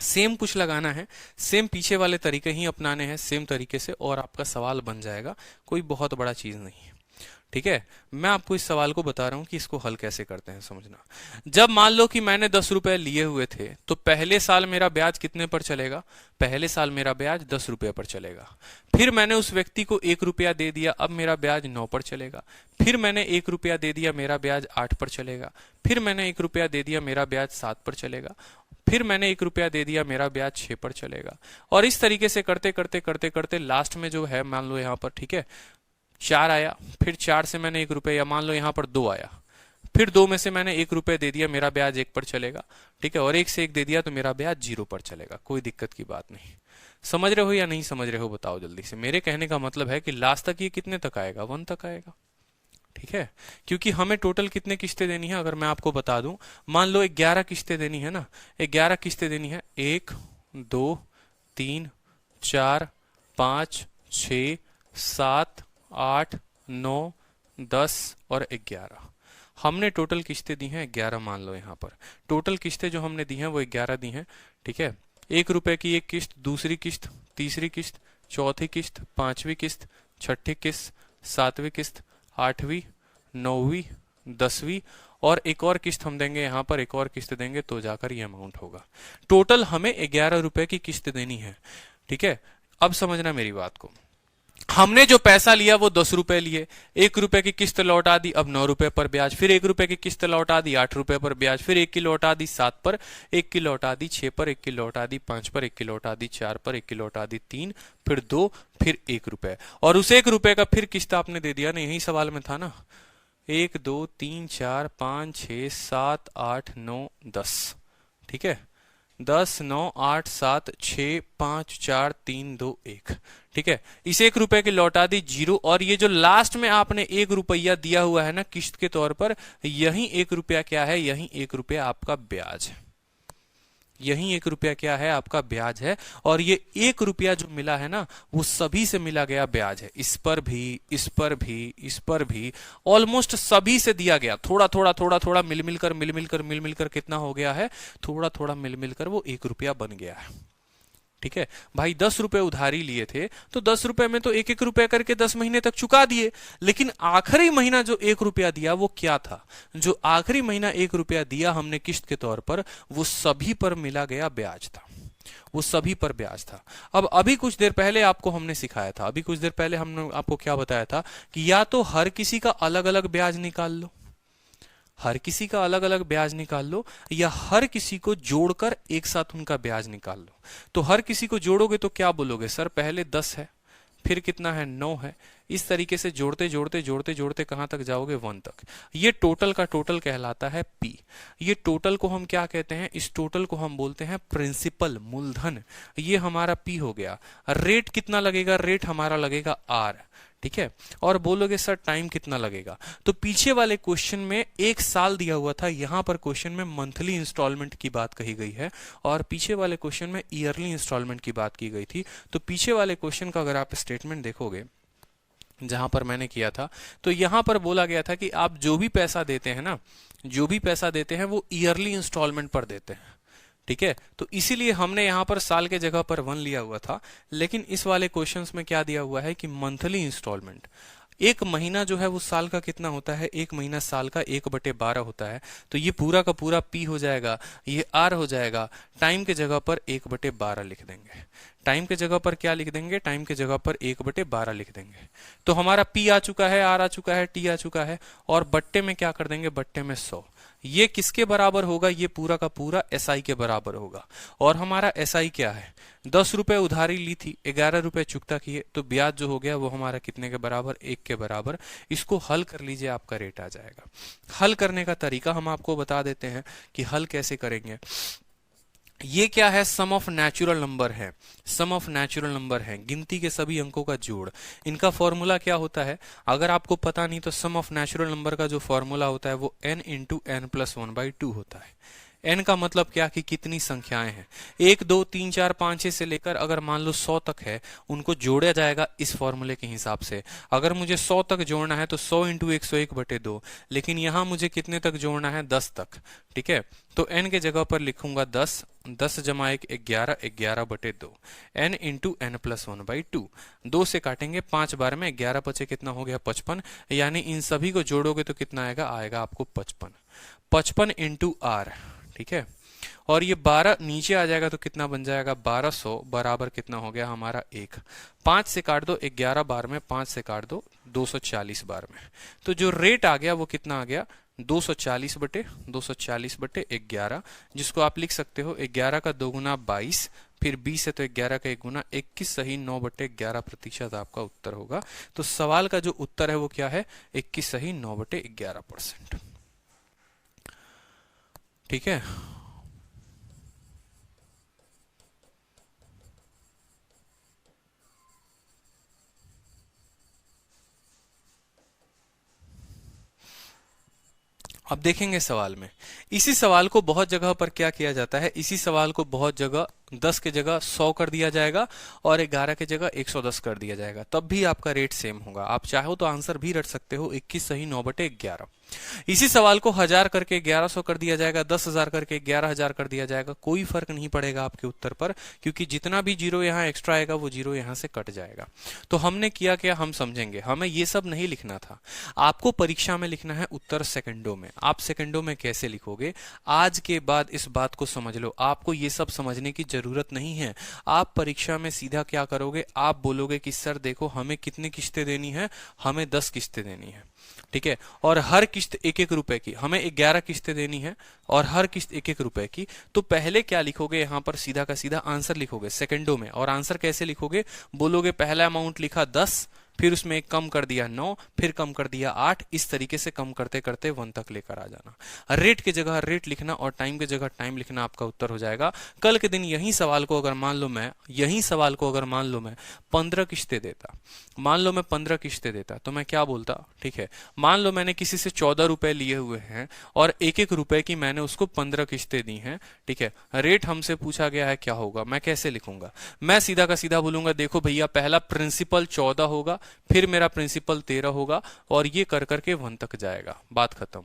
सेम कुछ लगाना है, सेम पीछे वाले तरीके ही अपनाने हैं, सेम तरीके से, और आपका सवाल बन जाएगा। कोई बहुत बड़ा चीज नहीं है, ठीक है। मैं आपको इस सवाल को बता रहा हूं कि इसको हल कैसे करते हैं, समझना। जब मान लो कि मैंने 10 रुपए लिए हुए थे, तो पहले साल मेरा ब्याज कितने पर चलेगा, पहले साल मेरा ब्याज 10 रुपए पर चलेगा। फिर मैंने उस व्यक्ति को 1 रुपया दे दिया, अब मेरा ब्याज 9 पर चलेगा। फिर मैंने 1 रुपया दे दिया, मेरा ब्याज 8 पर चलेगा। फिर मैंने 1 रुपया दे दिया, मेरा ब्याज 7 पर चलेगा। फिर मैंने 1 रुपया दे दिया, मेरा ब्याज 6 पर चलेगा। और इस तरीके से करते करते करते करते लास्ट में जो है, मान लो यहाँ पर, ठीक है, 4 आया। फिर 4 से मैंने 1 रुपये, या मान लो यहाँ पर 2 आया, फिर 2 में से मैंने 1 रुपये दे दिया, मेरा ब्याज 1 पर चलेगा, ठीक है। और 1 से 1 दे दिया तो मेरा ब्याज 0 पर चलेगा। कोई दिक्कत की बात नहीं। समझ रहे हो या नहीं समझ रहे हो, बताओ जल्दी से। मेरे कहने का मतलब है कि लास्ट तक ये कितने तक आएगा, 1 तक आएगा, ठीक है। क्योंकि हमें टोटल कितने किस्तें देनी है, अगर मैं आपको बता दूं, मान लो 11 किस्तें देनी है ना, 11 किस्तें देनी है, 1 2 3 4 5 6 7 8 9 10 और 11। हमने टोटल किस्तें दी हैं 11, मान लो यहाँ पर टोटल किस्तें जो हमने दी हैं वो 11 दी हैं, ठीक है। 1 रुपए की 1 किस्त, दूसरी किस्त, तीसरी किस्त, चौथी किस्त, 5वीं किस्त, छठी किस्त, 7वीं किस्त, 8वीं, 9वीं, 10वीं, और एक और किस्त हम देंगे यहाँ पर, एक और किस्त देंगे तो जाकर ये अमाउंट होगा। टोटल हमें 11 रुपए की किस्त देनी है, ठीक है। अब समझना मेरी बात को। हमने जो पैसा लिया वो 10 रुपए लिए, 1 रुपए की किस्त लौटा दी, अब 9 रुपए पर ब्याज, फिर 1 रुपए की किस्त लौटा दी, 8 रुपए पर ब्याज, फिर 1 की लौटा दी 7 पर, 1 की लौटा दी 6 पर, 1 की लौटा दी 5 पर, 1 की लौटा दी 4 पर, 1 की लौटा दी 3, फिर 2, फिर 1 रुपए, और उस 1 रुपए का फिर किस्त आपने दे दिया ना, यही सवाल में था ना। 1 2 3 4 5 6 7 8 9 10, ठीक है। 10 9 8 7 6 5 4 3 2 1, ठीक है। इस 1 रुपए की लौटा दी 0, और ये जो लास्ट में आपने 1 रुपया दिया हुआ है ना किस्त के तौर पर, यही 1 रुपया क्या है, यही 1 रुपया आपका ब्याज है। यही 1 रुपया क्या है, आपका ब्याज है। और ये 1 रुपया जो मिला है ना, वो सभी से मिला गया ब्याज है। इस पर भी, इस पर भी, इस पर भी, ऑलमोस्ट सभी से दिया गया। थोड़ा थोड़ा थोड़ा थोड़ा मिल मिलकर मिल मिलकर मिल मिलकर कितना हो गया है, थोड़ा थोड़ा मिल मिलकर वो 1 रुपया बन गया है। ठीक है भाई, 10 रुपए उधारी लिए थे, तो 10 रुपए में तो 1-1 रुपया करके 10 महीने तक चुका दिए। लेकिन आखिरी महीना जो 1 रुपया दिया वो क्या था, जो आखिरी महीना 1 रुपया दिया हमने किस्त के तौर पर, वो सभी पर मिला गया ब्याज था, वो सभी पर ब्याज था। अब अभी कुछ देर पहले आपको हमने सिखाया था, अभी कुछ देर पहले हमने आपको क्या बताया था कि या तो हर किसी का अलग अलग ब्याज निकाल लो, हर किसी का अलग अलग ब्याज निकाल लो, या हर किसी को जोड़कर एक साथ उनका ब्याज निकाल लो। तो हर किसी को जोड़ोगे तो क्या बोलोगे, सर पहले 10 है, फिर कितना है, 9 है। इस तरीके से जोड़ते जोड़ते जोड़ते जोड़ते कहां तक जाओगे, 1 तक। ये टोटल का टोटल कहलाता है पी। ये टोटल को हम क्या कहते हैं, इस टोटल को हम बोलते हैं प्रिंसिपल, मूलधन। ये हमारा पी हो गया। रेट कितना लगेगा, रेट हमारा लगेगा आर। ठीक है, और बोलोगे सर टाइम कितना लगेगा, तो पीछे वाले क्वेश्चन में 1 साल दिया हुआ था, यहां पर क्वेश्चन में मंथली इंस्टॉलमेंट की बात कही गई है, और पीछे वाले क्वेश्चन में ईयरली इंस्टॉलमेंट की बात की गई थी। तो पीछे वाले क्वेश्चन का अगर आप स्टेटमेंट देखोगे जहां पर मैंने किया था, तो यहां पर बोला गया था कि आप जो भी पैसा देते हैं ना, जो भी पैसा देते हैं वो ईयरली इंस्टॉलमेंट पर देते हैं। ठीक है, तो इसीलिए हमने यहां पर साल के जगह पर 1 लिया हुआ था। लेकिन इस वाले क्वेश्चंस में क्या दिया हुआ है कि मंथली इंस्टॉलमेंट, 1 महीना जो है वो साल का कितना होता है, 1 महीना साल का 1/12 होता है। तो ये पूरा का पूरा पी हो जाएगा, ये आर हो जाएगा। टाइम के जगह पर 1/12 लिख देंगे। टाइम के जगह पर क्या लिख देंगे, टाइम के जगह पर 1/12 लिख देंगे। तो हमारा पी आ चुका है, आर आ चुका है, टी आ चुका है, और बट्टे में क्या कर देंगे, बट्टे में 100। ये किसके बराबर होगा, ये पूरा का पूरा एसआई के बराबर होगा। और हमारा एसआई क्या है, 10 रुपए उधारी ली थी, 11 रुपए चुकता किए, तो ब्याज जो हो गया वो हमारा कितने के बराबर, 1 के बराबर। इसको हल कर लीजिए, आपका रेट आ जाएगा। हल करने का तरीका हम आपको बता देते हैं कि हल कैसे करेंगे। ये क्या है, सम ऑफ नेचुरल नंबर है, सम ऑफ नेचुरल नंबर है, गिनती के सभी अंकों का जोड़। इनका फॉर्मूला क्या होता है, अगर आपको पता नहीं तो सम ऑफ नेचुरल नंबर का जो फॉर्मूला होता है वो n इंटू एन प्लस 1/2 होता है। n का मतलब क्या कि कितनी संख्याएं हैं, 1 2 3 4 5 6 से लेकर अगर मान लो 100 तक है, उनको जोड़ा जाएगा इस फॉर्मूले के हिसाब से। अगर मुझे 100 तक जोड़ना है तो 100 इंटू 101/2, लेकिन यहां मुझे कितने तक जोड़ना है, 10 तक। ठीक है, तो n के जगह पर लिखूंगा 10, 10 जमा 1 11, 11/2, n इंटू एन प्लस 1/2। 2 से काटेंगे 5 बार में, 11 बचे कितना हो गया, 55। यानी इन सभी को जोड़ोगे तो कितना आएगा, आएगा आपको 55। 55 इंटू आर। ठीक है, और ये 12 नीचे आ जाएगा तो कितना बन जाएगा, 1200 बराबर कितना हो गया हमारा 1। 5 से काट दो 11 बार में, 5 से काट दो 240 बार में। तो जो रेट आ गया वो कितना आ गया, 240/11, जिसको आप लिख सकते हो 11 का 2 गुना 22, फिर 20 है तो 11 का 1 गुना 21, सही 9/11% आपका उत्तर होगा। तो सवाल का जो उत्तर है वो क्या है, 21 सही 9/11%। ठीक है, अब देखेंगे सवाल में, इसी सवाल को बहुत जगह पर क्या किया जाता है, इसी सवाल को बहुत जगह 10 के जगह 100 कर दिया जाएगा और 11 के जगह 110 कर दिया जाएगा, तब भी आपका रेट सेम होगा। आप चाहो तो आंसर भी रट सकते हो, 21 सही 9/11। इसी सवाल को 1000 करके 1100 कर दिया जाएगा, 10,000 करके 11,000 कर दिया जाएगा, कोई फर्क नहीं पड़ेगा आपके उत्तर पर, क्योंकि जितना भी जीरो यहाँ एक्स्ट्रा आएगा वो जीरो यहाँ से कट जाएगा। तो हमने किया क्या, हम समझेंगे, हमें ये सब नहीं लिखना था। आपको परीक्षा में लिखना है उत्तर सेकंडों में। आप सेकंडों में कैसे लिखोगे, आज के बाद इस बात को समझ लो, आपको ये सब समझने की जरूरत नहीं है। आप परीक्षा में सीधा क्या करोगे, आप बोलोगे कि सर देखो हमें कितनी किस्तें देनी है, हमें 10 किस्तें देनी है। ठीक है, और हर किस्त 1-1 रुपए की, हमें 11 किस्तें देनी है और हर किस्त 1-1 रुपए की। तो पहले क्या लिखोगे, यहां पर सीधा का सीधा आंसर लिखोगे सेकंडों में। और आंसर कैसे लिखोगे, बोलोगे पहला अमाउंट लिखा 10, फिर उसमें एक कम कर दिया 9, फिर कम कर दिया 8, इस तरीके से कम करते करते 1 तक लेकर आ जाना। रेट की जगह रेट लिखना और टाइम की जगह टाइम लिखना, आपका उत्तर हो जाएगा। कल के दिन यही सवाल को अगर मान लो मैं 15 किस्तें देता, मान लो मैं 15 किस्तें देता, तो मैं क्या बोलता, ठीक है। मान लो मैंने किसी से 14 रुपए लिए हुए हैं और 1-1 रुपए की मैंने उसको 15 किस्तें दी हैं, ठीक है। रेट हमसे पूछा गया है क्या होगा, मैं कैसे लिखूंगा, मैं सीधा का सीधा बोलूंगा, देखो भैया पहला प्रिंसिपल 14 होगा, फिर मेरा प्रिंसिपल 13 होगा और ये कर करके 1 तक जाएगा, बात खत्म,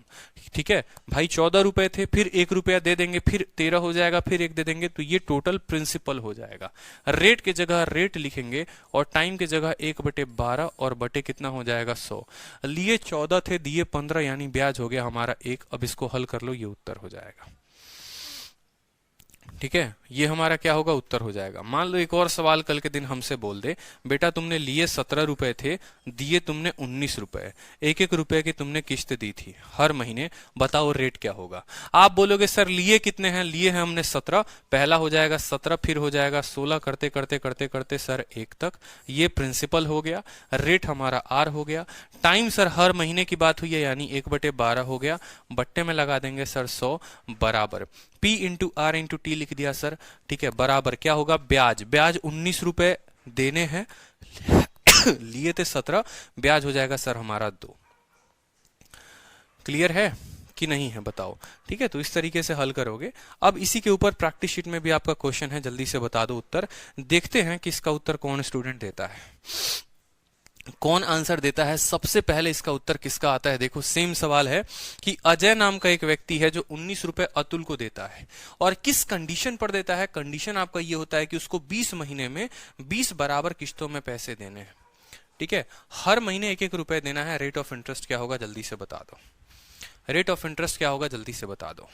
ठीक है भाई। 14 रुपए थे, फिर 1 रुपया दे देंगे, फिर 13 हो जाएगा, फिर 1 दे देंगे, तो ये टोटल प्रिंसिपल हो जाएगा। रेट की जगह रेट लिखेंगे और टाइम की जगह 1/12 और बटे कितना हो जाएगा 100। लिए 14 थे, दिए 15, यानी ब्याज हो गया हमारा 1। अब इसको हल कर लो, ये उत्तर हो जाएगा, ठीक है। ये हमारा क्या होगा, उत्तर हो जाएगा। मान लो एक और सवाल कल के दिन हमसे बोल दे, बेटा तुमने लिए 17 रुपए थे, दिए तुमने 19 रुपए, 1-1 रुपए की तुमने किस्त दी थी हर महीने, बताओ रेट क्या होगा। आप बोलोगे सर लिए कितने हैं, लिए हैं हमने 17, पहला हो जाएगा 17, फिर हो जाएगा 16, करते करते करते करते सर 1 तक, ये प्रिंसिपल हो गया, रेट हमारा आर हो गया। टाइम सर हर महीने की बात हुई है, यानी 1/12 हो गया, बट्टे में लगा देंगे सर 100, बराबर P into r into t लिख दिया सर, ठीक है, बराबर क्या होगा, ब्याज 19 रुपए देने हैं लिए थे 17, ब्याज हो जाएगा सर हमारा 2। क्लियर है कि नहीं है बताओ, ठीक है। तो इस तरीके से हल करोगे। अब इसी के ऊपर प्रैक्टिस शीट में भी आपका क्वेश्चन है, जल्दी से बता दो उत्तर, देखते हैं कि इसका उत्तर कौन स्टूडेंट देता है, कौन आंसर देता है। सबसे पहले इसका उत्तर किसका आता है, देखो सेम सवाल है कि अजय नाम का एक व्यक्ति है जो 19 रुपए अतुल को देता है, और किस कंडीशन पर देता है। कंडीशन आपका ये होता है कि उसको 20 महीने में 20 बराबर किस्तों में पैसे देने हैं, ठीक है। हर महीने 1-1 रुपए देना है। रेट ऑफ इंटरेस्ट क्या होगा, जल्दी से बता दो। रेट ऑफ इंटरेस्ट क्या होगा, जल्दी से बता दो।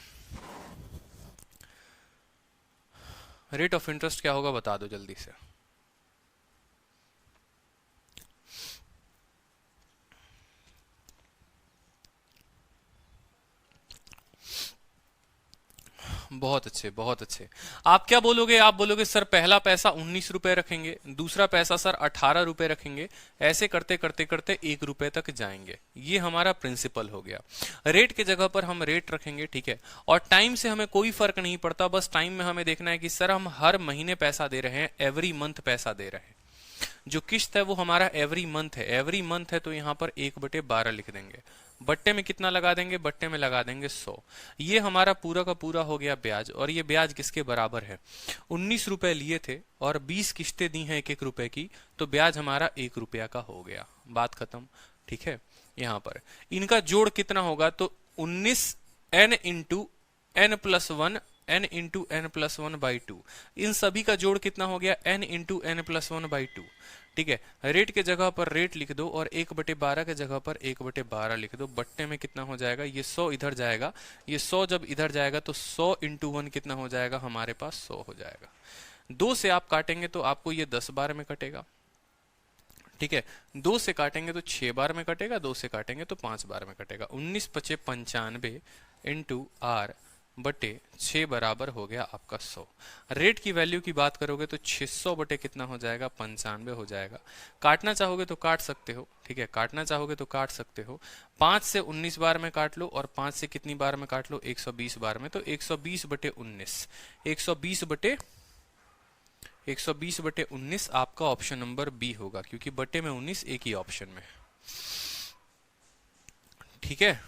रेट ऑफ इंटरेस्ट क्या होगा, बता दो जल्दी से। बहुत अच्छे, बहुत अच्छे। आप क्या बोलोगे, आप बोलोगे सर पहला पैसा 19 रुपए रखेंगे, दूसरा पैसा सर 18 रुपए रखेंगे, ऐसे करते करते करते 1 रुपए तक जाएंगे। ये हमारा प्रिंसिपल हो गया। रेट की जगह पर हम रेट रखेंगे, ठीक है। और टाइम से हमें कोई फर्क नहीं पड़ता, बस टाइम में हमें देखना है कि सर हम हर महीने पैसा दे रहे हैं, एवरी मंथ पैसा दे रहे हैं। जो किस्त है वो हमारा एवरी मंथ है, एवरी मंथ है, तो यहां पर 1/12 लिख देंगे। बट्टे में कितना लगा देंगे, बट्टे में लगा देंगे 100। ये हमारा पूरा का पूरा हो गया ब्याज, और ये ब्याज किसके बराबर है, 19 रुपए लिए थे और 20 किस्तें दी हैं 1-1 रुपए की, तो ब्याज हमारा 1 रुपया का हो गया, बात खत्म, ठीक है। यहां पर इनका जोड़ कितना होगा, तो 19 n into n plus 1 n into n plus 1/2, इन सभी का जोड़ कितना हो गया, n इंटू n प्लस 1/2, ठीक है। रेट के जगह पर रेट लिख दो और 1/12 के जगह पर 1/12 लिख दो। बट्टे में कितना हो जाएगा, ये 100 इधर जाएगा, ये 100 जब इधर जाएगा तो 100 इंटू 1 कितना हो जाएगा, हमारे पास 100 हो जाएगा। 2 से आप काटेंगे तो आपको ये 10 बार में कटेगा, ठीक है। 2 से काटेंगे तो 6 बार में कटेगा, 2 से काटेंगे तो 5 बार में कटेगा। 19×5 = 95 इंटू आर बटे 6 बराबर हो गया आपका 100। रेट की वैल्यू की बात करोगे तो 600 बटे कितना हो जाएगा, 95 हो जाएगा। काटना चाहोगे तो काट सकते हो, ठीक है, काटना चाहोगे तो काट सकते हो। 5 से 19 बार में काट लो और 5 से कितनी बार में काट लो, 120 बार में, तो 120 बटे 19, 120 बटे 19 आपका ऑप्शन नंबर बी होगा, क्योंकि बटे में 19 एक ही ऑप्शन में, ठीक है।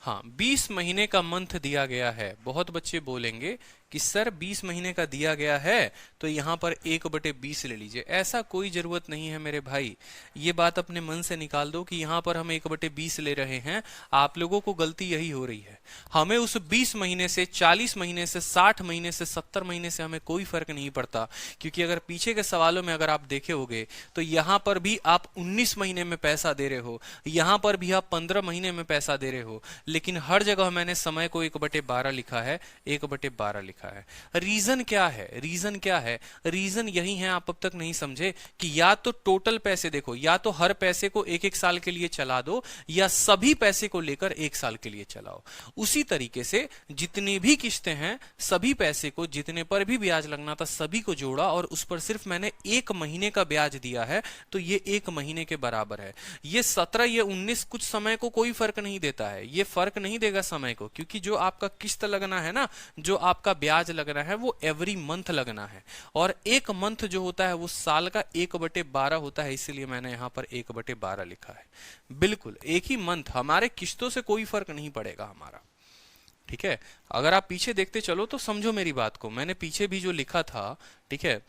हाँ, 20 महीने का मंथ दिया गया है। बहुत बच्चे बोलेंगे कि सर 20 महीने का दिया गया है तो यहां पर 1/20 ले लीजिए। ऐसा कोई जरूरत नहीं है मेरे भाई, ये बात अपने मन से निकाल दो कि यहां पर हम 1/20 ले रहे हैं। आप लोगों को गलती यही हो रही है। हमें उस 20 महीने से, 40 महीने से, 60 महीने से, 70 महीने से हमें कोई फर्क नहीं पड़ता, क्योंकि अगर पीछे के सवालों में अगर आप देखे होगे तो यहां पर भी आप 19 महीने में पैसा दे रहे हो, यहां पर भी आप 15 महीने में पैसा दे रहे हो, लेकिन हर जगह मैंने समय को 1/12 लिखा है, 1/12 लिखा लिखा है। रीजन क्या है? रीजन क्या है? रीजन यही है, आप अब तक नहीं समझे कि या तो टोटल पैसे देखो, या तो हर पैसे को एक एक साल के लिए चला दो, या सभी पैसे को लेकर एक साल के लिए चलाओ। उसी तरीके से जितनी भी किस्तें हैं, सभी पैसे को, जितने पर भी ब्याज लगना था सभी को जोड़ा, और उस पर सिर्फ मैंने एक महीने का ब्याज दिया है, तो ये एक महीने के बराबर है। ये 17, ये 19 कुछ समय को कोई फर्क नहीं देता है, ये फर्क नहीं देगा समय को, क्योंकि जो आपका किस्त लगना है ना, जो आपका ब्याज लगना है, वो एवरी मंथ लगना है, और एक मंथ जो होता है वो साल का 1/12 होता है, इसलिए मैंने यहां पर 1/12 लिखा है। बिल्कुल एक ही मंथ, हमारे किस्तों से कोई फर्क नहीं पड़ेगा हमारा। ठीक है, अगर आप पीछे देखते चलो तो समझो मेरी बात को, मैंने पीछे भी जो लिखा था, ठीक है,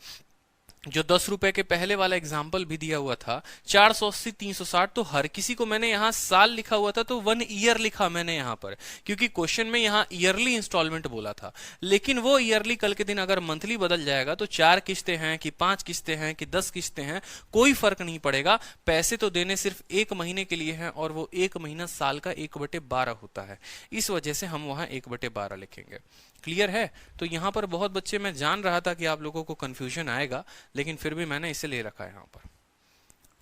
जो 10 रुपए के पहले वाला एग्जाम्पल भी दिया हुआ था, 480 360, तो हर किसी को मैंने यहां साल लिखा हुआ था, तो 1 ईयर लिखा मैंने यहां पर, क्योंकि क्वेश्चन में यहां ईयरली इंस्टॉलमेंट बोला था। लेकिन वो ईयरली कल के दिन अगर मंथली बदल जाएगा, तो 4 किस्तें हैं कि 5 किस्तें हैं कि 10 किस्तें हैं, कोई फर्क नहीं पड़ेगा। पैसे तो देने सिर्फ एक महीने के लिए हैं, और वो एक महीना साल का 1/12 होता है, इस वजह से हम वहां 1/12 लिखेंगे। क्लियर है? तो यहां पर बहुत बच्चे, मैं जान रहा था कि आप लोगों को कंफ्यूजन आएगा, लेकिन फिर भी मैंने इसे ले रखा है यहां पर।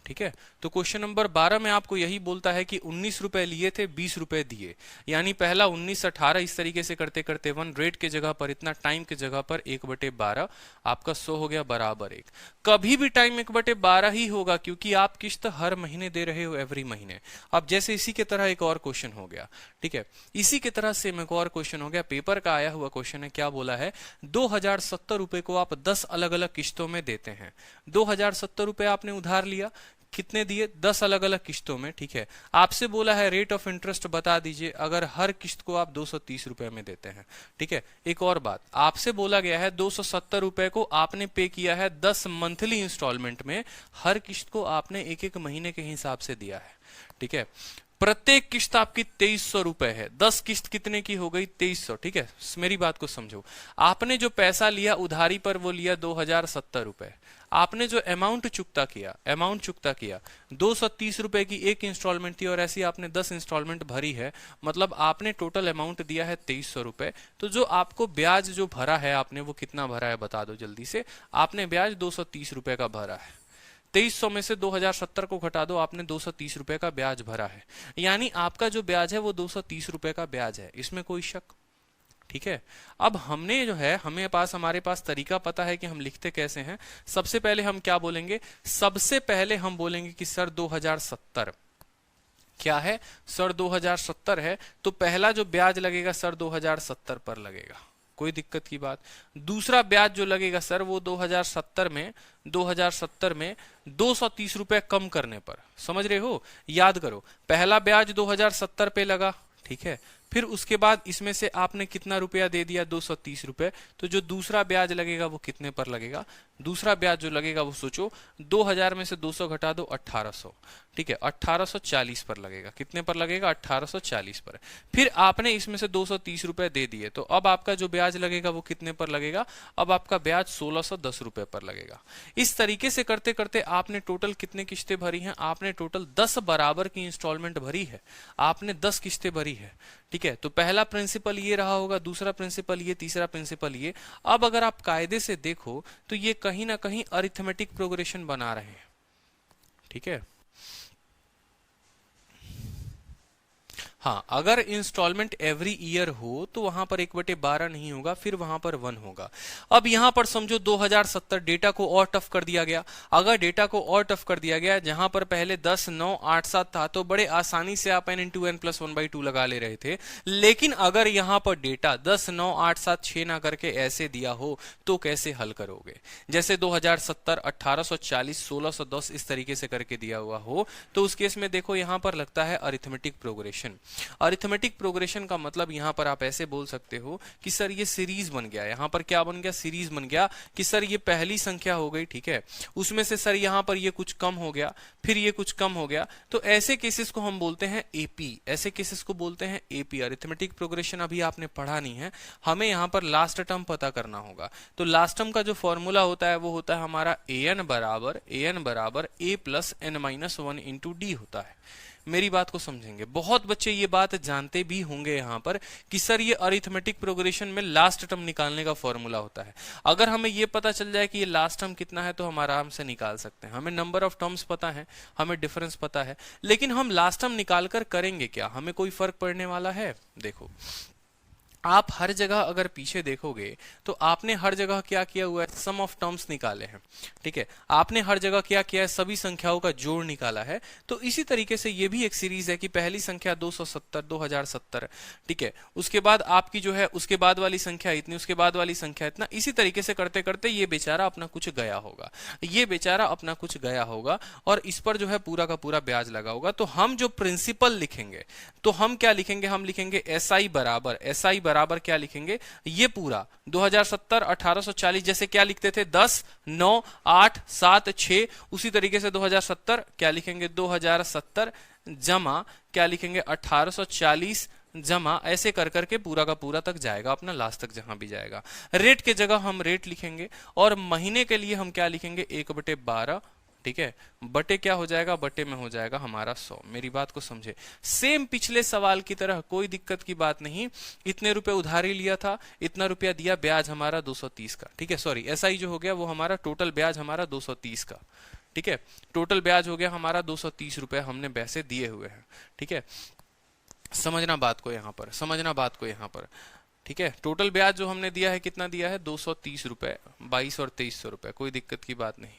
ठीक है, तो क्वेश्चन नंबर 12 में आपको यही बोलता है कि 19 रुपए लिए थे, 20 रुपए दिए, यानी पहला 19 18 इस तरीके से करते करते 1 रेट के जगह पर, इतना टाइम के जगह पर 1/12 आपका 100 हो गया बराबर 1। कभी भी टाइम 1/12 ही होगा, क्योंकि आप किस्त हर महीने दे रहे हो, एवरी महीने। अब जैसे इसी के तरह एक और क्वेश्चन हो गया, ठीक है, इसी के तरह से एक और क्वेश्चन हो गया, पेपर का आया हुआ क्वेश्चन है। क्या बोला है? 2070 रुपए को आप 10 अलग अलग किस्तों में देते हैं। 2070 रुपए आपने उधार लिया, कितने दिए? 10 अलग अलग किस्तों में। ठीक है, आपसे बोला है रेट ऑफ इंटरेस्ट बता दीजिए अगर हर किस्त को आप 230 रुपए में देते हैं। ठीक है, एक और बात, आपसे बोला गया है 270 रुपए को आपने पे किया है 10 मंथली इंस्टॉलमेंट में, हर किस्त को आपने एक एक महीने के हिसाब से दिया है। ठीक है, प्रत्येक किस्त आपकी 2300 रुपए है, 10 किस्त कितने की हो गई? 2300। ठीक है, मेरी बात को समझो, आपने जो पैसा लिया उधारी पर वो लिया 2070 रुपए, आपने जो अमाउंट चुकता किया 230 रुपए की एक इंस्टॉलमेंट थी, और ऐसी आपने 10 इंस्टॉलमेंट भरी है, मतलब आपने टोटल अमाउंट दिया है 2300 रुपए। तो जो आपको ब्याज जो भरा है आपने, वो कितना भरा है बता दो जल्दी से। आपने ब्याज 230 रुपए का भरा है, 2300 में से 2070 को घटा दो, आपने 230 रुपए का ब्याज भरा है, यानी आपका जो ब्याज है वो 230 रुपए का ब्याज है, इसमें कोई शक? ठीक है, अब हमने जो है, हमारे पास तरीका पता है कि हम लिखते कैसे हैं। सबसे पहले हम क्या बोलेंगे? सबसे पहले हम बोलेंगे कि सर 2070 क्या है? सर 2070 है, तो पहला जो ब्याज लगेगा सर 2070 पर लगेगा, कोई दिक्कत की बात। दूसरा ब्याज जो लगेगा सर वो 2070 में 230 रुपए कम करने पर, समझ रहे हो? याद करो, पहला ब्याज 2070 पे लगा, ठीक है, फिर उसके बाद इसमें से आपने कितना रुपया दे दिया? 230 रुपए। तो जो दूसरा ब्याज लगेगा वो कितने पर लगेगा? दूसरा ब्याज जो लगेगा वो सोचो, 2000 में से 200 घटा दो, 1800। ठीक है, 1840 पर लगेगा। कितने पर लगेगा? 1840 पर। फिर आपने इसमें से 230 रुपए दे दिए, तो अब आपका जो ब्याज लगेगा वो कितने पर लगेगा? अब आपका ब्याज 1610 रुपए पर लगेगा। इस तरीके से करते करते आपने टोटल कितने किस्तें भरी हैं? आपने टोटल 10 बराबर की इंस्टॉलमेंट भरी है, आपने 10 किस्तें भरी है। ठीक है, तो पहला प्रिंसिपल ये रहा होगा, दूसरा प्रिंसिपल ये, तीसरा प्रिंसिपल ये। अब अगर आप कायदे से देखो तो ये कहीं ना कहीं अरिथमेटिक प्रोग्रेशन बना रहे हैं। ठीक है, हाँ, अगर इंस्टॉलमेंट एवरी ईयर हो तो वहां पर 1/12 नहीं होगा, फिर वहां पर 1 होगा। अब यहां पर समझो 2070 डेटा को और टफ कर दिया गया। अगर डेटा को और टफ कर दिया गया, जहां पर पहले 10 9 8 7 था, तो बड़े आसानी से आप n × n + 1/2 लगा ले रहे थे। लेकिन अगर यहां पर डेटा 10 9 8 7 6 ना करके ऐसे दिया हो, तो कैसे हल करोगे? जैसे 2070 1840 1610 इस तरीके से करके दिया हुआ हो, तो उस केस में देखो यहां पर लगता है अरिथमेटिक प्रोग्रेशन। अरिथमेटिक प्रोग्रेशन का मतलब यहां पर आप ऐसे बोल सकते हो कि सर ये सीरीज बन गया। यहां पर क्या बन गया? सीरीज बन गया कि सर ये पहली संख्या हो गई, ठीक है, उसमें से सर यहां पर ये कुछ कम हो गया, फिर ये कुछ कम हो गया, तो ऐसे केसेस को हम बोलते हैं एपी। ऐसे केसेस को बोलते हैं एपी। अरिथमेटिक प्रोग्रेशन अभी आपने पढ़ा नहीं है, हमें यहां पर लास्ट टर्म पता करना होगा। तो लास्ट टर्म का जो फॉर्मूला होता है वो होता है हमारा an बराबर a + n - 1 × d होता है। मेरी बात को समझेंगे। बहुत बच्चे ये बात जानते भी होंगे यहाँ पर कि सर ये अरिथमेटिक प्रोग्रेशन में लास्ट टर्म निकालने का फॉर्मूला होता है। अगर हमें ये पता चल जाए कि ये लास्ट टर्म कितना है तो हम आराम से निकाल सकते हैं। हमें नंबर ऑफ टर्म्स पता है, हमें डिफरेंस पता है, लेकिन हम लास्ट टर्म निकालकर करेंगे क्या, हमें कोई फर्क पड़ने वाला है? देखो, आप हर जगह अगर पीछे देखोगे तो आपने हर जगह क्या किया हुआ है, सम ऑफ टर्म्स निकाले हैं, ठीक है। आपने हर जगह क्या किया है, सभी संख्याओं का जोड़ निकाला है। तो इसी तरीके से ये भी एक सीरीज है कि पहली संख्या 270 2070, ठीक है, उसके बाद आपकी जो है उसके बाद वाली संख्या इतनी, उसके बाद वाली संख्या इतना, इसी तरीके से करते करते ये बेचारा अपना कुछ गया होगा, ये बेचारा अपना कुछ गया होगा और इस पर जो है पूरा का पूरा ब्याज लगा होगा। तो हम जो प्रिंसिपल लिखेंगे तो हम क्या लिखेंगे, हम लिखेंगे SI बराबर, SI बराबर क्या लिखेंगे, ये पूरा 2070 1840 जैसे क्या लिखते थे 10 9 8 7 6, उसी तरीके से 2070 क्या लिखेंगे 2070 जमा क्या लिखेंगे 1840 जमा, ऐसे कर करके पूरा का पूरा तक जाएगा अपना, लास्ट तक जहां भी जाएगा। रेट के जगह हम रेट लिखेंगे और महीने के लिए हम क्या लिखेंगे 1/12, ठीक है, बटे क्या हो जाएगा, बटे में हो जाएगा हमारा 100। मेरी बात को समझे, सेम पिछले सवाल की तरह, कोई दिक्कत की बात नहीं। इतने रुपए उधारी लिया था, इतना रुपया दिया, ब्याज हमारा 230 का, ठीक है, सॉरी SI जो हो गया वो हमारा टोटल ब्याज हमारा 230 का, ठीक है, टोटल ब्याज हो गया हमारा 230 रुपए हमने पैसे दिए हुए हैं, ठीक है। समझना बात को यहाँ पर, समझना बात को यहाँ पर, ठीक है। टोटल ब्याज जो हमने दिया है कितना दिया है 230 रुपए, 22 और 2300 रुपए, कोई दिक्कत की बात नहीं,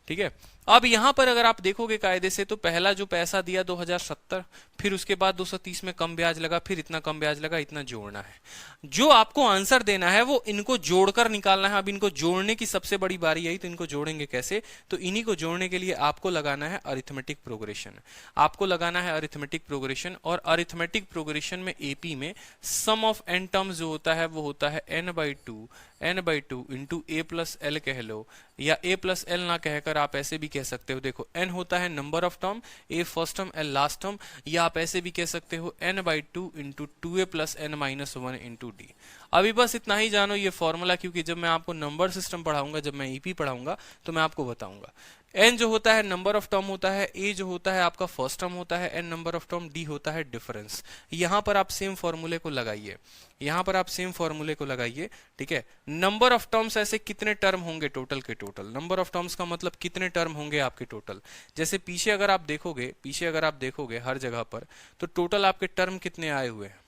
ठीक है। अब यहां पर अगर आप देखोगे कायदे से तो पहला जो पैसा दिया 2070, फिर उसके बाद 230 में कम ब्याज लगा, फिर इतना कम ब्याज लगा, इतना जोड़ना है। जो आपको आंसर देना है वो इनको जोड़कर निकालना है। अब इनको जोड़ने की सबसे बड़ी बारी आई, तो इनको जोड़ेंगे कैसे, तो इन्हीं को जोड़ने के लिए आपको लगाना है अरिथमेटिक प्रोग्रेशन, आपको लगाना है अरिथमेटिक प्रोग्रेशन। और अरिथमेटिक प्रोग्रेशन में AP में सम ऑफ n टर्म्स जो होता है वो होता है n/2 इंटू A+L कह लो, या A+L ना कहकर आप ऐसे भी कह सकते हो, देखो n होता है number of term, A first term L last term, या आप ऐसे भी कह सकते हो n/2 into 2A + n-1 into D। अभी बस इतना ही जानो ये फॉर्मूला, क्योंकि जब मैं आपको नंबर सिस्टम पढ़ाऊंगा, जब मैं EP पढ़ाऊंगा तो मैं आपको बताऊंगा। n जो होता है नंबर ऑफ टर्म होता है, A जो होता है आपका फर्स्ट टर्म होता है, n number of term, D होता है डिफरेंस। यहां पर आप सेम फॉर्मूले को लगाइए, यहां पर आप सेम फॉर्मूले को लगाइए, ठीक है। नंबर ऑफ टर्म्स ऐसे कितने टर्म होंगे टोटल के टोटल, नंबर ऑफ टर्म्स का मतलब कितने टर्म होंगे आपके टोटल। जैसे पीछे अगर आप देखोगे, पीछे अगर आप देखोगे हर जगह पर, तो टोटल आपके टर्म कितने आए हुए हैं,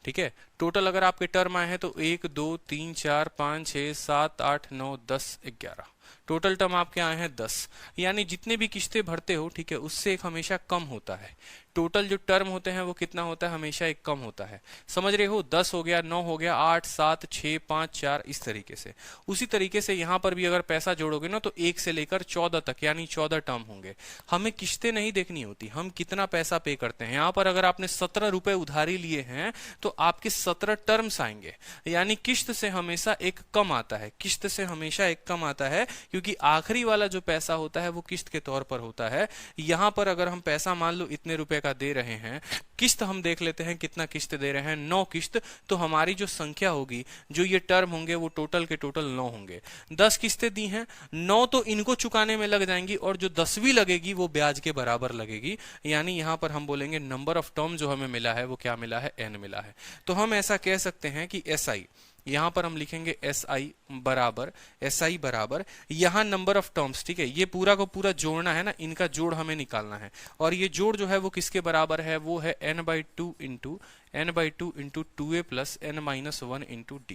ठीक है। टोटल अगर आपके टर्म आए हैं तो 1 2 3 4 5 6 7 8 9 10 11, टोटल टर्म आपके आए हैं 10। यानी जितने भी किस्तें भरते हो, ठीक है, उससे एक हमेशा कम होता है। टोटल जो टर्म होते हैं वो कितना होता है, हमेशा एक कम होता है। समझ रहे हो, 10 हो गया, 9 हो गया, 8 7 6 5 4, इस तरीके से। उसी तरीके से यहाँ पर भी अगर पैसा जोड़ोगे ना तो 1 से लेकर 14 तक, यानी 14 टर्म होंगे। हमें किस्तें नहीं देखनी होती, हम कितना पैसा पे करते हैं। यहाँ पर अगर आपने 17 रुपए उधारी लिए हैं तो आपके 17 टर्म्स आएंगे, यानी किस्त से हमेशा एक कम आता है, किस्त से हमेशा एक कम आता है, क्योंकि आखिरी वाला जो पैसा होता है वो किस्त के तौर पर होता है। यहां पर अगर हम पैसा मान लो इतने रुपए का दे रहे हैं, किस्त हम देख लेते हैं कितना किस्त दे रहे हैं, 9 किस्त, तो हमारी जो संख्या होगी, जो ये टर्म होंगे वो टोटल के टोटल 9 होंगे। 10 किस्तें दी हैं, 9 तो इनको चुकाने में लग जाएंगी और जो 10वीं लगेगी वो ब्याज के बराबर लगेगी। यानी यहां पर हम बोलेंगे नंबर ऑफ टर्म जो हमें मिला है वो क्या मिला है, n मिला है। तो हम ऐसा कह सकते हैं कि SI, यहां पर हम लिखेंगे SI बराबर यहां नंबर ऑफ टर्म्स, ठीक है, ये पूरा को पूरा जोड़ना है ना, इनका जोड़ हमें निकालना है। और ये जोड़ जो है वो किसके बराबर है, वो है n/2 into 2A + n-1 into D,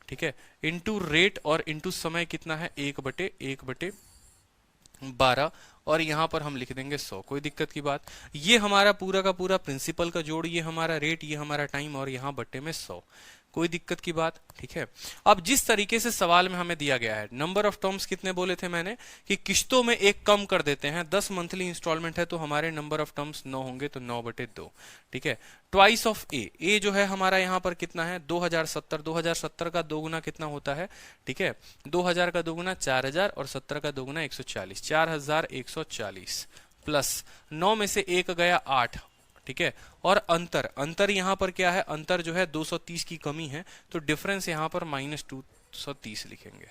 ठीक है, इंटू रेट और इंटू समय कितना है 1/12, और यहां पर हम लिख देंगे 100। कोई दिक्कत की बात, ये हमारा पूरा का पूरा प्रिंसिपल का जोड़, ये हमारा रेट, ये हमारा टाइम, और यहां बट्टे में 100। कोई दिक्कत की बात, ठीक है। अब जिस तरीके से सवाल में हमें दिया गया है, नंबर ऑफ टर्म्स कितने बोले थे मैंने कि किस्तों में एक कम कर देते हैं, 10 मंथली इंस्टॉलमेंट है तो हमारे नंबर ऑफ टर्म्स 9 होंगे, तो 9/2, ठीक है। ट्वाइस ऑफ ए जो है हमारा यहाँ पर कितना है 2070, 2070 का दोगुना कितना होता है, ठीक है, 2000 का दोगुना 4000 और 70 का दोगुना 140, 4140 प्लस 9 में से 1 गया 8, ठीक है। और अंतर यहां पर क्या है, अंतर जो है 230 की कमी है, तो डिफरेंस यहां पर -230 लिखेंगे,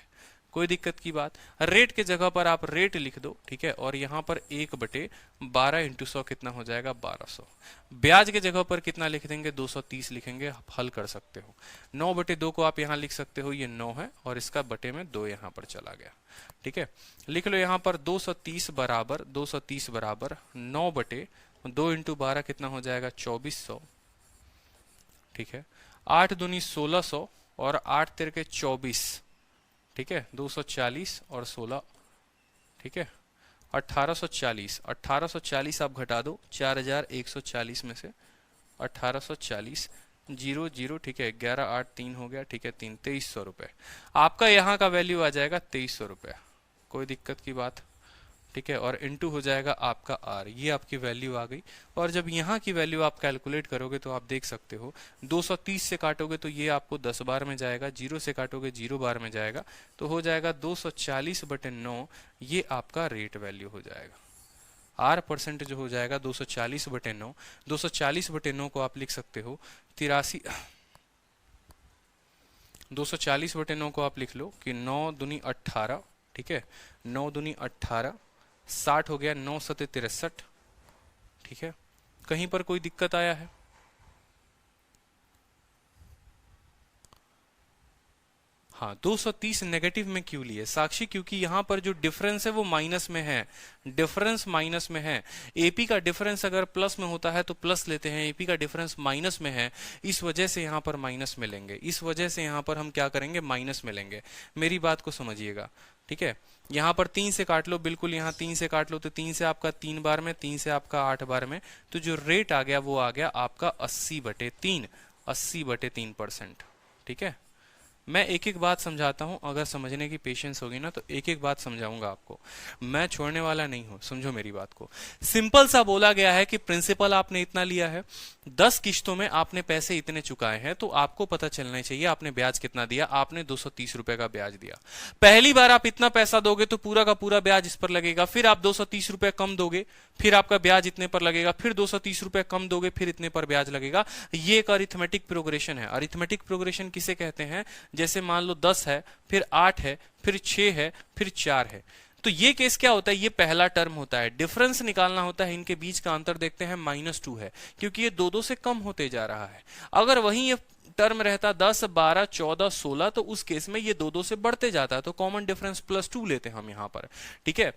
कोई दिक्कत की बात। रेट के जगह पर आप रेट लिख दो, ठीक है, और यहां पर 1/12 इंटू 100 कितना हो जाएगा 1200। ब्याज के जगह पर कितना लिख देंगे 230 लिखेंगे, आप हल कर सकते हो। 9/2 को आप यहां लिख सकते हो, ये 9 है और इसका बटे में 2 यहां पर चला गया, ठीक है। लिख लो यहां पर 230 बराबर 9/2 इंटू 12 कितना हो जाएगा 2400, ठीक है। 8 दूनी 1600 और 8 तिरके 24, ठीक है, 240 और 16, ठीक है, 1840 आप घटा दो 4140 में से 1840 जीरो जीरो, ठीक है, 11 8 3 हो गया, ठीक है, 3 2300 रुपए आपका यहाँ का वैल्यू आ जाएगा 2300 रुपए। कोई दिक्कत की बात, ठीक है, और इनटू हो जाएगा आपका आर, ये आपकी वैल्यू आ गई। और जब यहाँ की वैल्यू आप कैलकुलेट करोगे तो आप देख सकते हो 230 से काटोगे तो ये आपको 10 बार में जाएगा, 0 से काटोगे 0 बार में जाएगा, तो हो जाएगा 240/9, ये आपका रेट वैल्यू हो जाएगा। आर परसेंट जो हो जाएगा 240/9, 240/9 को आप लिख सकते हो 83, 240/9 को आप लिख लो कि 9 दूनी 18, ठीक है, 9 दूनी 18, 60 हो गया, 9 सते 63, ठीक है। कहीं पर कोई दिक्कत आया है? हाँ, 230 नेगेटिव में क्यों लिए साक्षी? क्योंकि यहां पर जो डिफरेंस है वो माइनस में है, डिफरेंस माइनस में है। एपी का डिफरेंस अगर प्लस में होता है तो प्लस लेते हैं, एपी का डिफरेंस माइनस में है, इस वजह से यहां पर माइनस में लेंगे, इस वजह से यहां पर हम क्या करेंगे माइनस में लेंगे। मेरी बात को समझिएगा, ठीक है। यहां पर 3 से काट लो, बिल्कुल यहां 3 से काट लो, तो 3 से आपका 3 बार में, 3 से आपका 8 बार में, तो जो रेट आ गया वो आ गया आपका 80/3, 80/3%, ठीक है। मैं एक एक बात समझाता हूं, अगर समझने की पेशेंस होगी ना तो एक एक बात समझाऊंगा आपको, मैं छोड़ने वाला नहीं हूं, समझो मेरी बात को। सिंपल सा बोला गया है कि प्रिंसिपल आपने इतना लिया है, 10 किश्तों में आपने पैसे इतने चुकाए हैं, तो आपको पता चलना चाहिए आपने ब्याज कितना दिया। आपने 230 रुपए का ब्याज दिया, पहली बार आप इतना पैसा दोगे तो पूरा का पूरा ब्याज इस पर लगेगा, फिर आप 230 रुपए कम दोगे, फिर आपका ब्याज इतने पर लगेगा, फिर 230 रुपए कम दोगे, फिर इतने पर ब्याज लगेगा। ये एक अरिथमेटिक प्रोग्रेशन है। अरिथमेटिक प्रोग्रेशन किसे कहते हैं? जैसे मान लो 10 है, फिर 8 है, फिर 6 है, फिर 4 है, तो ये केस क्या होता है, ये पहला टर्म होता है, डिफरेंस निकालना होता है, इनके बीच का अंतर देखते हैं -2 है, क्योंकि ये 2 से कम होते जा रहा है। अगर वहीं ये टर्म रहता 10 12 14 16, तो उस केस में ये 2 से बढ़ते जाता है, तो कॉमन डिफरेंस +2 लेते हैं हम यहां पर, ठीक है।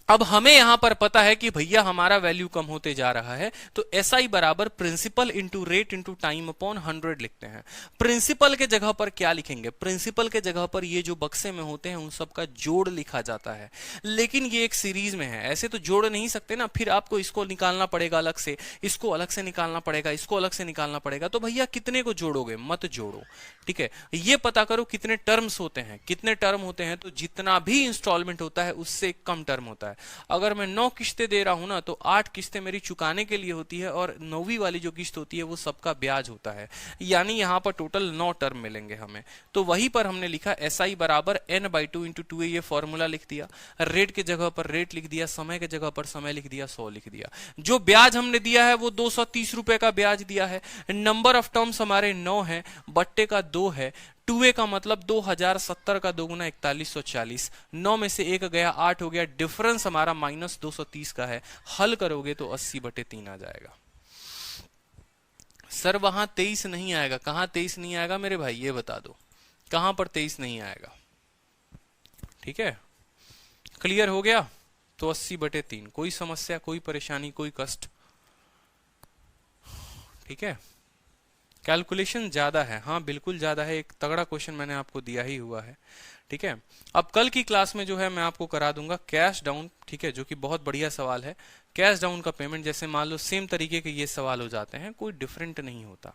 अब हमें यहां पर पता है कि भैया हमारा वैल्यू कम होते जा रहा है, तो SI बराबर principal into rate into time upon 100 लिखते हैं। प्रिंसिपल के जगह पर क्या लिखेंगे? प्रिंसिपल के जगह पर ये जो बक्से में होते हैं उन सब का जोड़ लिखा जाता है, लेकिन ये एक सीरीज में है, ऐसे तो जोड़ नहीं सकते ना, फिर आपको इसको निकालना पड़ेगा अलग से, इसको अलग से निकालना पड़ेगा, इसको अलग से निकालना पड़ेगा, तो भैया कितने को जोड़ोगे? मत जोड़ो, ठीक है। ये पता करो कितने टर्म्स होते हैं, कितने टर्म होते हैं, तो जितना भी इंस्टॉलमेंट होता है उससे कम टर्म होता है। अगर मैं 9 किस्तें दे रहा हूं ना, तो 8 किस्तें मेरी चुकाने के लिए होती है और 9वीं वाली जो किस्त होती है वो सबका ब्याज होता है, यानी यहां पर टोटल 9 टर्म मिलेंगे हमें। तो वहीं पर हमने लिखा SI बराबर n/2 इंटू 2a, ये फॉर्मूला लिख दिया, रेट के जगह पर रेट लिख दिया, समय के जगह पर समय लिख दिया, 100 लिख दिया। जो ब्याज हमने दिया है वो 230 रुपए का ब्याज दिया है। नंबर ऑफ टर्म्स हमारे 9 है, बट्टे का 2 है, 2a का मतलब 2070 का 2 गुना 4140, 9 में से 1 गया, 8 हो गया, डिफरेंस हमारा -230 का है। हल करोगे तो 80/3 आ जाएगा। सर वहां 23 नहीं आएगा, कहां 23 नहीं आएगा मेरे भाई, ये बता दो कहां पर 23 नहीं आएगा, ठीक है। क्लियर हो गया? तो 80/3, कोई समस्या, कोई परेशानी, कोई कष्ट, ठीक है। कैलकुलेशन ज्यादा है, हाँ बिल्कुल ज्यादा है, एक तगड़ा क्वेश्चन मैंने आपको दिया ही हुआ है, ठीक है। अब कल की क्लास में जो है मैं आपको करा दूंगा कैश डाउन, ठीक है, जो कि बहुत बढ़िया सवाल है। कैश डाउन का पेमेंट, जैसे मान लो सेम तरीके के ये सवाल हो जाते हैं, कोई डिफरेंट नहीं होता,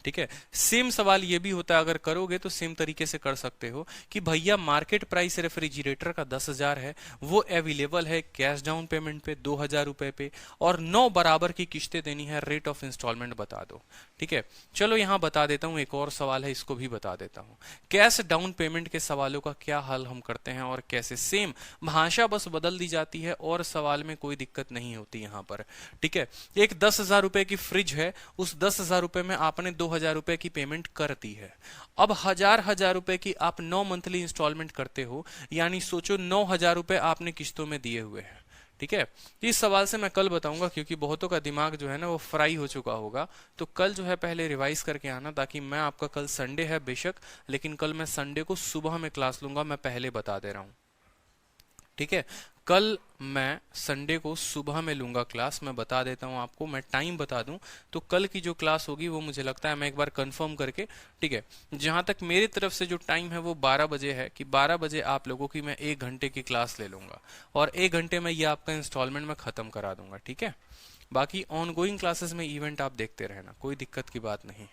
ठीक है। सेम सवाल ये भी होता है, अगर करोगे तो सेम तरीके से कर सकते हो कि भैया मार्केट प्राइस रेफ्रिजरेटर का 10,000 है, वो अवेलेबल है कैश डाउन पेमेंट पे 2,000 रुपए पे, और 9 बराबर की किस्तें देनी है, रेट ऑफ इंस्टॉलमेंट बता दो, ठीक है। चलो यहां बता देता हूं, एक और सवाल है, इसको भी बता देता हूं। कैश डाउन पेमेंट के सवालों का क्या हल हम करते हैं और कैसे, सेम भाषा बस बदल दी जाती है और सवाल में कोई दिक्कत नहीं होती यहां पर, ठीक है। एक 10,000 रुपए की फ्रिज है, उस 10,000 रुपए में आपने 2,000 9,000 रुपए की पेमेंट कर दी है। अब 1,000 रुपए की आप 9 मंथली इंस्टॉलमेंट करते हो, यानी सोचो 9,000 रुपए आपने किस्तों में दिए हुए हैं। ठीक है, इस सवाल से मैं कल बताऊंगा, क्योंकि बहुतों का दिमाग जो है ना वो फ्राई हो चुका होगा। तो कल जो है पहले रिवाइज करके आना, ताकि मैं आपका, कल संडे है बेशक, लेकिन कल मैं संडे को सुबह में क्लास लूंगा, मैं पहले बता दे रहा हूं। ठीक है, कल मैं संडे को सुबह में लूंगा क्लास, मैं बता देता हूं आपको, मैं टाइम बता दूं। तो कल की जो क्लास होगी वो मुझे लगता है, मैं एक बार कंफर्म करके, ठीक है, जहां तक मेरी तरफ से जो टाइम है वो 12 बजे है, कि 12 बजे आप लोगों की मैं 1 घंटे की क्लास ले लूंगा, और 1 घंटे में ये आपका इंस्टॉलमेंट मैं खत्म करा दूंगा। ठीक है, बाकी ऑन गोइंग क्लासेस में इवेंट आप देखते रहना, कोई दिक्कत की बात नहीं।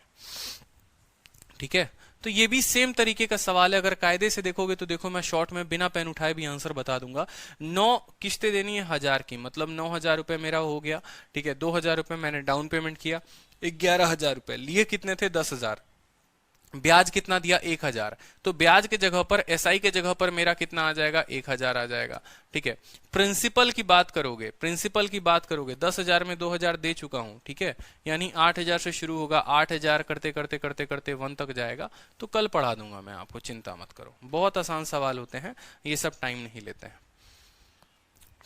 ठीक है, तो ये भी सेम तरीके का सवाल है, अगर कायदे से देखोगे तो देखो, मैं शॉर्ट में बिना पेन उठाए भी आंसर बता दूंगा। 9 किस्तें देनी है 1,000 की, मतलब 9,000 रुपए मेरा हो गया। ठीक है, 2,000 रुपए मैंने डाउन पेमेंट किया, 11,000 रुपए लिए, कितने थे 10,000, ब्याज कितना दिया 1,000, तो ब्याज के जगह पर, एसआई के जगह पर मेरा कितना आ जाएगा, 1,000 आ जाएगा। ठीक है, प्रिंसिपल की बात करोगे, प्रिंसिपल की बात करोगे, 10,000 में 2,000 दे चुका हूं। ठीक है, यानी 8,000 से शुरू होगा, 8,000 करते करते करते करते 1 तक जाएगा। तो कल पढ़ा दूंगा मैं आपको, चिंता मत करो, बहुत आसान सवाल होते हैं, ये सब टाइम नहीं लेते हैं।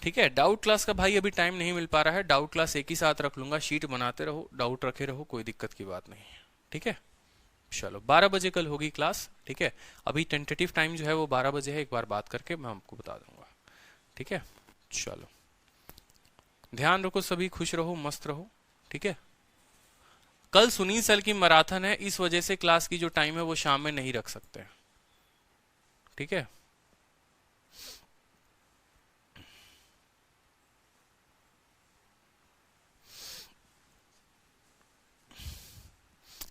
ठीक है, डाउट क्लास का भाई अभी टाइम नहीं मिल पा रहा है, डाउट क्लास एक ही साथ रख लूंगा, शीट बनाते रहो, डाउट रखे रहो, कोई दिक्कत की बात नहीं है। ठीक है, चलो 12 बजे कल होगी क्लास। ठीक है, अभी टेंटेटिव टाइम जो है वो 12 बजे है, एक बार बात करके मैं आपको बता दूंगा। ठीक है, चलो ध्यान रखो सभी, खुश रहो, मस्त रहो। ठीक है, कल सुनील सर की मैराथन है, इस वजह से क्लास की जो टाइम है वो शाम में नहीं रख सकते। ठीक है,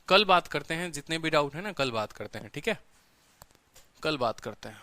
कल बात करते हैं, जितने भी डाउट है ना कल बात करते हैं। ठीक है, कल बात करते हैं।